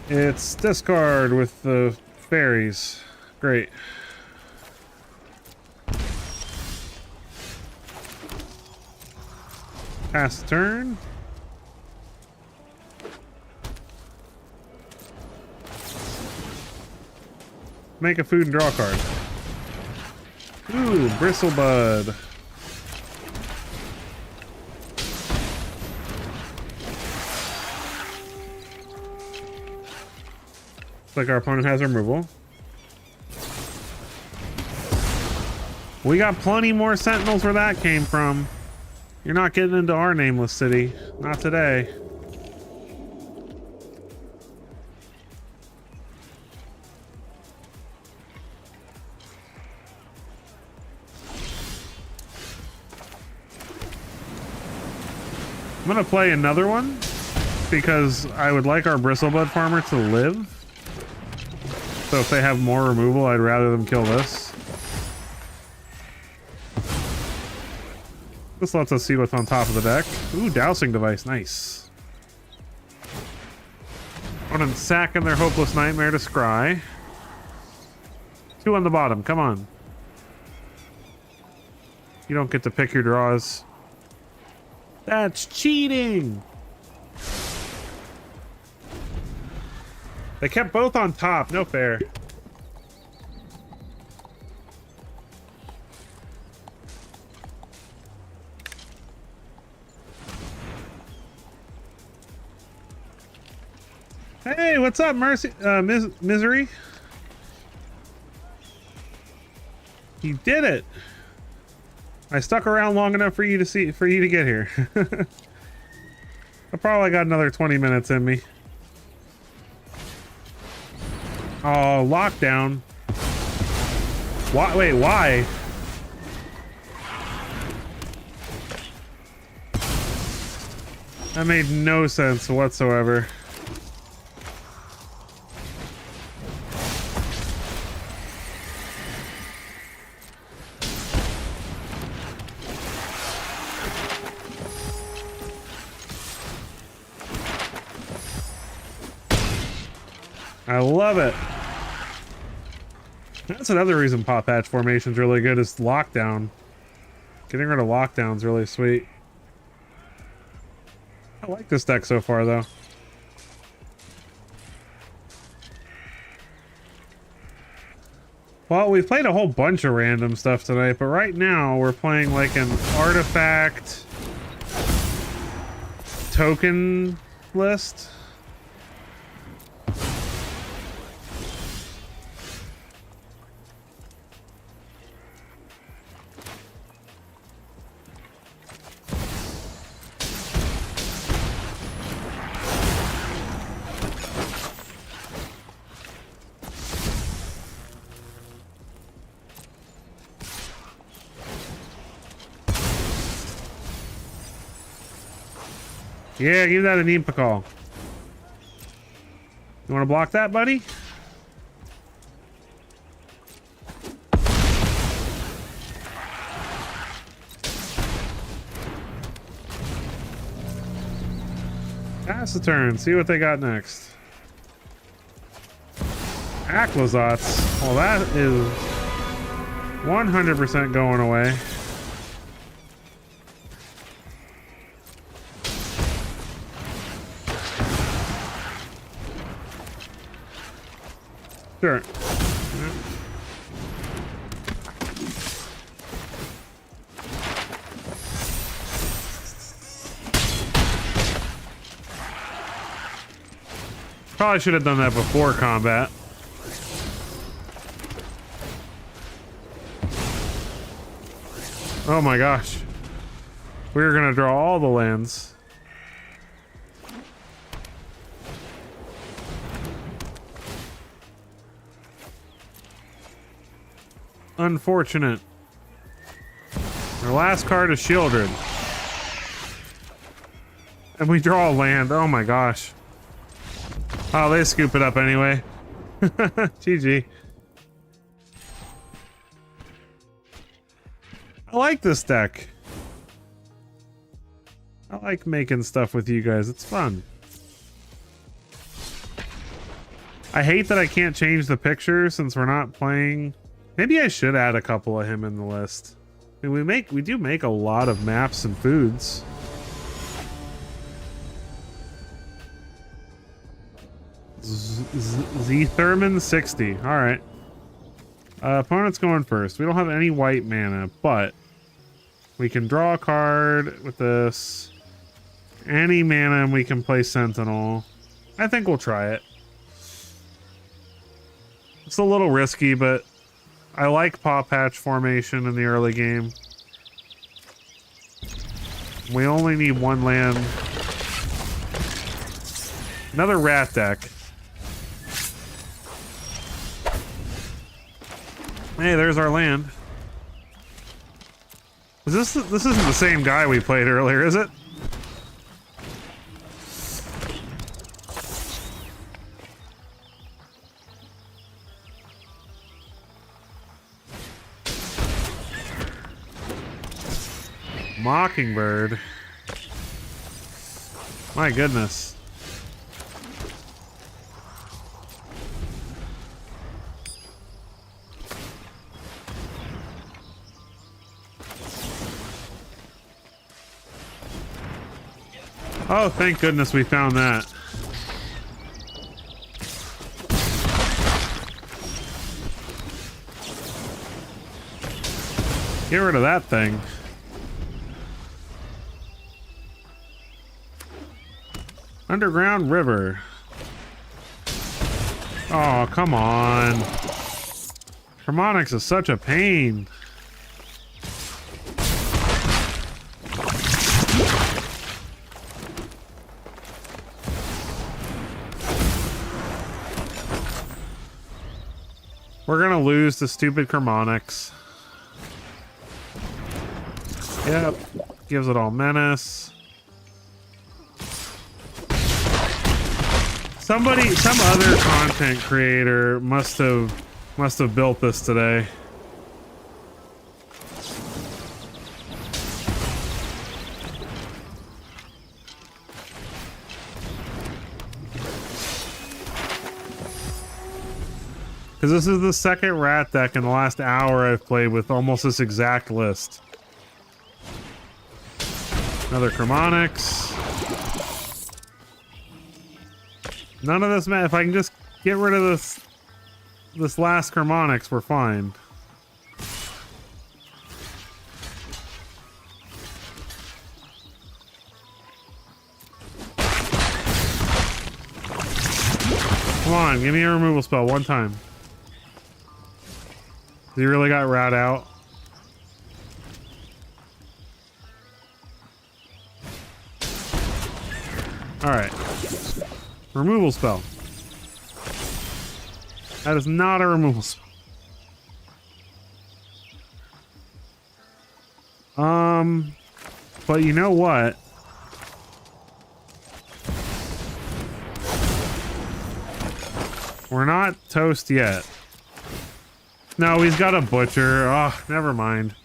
It's discard with the fairies. Great. Pass the turn. Make a food and draw card. Ooh, Bristlebud. Looks like our opponent has removal. We got plenty more sentinels where that came from. You're not getting into our nameless city. Not today. I'm gonna play another one because I would like our Bristlebud farmer to live. So if they have more removal, I'd rather them kill this. This lets us see what's on top of the deck. Ooh, dowsing device, nice. Opponent sacking their Hopeless Nightmare to scry. 2 on the bottom, come on. You don't get to pick your draws. That's cheating! They kept both on top. No fair. Hey, what's up, Mercy? Misery? You did it. I stuck around long enough for you to get here. I probably got another 20 minutes in me. Oh, lockdown. Why? Wait, why? That made no sense whatsoever. I love it. That's another reason Pop Patch Formation's really good is lockdown. Getting rid of lockdown's really sweet. I like this deck so far though. Well, we've played a whole bunch of random stuff tonight, but right now we're playing like an artifact token list. Yeah, give that an Impa call. You want to block that, buddy? Pass the turn, see what they got next. Aquazats. Well, that is 100% going away. Sure. Yeah. Probably should have done that before combat. Oh my gosh. We were gonna draw all the lands. Unfortunate. Our last card is Shieldred. And we draw a land. Oh my gosh. Oh, they scoop it up anyway. GG. I like this deck. I like making stuff with you guys. It's fun. I hate that I can't change the picture since we're not playing. Maybe I should add a couple of him in the list. I mean, we do make a lot of maps and foods. Z-Therman 60. All right. Opponent's going first. We don't have any white mana, but we can draw a card with this. Any mana, and we can play Sentinel. I think we'll try it. It's a little risky, but I like Paw Patch formation in the early game. We only need one land. Another rat deck. Hey, there's our land. This isn't the same guy we played earlier, is it? Mockingbird. My goodness. Oh, thank goodness we found that. Get rid of that thing. Underground river. Oh, come on. Harmonics is such a pain. We're gonna lose to stupid Harmonics. Yep. Gives it all menace. Somebody, some other content creator must have built this today. Because this is the second rat deck in the last hour I've played with almost this exact list. Another Harmonics. None of this, man. If I can just get rid of this last Harmonics, we're fine. Come on, give me a removal spell one time. You really got rat out. All right. Removal spell. That is not a removal spell. But you know what? We're not toast yet. No, he's got a butcher. Oh, never mind.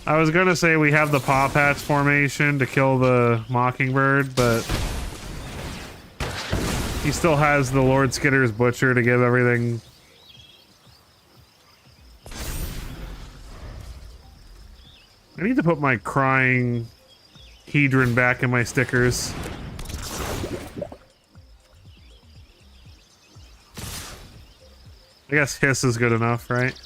I was gonna say we have the Paw Patch formation to kill the Mockingbird, but he still has the Lord Skitter's Butcher to give everything. I need to put my crying Hedron back in my stickers. I guess Hiss is good enough, right?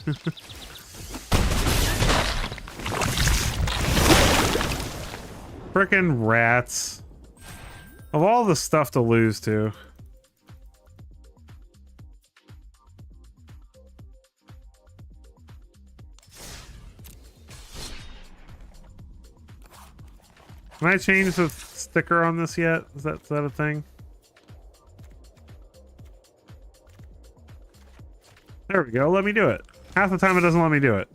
Frickin' rats. Of all the stuff to lose to. Can I change the sticker on this yet? Is that a thing? There we go. Let me do it. Half the time it doesn't let me do it.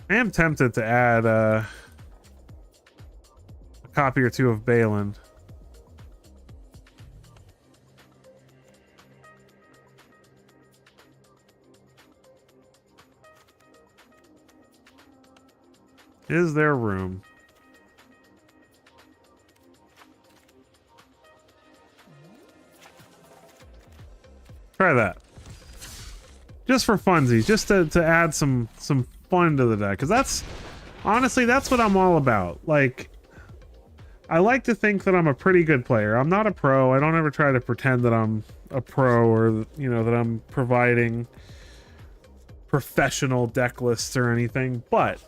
I am tempted to add a copy or two of Balin. Is there room? Try that. Just for funsies, just to add some fun to the deck, because that's honestly that's what I'm all about. Like, I like to think that I'm a pretty good player. I'm not a pro. I don't ever try to pretend that I'm a pro or, you know, that I'm providing professional deck lists or anything, but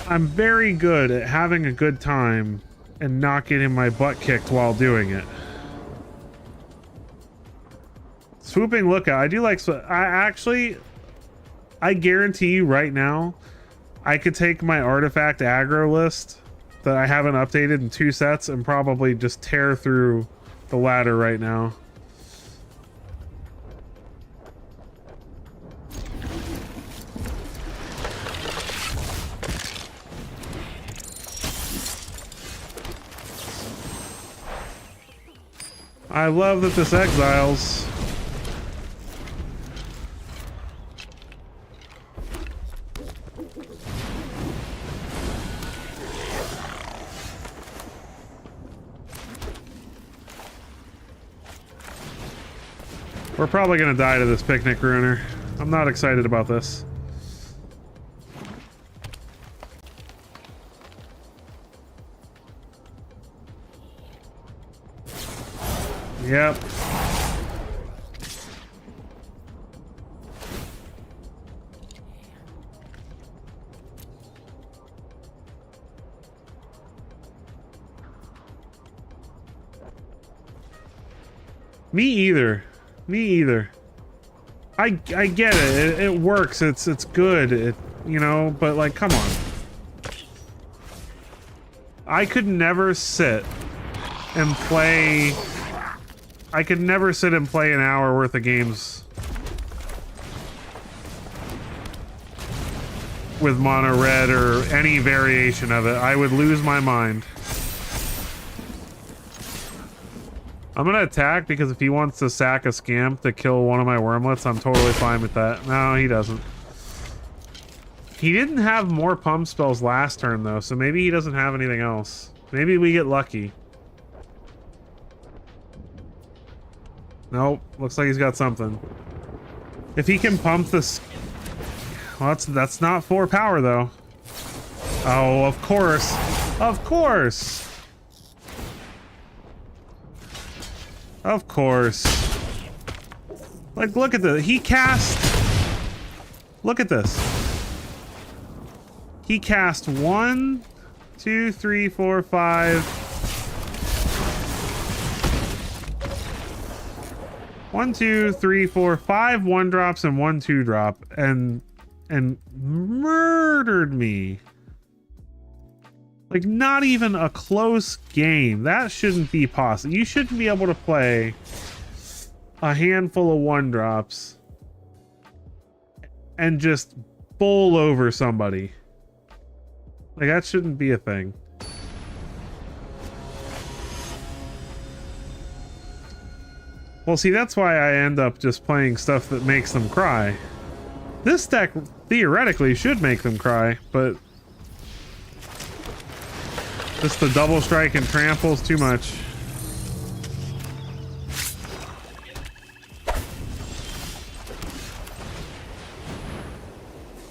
I'm very good at having a good time and not getting my butt kicked while doing it. Swooping Lookout. I do like... I guarantee you right now, I could take my artifact aggro list that I haven't updated in 2 sets and probably just tear through the ladder right now. I love that this exiles. We're probably gonna die to this Picnic Ruiner. I'm not excited about this. Yep. Me either. Me either. I get it. It works. It's good. You know, but like, come on. I could never sit and play. I could never sit and play an hour worth of games with mono red or any variation of it. I would lose my mind. I'm gonna attack because if he wants to sack a scamp to kill one of my wormlets, I'm totally fine with that. No, he doesn't. He didn't have more pump spells last turn though, so maybe he doesn't have anything else. Maybe we get lucky. Nope, looks like he's got something. If he can pump this... Well, that's not 4 power though. Oh, of course. Of course. Of course. Like, look at this. He cast... Look at this. He cast 1, 2, 3, 4, 5. 1, 2, 3, 4, 5 1-drops and 1 2-drop. And murdered me. Like, not even a close game. That shouldn't be possible. You shouldn't be able to play a handful of 1-drops and just bowl over somebody. Like, that shouldn't be a thing. Well, see, that's why I end up just playing stuff that makes them cry. This deck theoretically should make them cry, but just the double strike and trample's too much.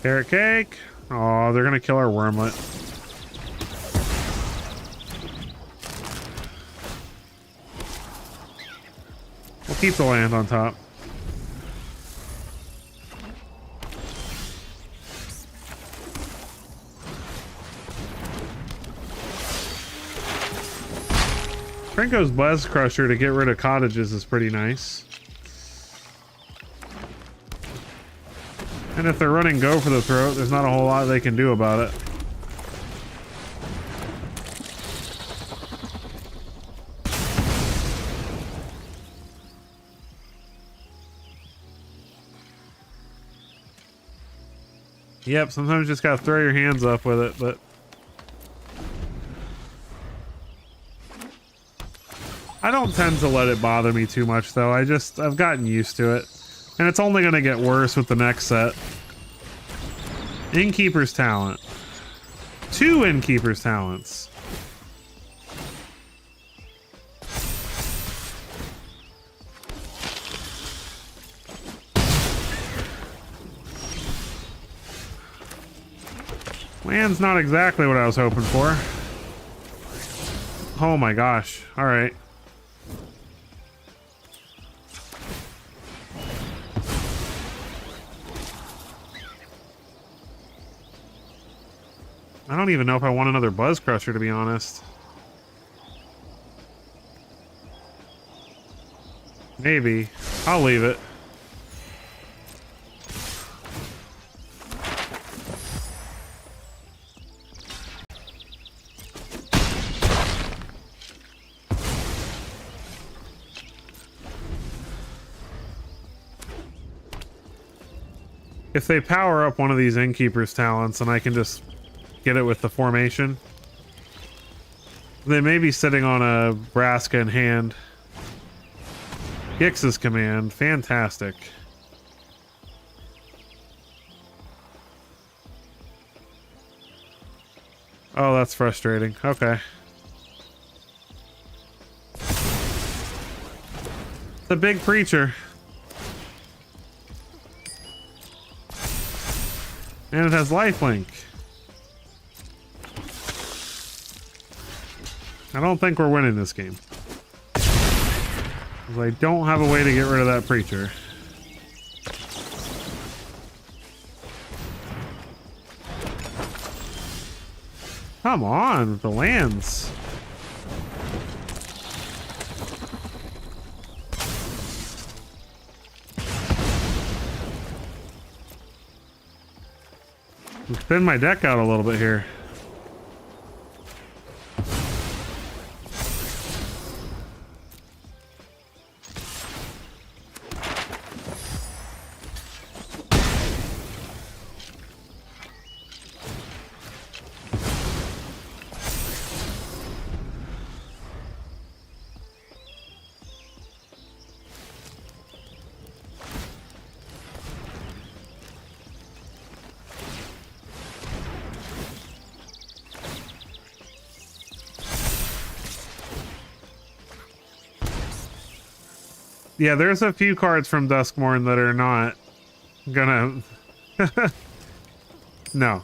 Carrot cake. Oh, they're gonna kill our wormlet. We'll keep the land on top. Franco's Buzz Crusher to get rid of cottages is pretty nice. And if they're running Go for the Throat, there's not a whole lot they can do about it. Yep, sometimes you just gotta throw your hands up with it, but I don't tend to let it bother me too much though. I've gotten used to it. And it's only gonna get worse with the next set. Innkeeper's Talent. 2 Innkeeper's Talents. Land's not exactly what I was hoping for. Oh my gosh. Alright. I don't even know if I want another Buzz Crusher, to be honest. Maybe. I'll leave it. If they power up one of these Innkeeper's Talents and I can just get it with the formation, they may be sitting on a Braska in hand. Gix's Command, fantastic. Oh, that's frustrating. Okay. The big preacher. And it has lifelink. I don't think we're winning this game. 'Cause I don't have a way to get rid of that preacher. Come on with the lands. Thin my deck out a little bit here. Yeah, there's a few cards from Duskmourn that are not gonna... No.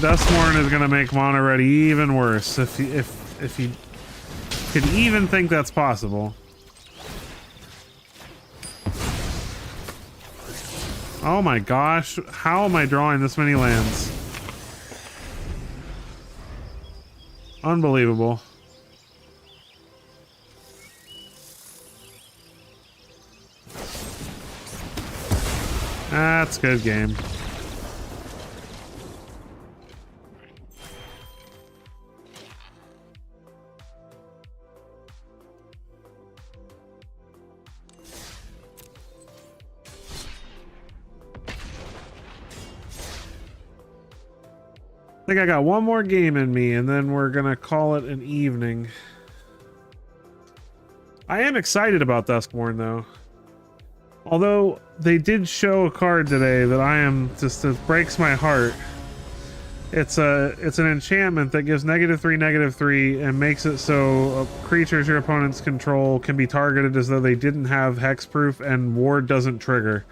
Duskmourn is gonna make Mono Red even worse if he could even think that's possible. Oh my gosh, how am I drawing this many lands? Unbelievable. That's a good game. I think I got one more game in me, and then we're gonna call it an evening. I am excited about Duskmourn, though. Although they did show a card today that I am just, it breaks my heart. It's an enchantment that gives -3/-3 and makes it so creatures your opponents control can be targeted as though they didn't have hexproof, and ward doesn't trigger.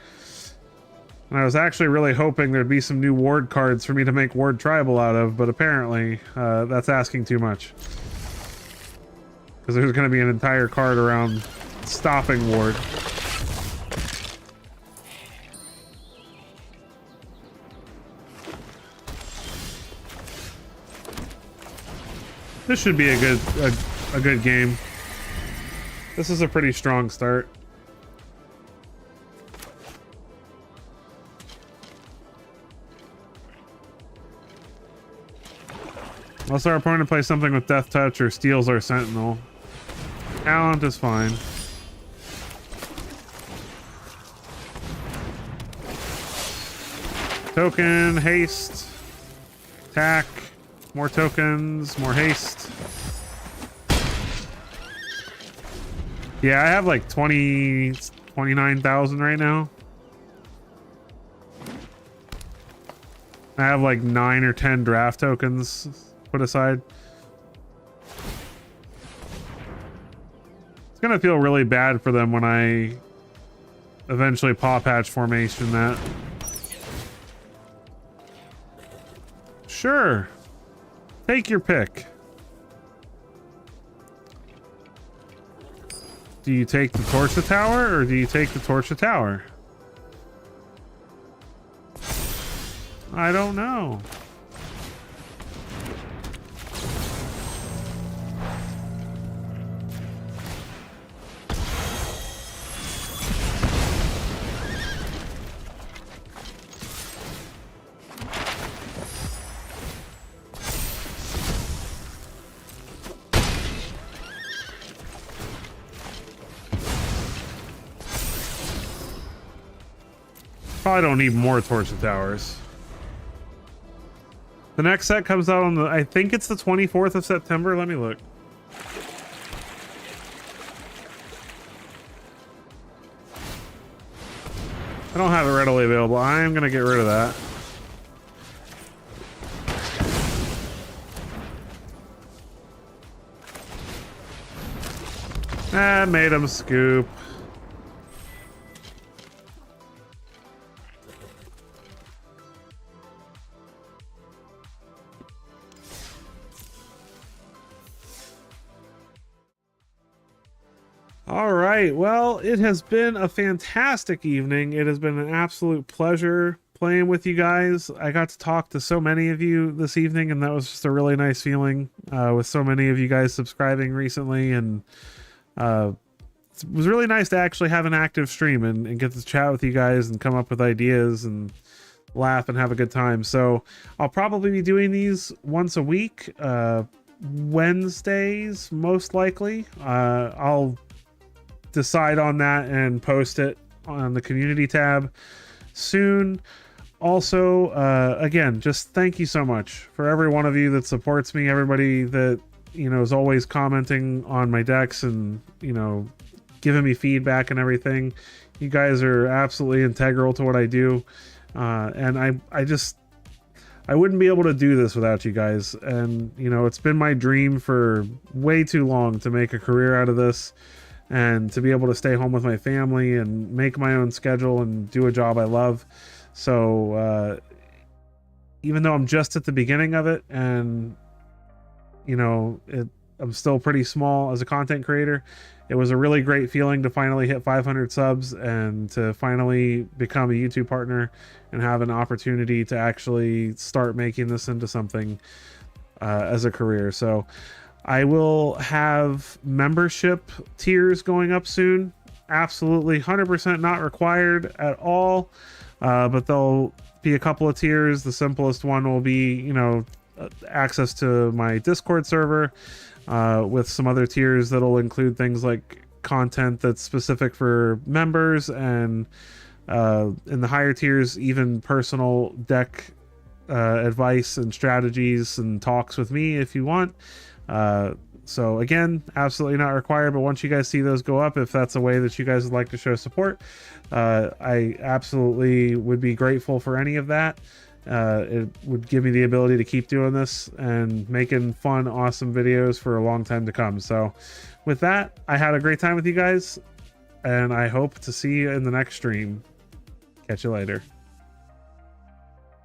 And I was actually really hoping there'd be some new ward cards for me to make ward tribal out of, but apparently that's asking too much. Because there's going to be an entire card around stopping ward. This should be a good game. This is a pretty strong start. Also, our opponent plays something with Death Touch or steals our Sentinel. Talent is fine. Token, haste, attack, more tokens, more haste. Yeah, I have like 29,000 right now. I have like 9 or 10 draft tokens put aside. It's gonna feel really bad for them when I eventually paw patch formation that. Sure. Take your pick. Do you take the Torch the Tower or do you take the Torch the Tower? I don't know. Probably don't need more Torch the Towers. The next set comes out on the, I think it's the 24th of September. Let me look. I don't have it readily available. I am going to get rid of that. Made him scoop. All right. Well, it has been a fantastic evening. It has been an absolute pleasure playing with you guys. I got to talk to so many of you this evening, and that was just a really nice feeling with so many of you guys subscribing recently. And it was really nice to actually have an active stream and get to chat with you guys and come up with ideas and laugh and have a good time. So I'll probably be doing these once a week, Wednesdays, most likely. I'll decide on that and post it on the community tab soon. Also, again, just thank you so much for every one of you that supports me, everybody that, you know, is always commenting on my decks and, you know, giving me feedback and everything. You guys are absolutely integral to what I do. And I wouldn't be able to do this without you guys. And, you know, it's been my dream for way too long to make a career out of this and to be able to stay home with my family and make my own schedule and do a job I love. So, even though I'm just at the beginning of it and, you know, I'm still pretty small as a content creator, it was a really great feeling to finally hit 500 subs and to finally become a YouTube partner and have an opportunity to actually start making this into something as a career. So I will have membership tiers going up soon. Absolutely 100% not required at all, but there'll be a couple of tiers. The simplest one will be, you know, access to my Discord server, with some other tiers that'll include things like content that's specific for members, and in the higher tiers, even personal deck advice and strategies and talks with me if you want. So again, absolutely not required, but once you guys see those go up, if that's a way that you guys would like to show support, I absolutely would be grateful for any of that. It would give me the ability to keep doing this and making fun, awesome videos for a long time to come. So with that, I had a great time with you guys, and I hope to see you in the next stream. Catch you later.